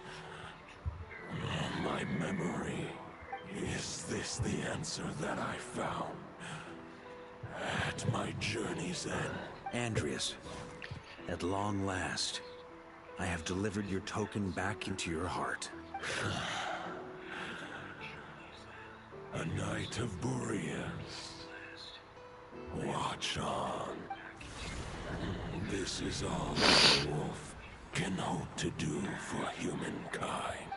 My memory. Is this the answer that I found at my journey's end? Andrias, at long last, I have delivered your token back into your heart. A Knight of Boreas. Watch on. This is all the wolf can hope to do for humankind.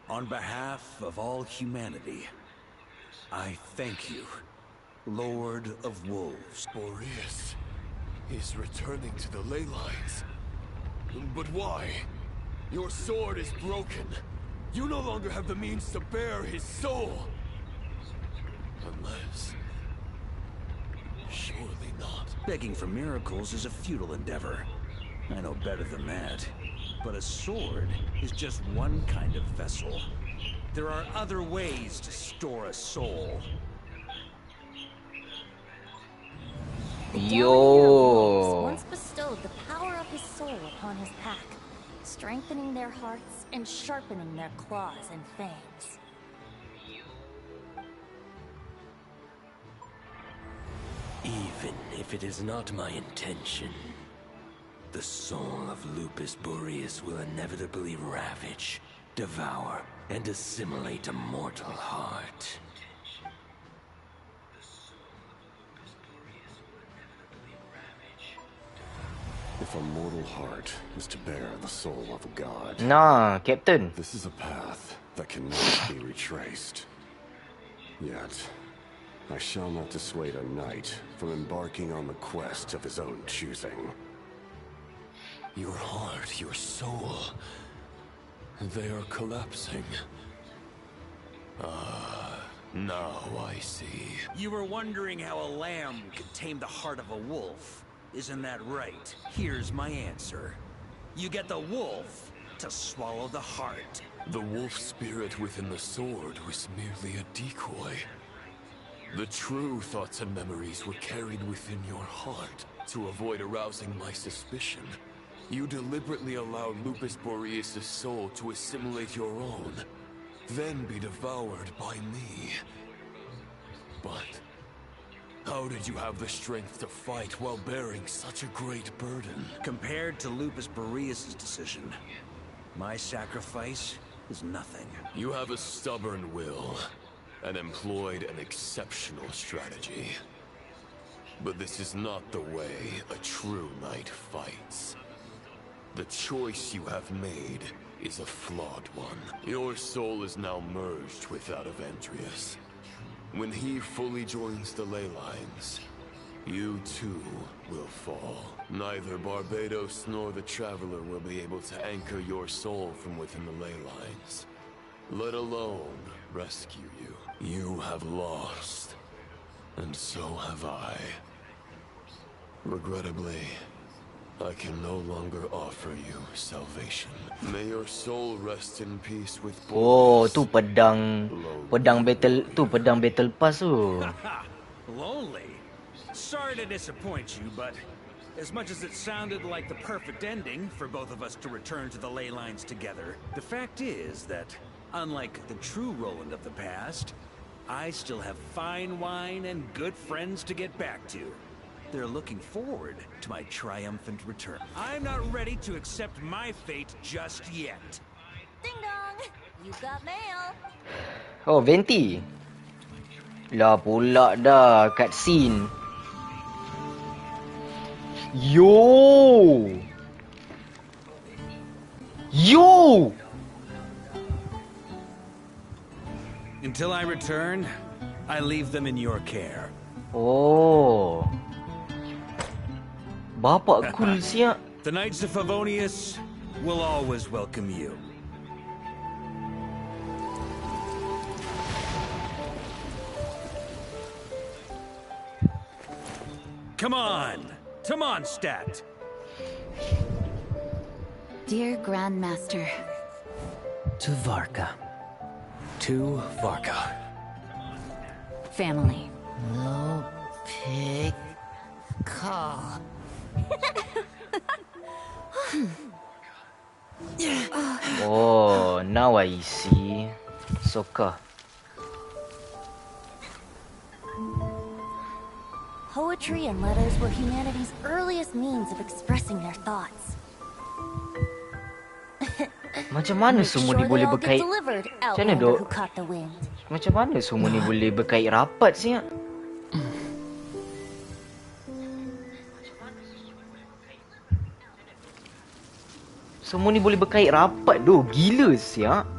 On behalf of all humanity, I thank you, Lord of Wolves. Boreas is returning to the ley lines. But why? Your sword is broken. You no longer have the means to bear his soul. Unless... surely not. Begging for miracles is a futile endeavor. I know better than that. But a sword is just one kind of vessel. There are other ways to store a soul. Yo! Once bestowed the power of his soul upon his pack, strengthening their hearts and sharpening their claws and fangs. Even if it is not my intention, the soul of Lupus Boreas will inevitably ravage, devour, and assimilate a mortal heart. If a mortal heart is to bear the soul of a god... Nah, Captain. This is a path that cannot be retraced. Yet, I shall not dissuade a knight from embarking on the quest of his own choosing. Your heart, your soul... they are collapsing. Now I see. You were wondering how a lamb could tame the heart of a wolf. Isn't that right? Here's my answer. You get the wolf to swallow the heart. The wolf spirit within the sword was merely a decoy. The true thoughts and memories were carried within your heart. To avoid arousing my suspicion, you deliberately allowed Lupus Boreas' soul to assimilate your own, then be devoured by me. But how did you have the strength to fight while bearing such a great burden? Compared to Lupus Boreas' decision, my sacrifice is nothing. You have a stubborn will, and employed an exceptional strategy. But this is not the way a true knight fights. The choice you have made is a flawed one. Your soul is now merged with that of Andrias. When he fully joins the ley lines, You too will fall. Neither Barbados nor the Traveler will be able to anchor your soul from within the ley lines, let alone rescue you. You have lost, and so have I. Regrettably, I can no longer offer you salvation. May your soul rest in peace with Oh, tu pedang battle pass tu. Lonely? Sorry to disappoint you, but as much as it sounded like the perfect ending for both of us to return to the ley lines together, the fact is that, unlike the true Roland of the past, I still have fine wine and good friends to get back to. They're looking forward to my triumphant return. I'm not ready to accept my fate just yet. Ding dong! You got mail. Oh, Venti. Lah pula dah cutscene. Yo! Yo! Until I return, I leave them in your care. Oh. Bapak cool siap. The Knights of Favonius will always welcome you. Come on, Mondstadt. Dear Grandmaster. To Varka. To Varka. Family. No pig call. Oh, now I see. Soccer. Poetry and letters were humanity's earliest means of expressing their thoughts. Macam mana semua ni boleh berkait? Macam mana dok? Macam mana semua ni boleh berkait rapat siap? Semua ni boleh berkait rapat doh. Gila siap.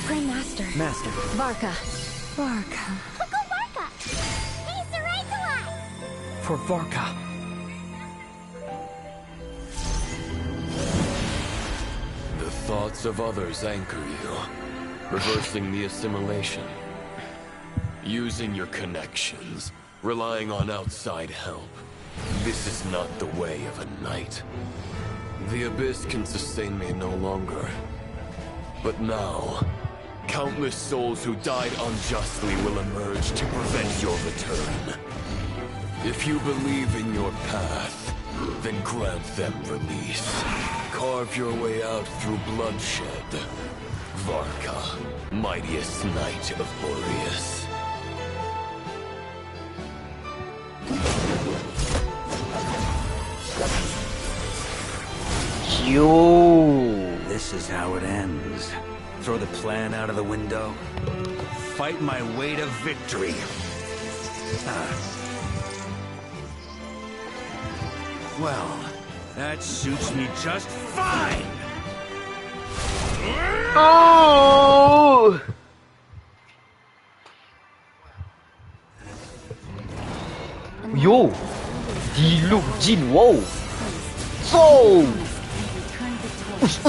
Grandmaster. Master. Varka. Uncle Varka! He's the right to us! For Varka. The thoughts of others anchor you, reversing the assimilation. Using your connections, relying on outside help. This is not the way of a knight. The Abyss can sustain me no longer. But now, countless souls who died unjustly will emerge to prevent your return. If you believe in your path, then grant them release. Carve your way out through bloodshed. Varka, mightiest knight of Boreas. Yo! This is how it ends. Throw the plan out of the window. Fight my way to victory. Well, that suits me just fine! Oh! Yo! Diluk Jin, wow! So! Us!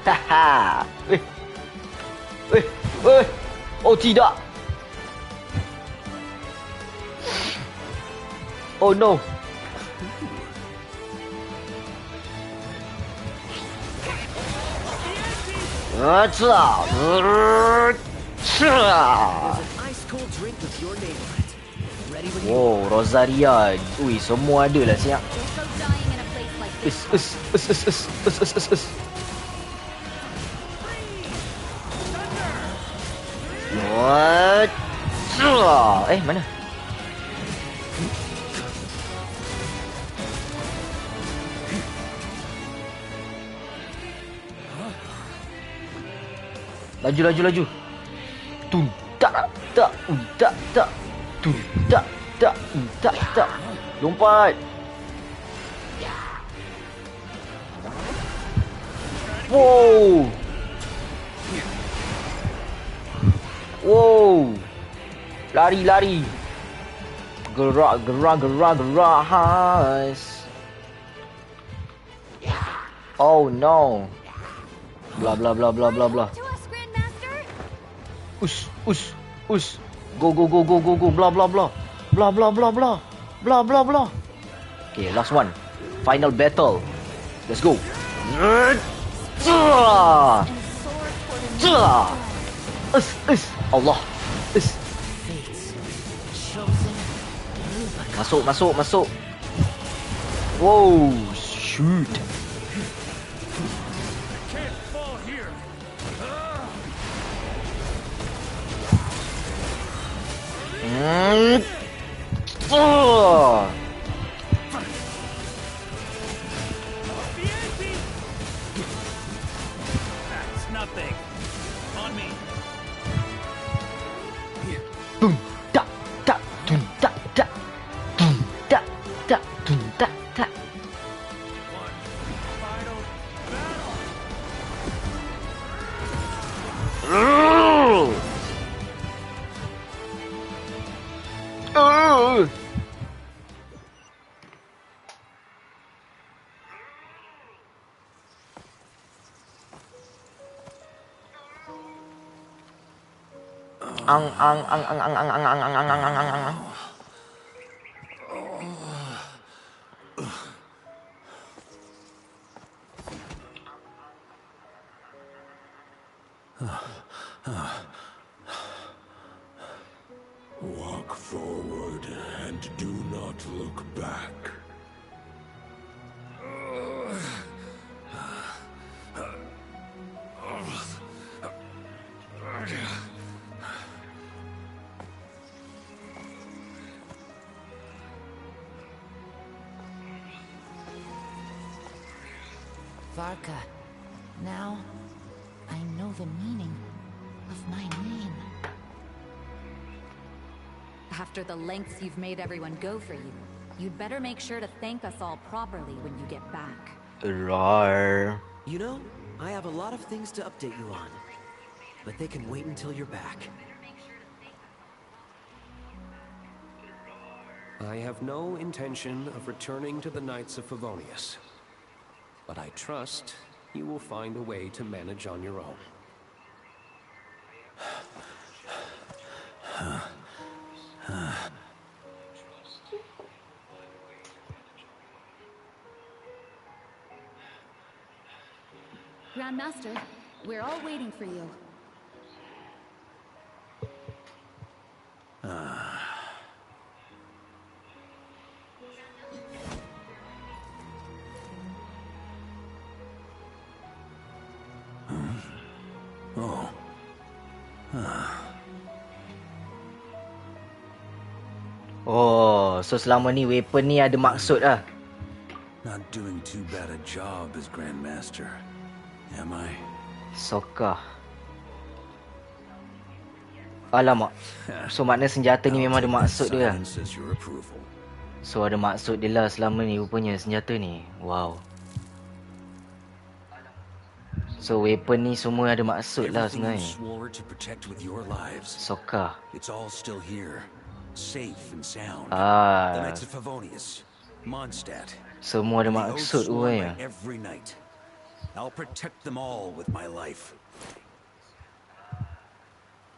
Haha. Oh tidak. Oh no. There's an ice cold drink with your name on it. Ready when you Wow, Rosaria. Ui, semua ada lah siap. What? Mana? Laju. Tum tak. Tum tak. Lompat. Wow. Lari. Gerak. Has. Oh no. Blah. Us. Go. Blah. Okay, last one. Final battle. Let's go. Allah. Masuk. Wow, shoot. That's nothing. On me. Walk forward and do not look back. Varka, now I know the meaning of my name. After the lengths you've made everyone go for you, you'd better make sure to thank us all properly when you get back. Rawrrr. You know, I have a lot of things to update you on, but they can wait until you're back. I have no intention of returning to the Knights of Favonius, but I trust you will find a way to manage on your own. Grandmaster, we're all waiting for you. Oh, so selama ni weapon ni ada maksud lah. Not doing too bad a job as Grandmaster, am I? Sokah. Alamak. So makna senjata ni memang ada maksud dia lah. So ada maksud dia lah selama ni rupanya senjata ni. Wow. So weapon ni semua ada maksud lah sebenarnya. Sokah. It's all still here, safe and sound. The Knights of Favonius, Mondstadt. Semua ada maksud rupanya. Every night. I'll protect them all with my life.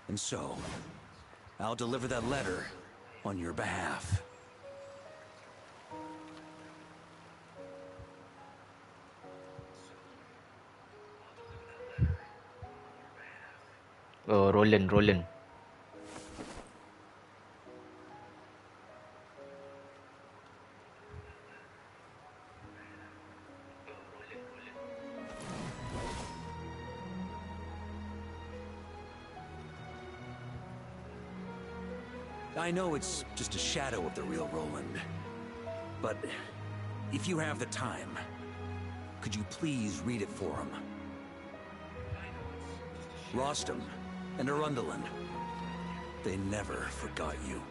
And so, I'll deliver that letter on your behalf. Oh, Roland. I know it's just a shadow of the real Roland, but if you have the time, could you please read it for him? Rostam and Arundelen, they never forgot you.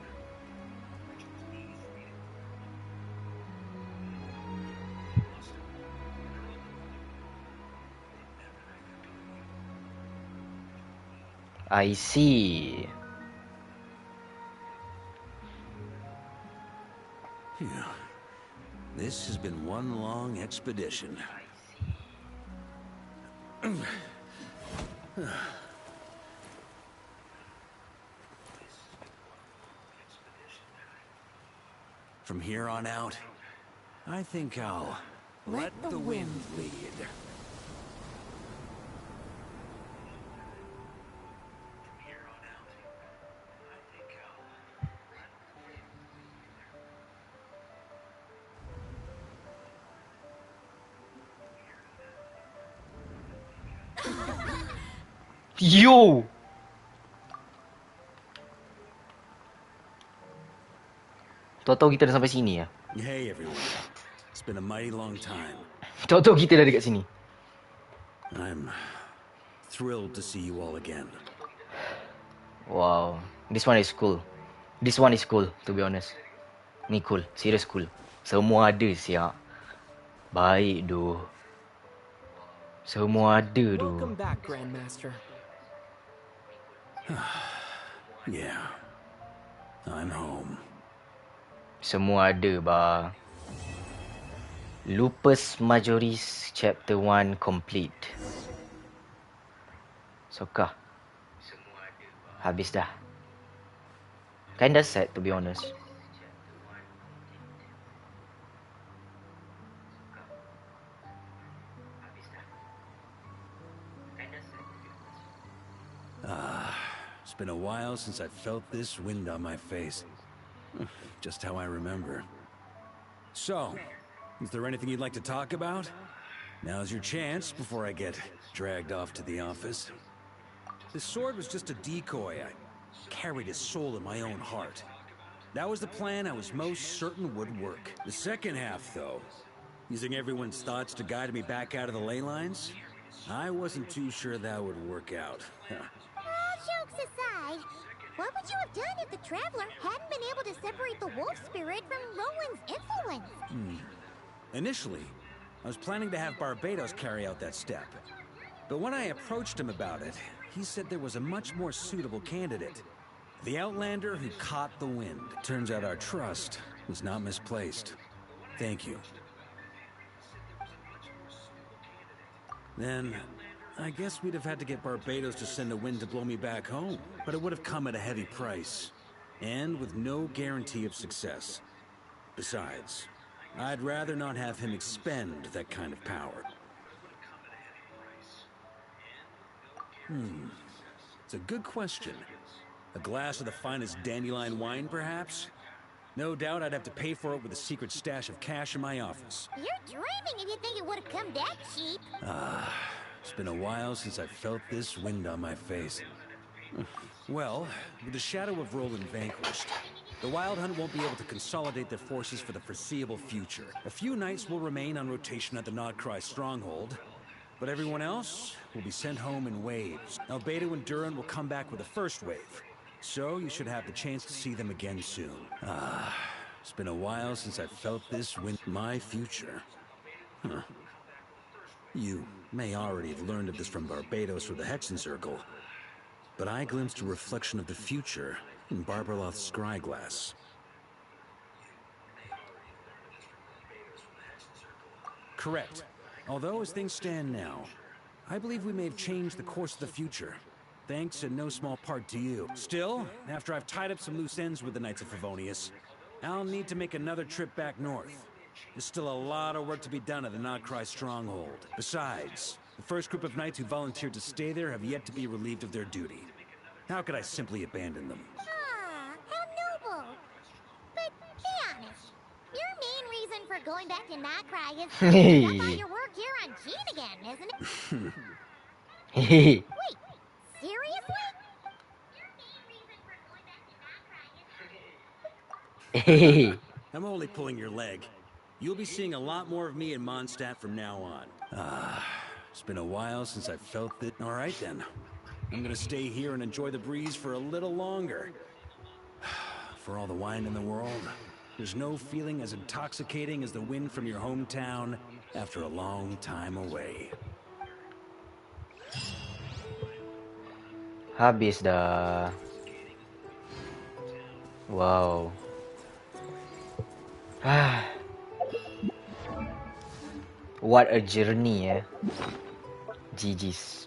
I see. Phew. This has been one long expedition. From here on out, I think I'll let the wind lead. Yo! Tahu-tahu kita dah sampai sini ya. Hey everyone. It's been a mighty long time. Tahu-tahu kita dah dekat sini. I'm thrilled to see you all again. Wow, this one is cool. This one is cool, to be honest. Ni cool, serious cool. Semua ada siap. Baik doh. Semua ada doh. Welcome back, Grandmaster. Yeah, I'm home. Semua ada bah. Lupus Majoris Chapter 1 complete. Sokah. Habis dah. Kinda sad, to be honest. It's been a while since I felt this wind on my face. Just how I remember. So, is there anything you'd like to talk about? Now's your chance before I get dragged off to the office. The sword was just a decoy. I carried his soul in my own heart. That was the plan I was most certain would work. The second half, though, using everyone's thoughts to guide me back out of the ley lines, I wasn't too sure that would work out. Jokes aside, what would you have done if the Traveler hadn't been able to separate the wolf spirit from Roland's influence? Initially, I was planning to have Barbados carry out that step. But when I approached him about it, he said there was a much more suitable candidate. The Outlander who caught the wind. Turns out our trust was not misplaced. Thank you. Then, I guess we'd have had to get Barbados to send the wind to blow me back home. But it would have come at a heavy price. And with no guarantee of success. Besides, I'd rather not have him expend that kind of power. It's a good question. A glass of the finest dandelion wine, perhaps? No doubt I'd have to pay for it with a secret stash of cash in my office. You're dreaming if you think it would have come that cheap. It's been a while since I felt this wind on my face. Well, with the shadow of Roland vanquished, the Wild Hunt won't be able to consolidate their forces for the foreseeable future. A few knights will remain on rotation at the Nodcry stronghold, but everyone else will be sent home in waves. Albedo and Duran will come back with the first wave, so you should have the chance to see them again soon. It's been a while since I felt this wind. My future. You may already have learned of this from Barbados or the Hexen Circle, but I glimpsed a reflection of the future in Barbarloth's scryglass. Correct. Although, as things stand now, I believe we may have changed the course of the future. Thanks in no small part to you. Still, after I've tied up some loose ends with the Knights of Favonius, I'll need to make another trip back north. There's still a lot of work to be done at the Notcry stronghold. Besides, the first group of knights who volunteered to stay there have yet to be relieved of their duty. How could I simply abandon them? Ah, how noble. But be honest, your main reason for going back to Notcry is to pick up all your work here on Gene again, isn't it? Wait, seriously? I'm only pulling your leg. You'll be seeing a lot more of me in Mondstadt from now on. It's been a while since I've felt it. All right then. I'm gonna stay here and enjoy the breeze for a little longer. For all the wine in the world, there's no feeling as intoxicating as the wind from your hometown after a long time away. Habis dah. Wow. What a journey, eh. GG's.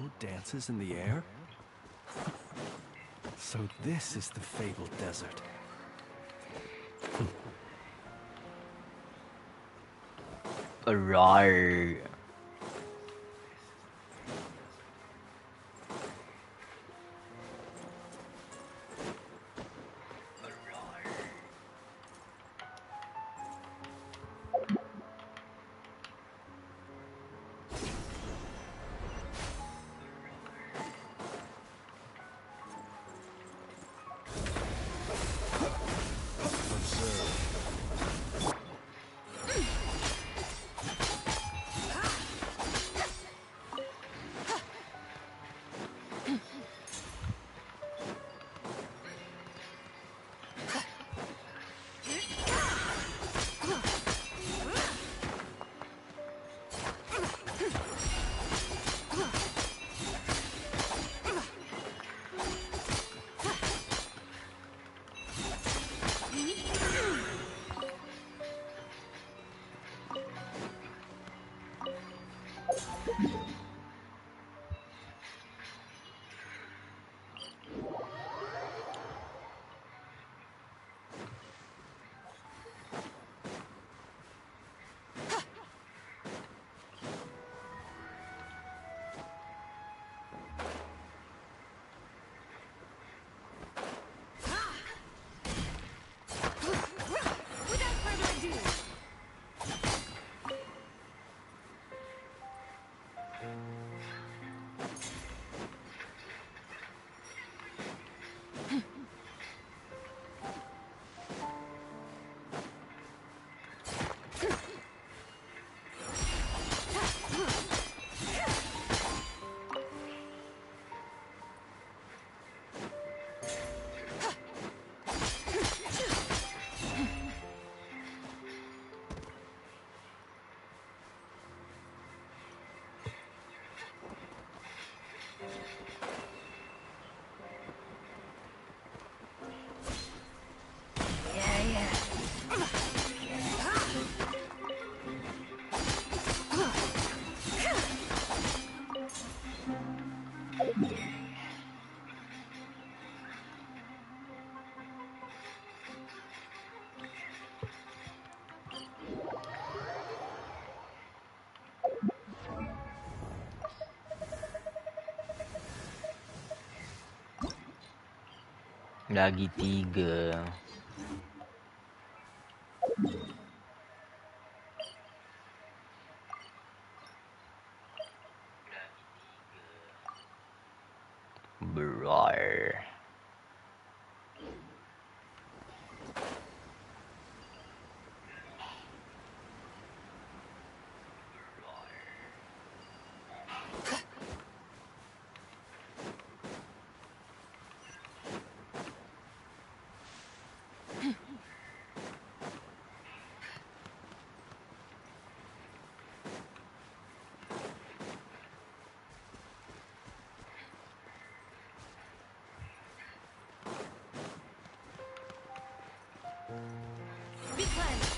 rainbow dances in the air? So this is the fabled desert. Rawrrr. Lagi 3. Rawrrr. Be cleansed.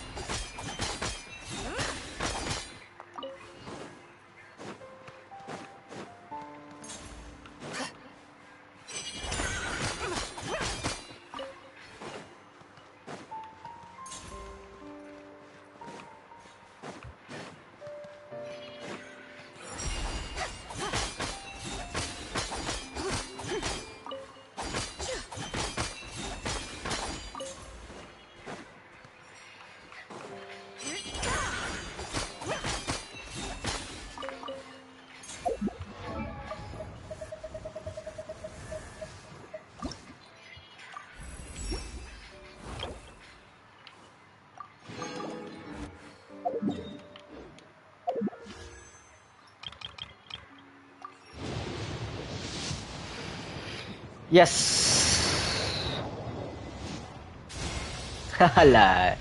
Yes. Halah.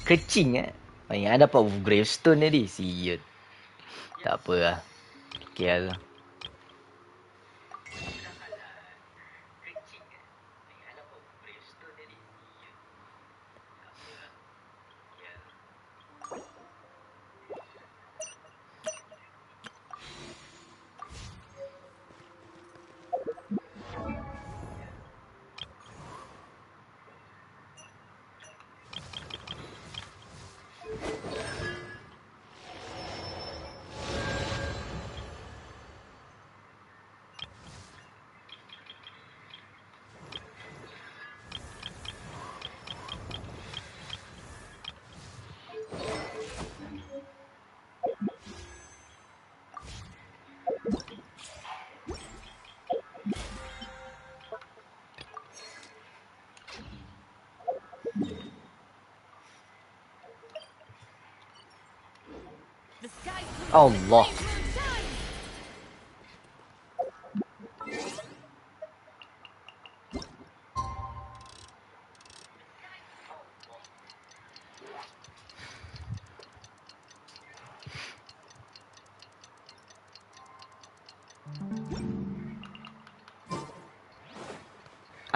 Kecing Yang dapat gravestone tadi. Siut. Tak apa lah. KL. Allah.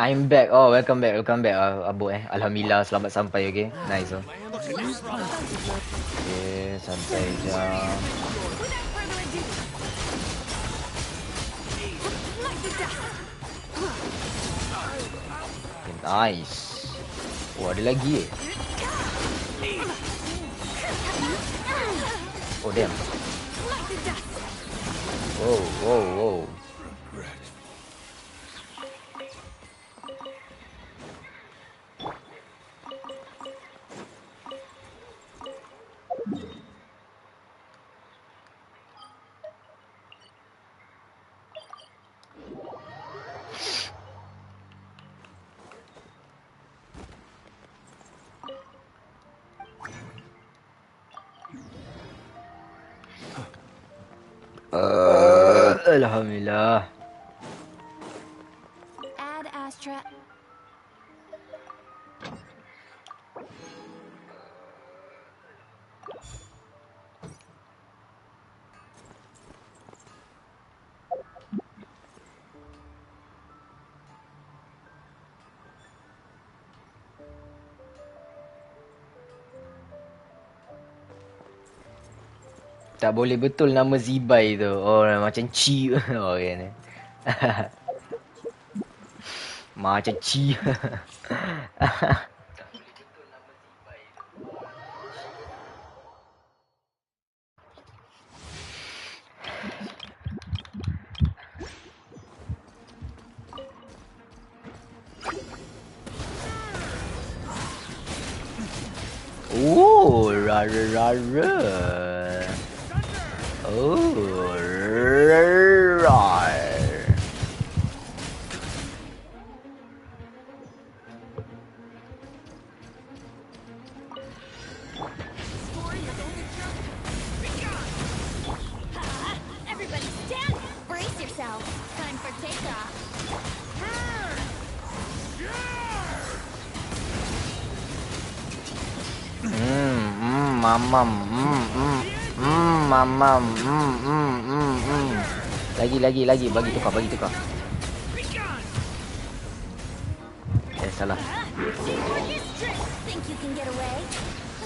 I'm back. Oh, welcome back. Abu Alhamdulillah selamat sampai, okay. Nice. Okay, santai je. Okay, nice. Oh, ada lagi Oh, damn. Whoa. Alhamdulillah. Add Astra. Tak boleh betul nama Zibai tu. Oh, macam Chi. Oh, okay. Macam Chi. Oh, Rawrrr. Oh, Rawrrr. Everybody stand! Brace yourselves. Time for takeoff. Mamam. Mamam. Lagi. Bagi tukar. Salah. Think you can get away?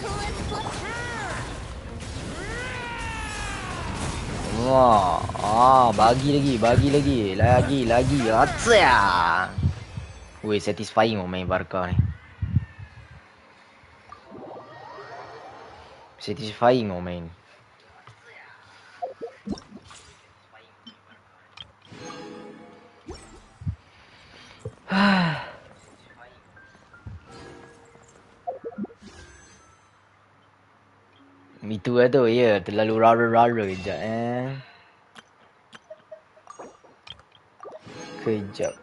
Let's flip. Wah, bagi lagi. Atsa. Weh, satisfying main Barca ni. Satisfying main. Itu lah tu, ya. Terlalu Rawrrr kejap, Kejap.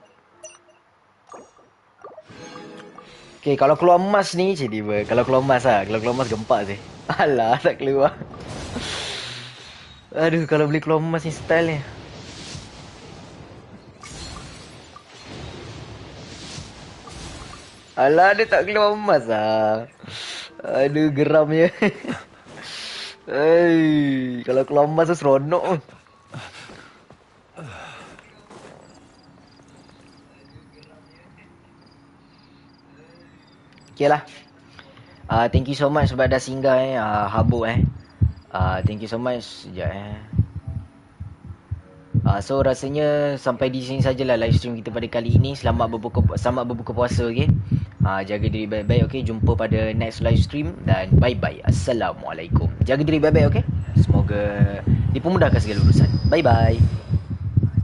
Okay, kalau keluar emas ni, tiba. Kalau keluar emas gempak sih. Alah, tak keluar. Aduh, kalau boleh keluar emas ni style ni. Alah, dia tak keluar emas lah. Aduh, geramnya. Hei, kalau keluar emas tu seronok. Okay lah. Thank you so much sebab dah singgah Habuk thank you so much. Sekejap so rasanya sampai di sini sajalah live stream kita pada kali ini. Selamat berbuka puasa, okay. Jaga diri baik-baik, okay. Jumpa pada next live stream dan bye-bye. Assalamualaikum. Jaga diri baik-baik, okay. Semoga dipermudahkan segala urusan. Bye-bye.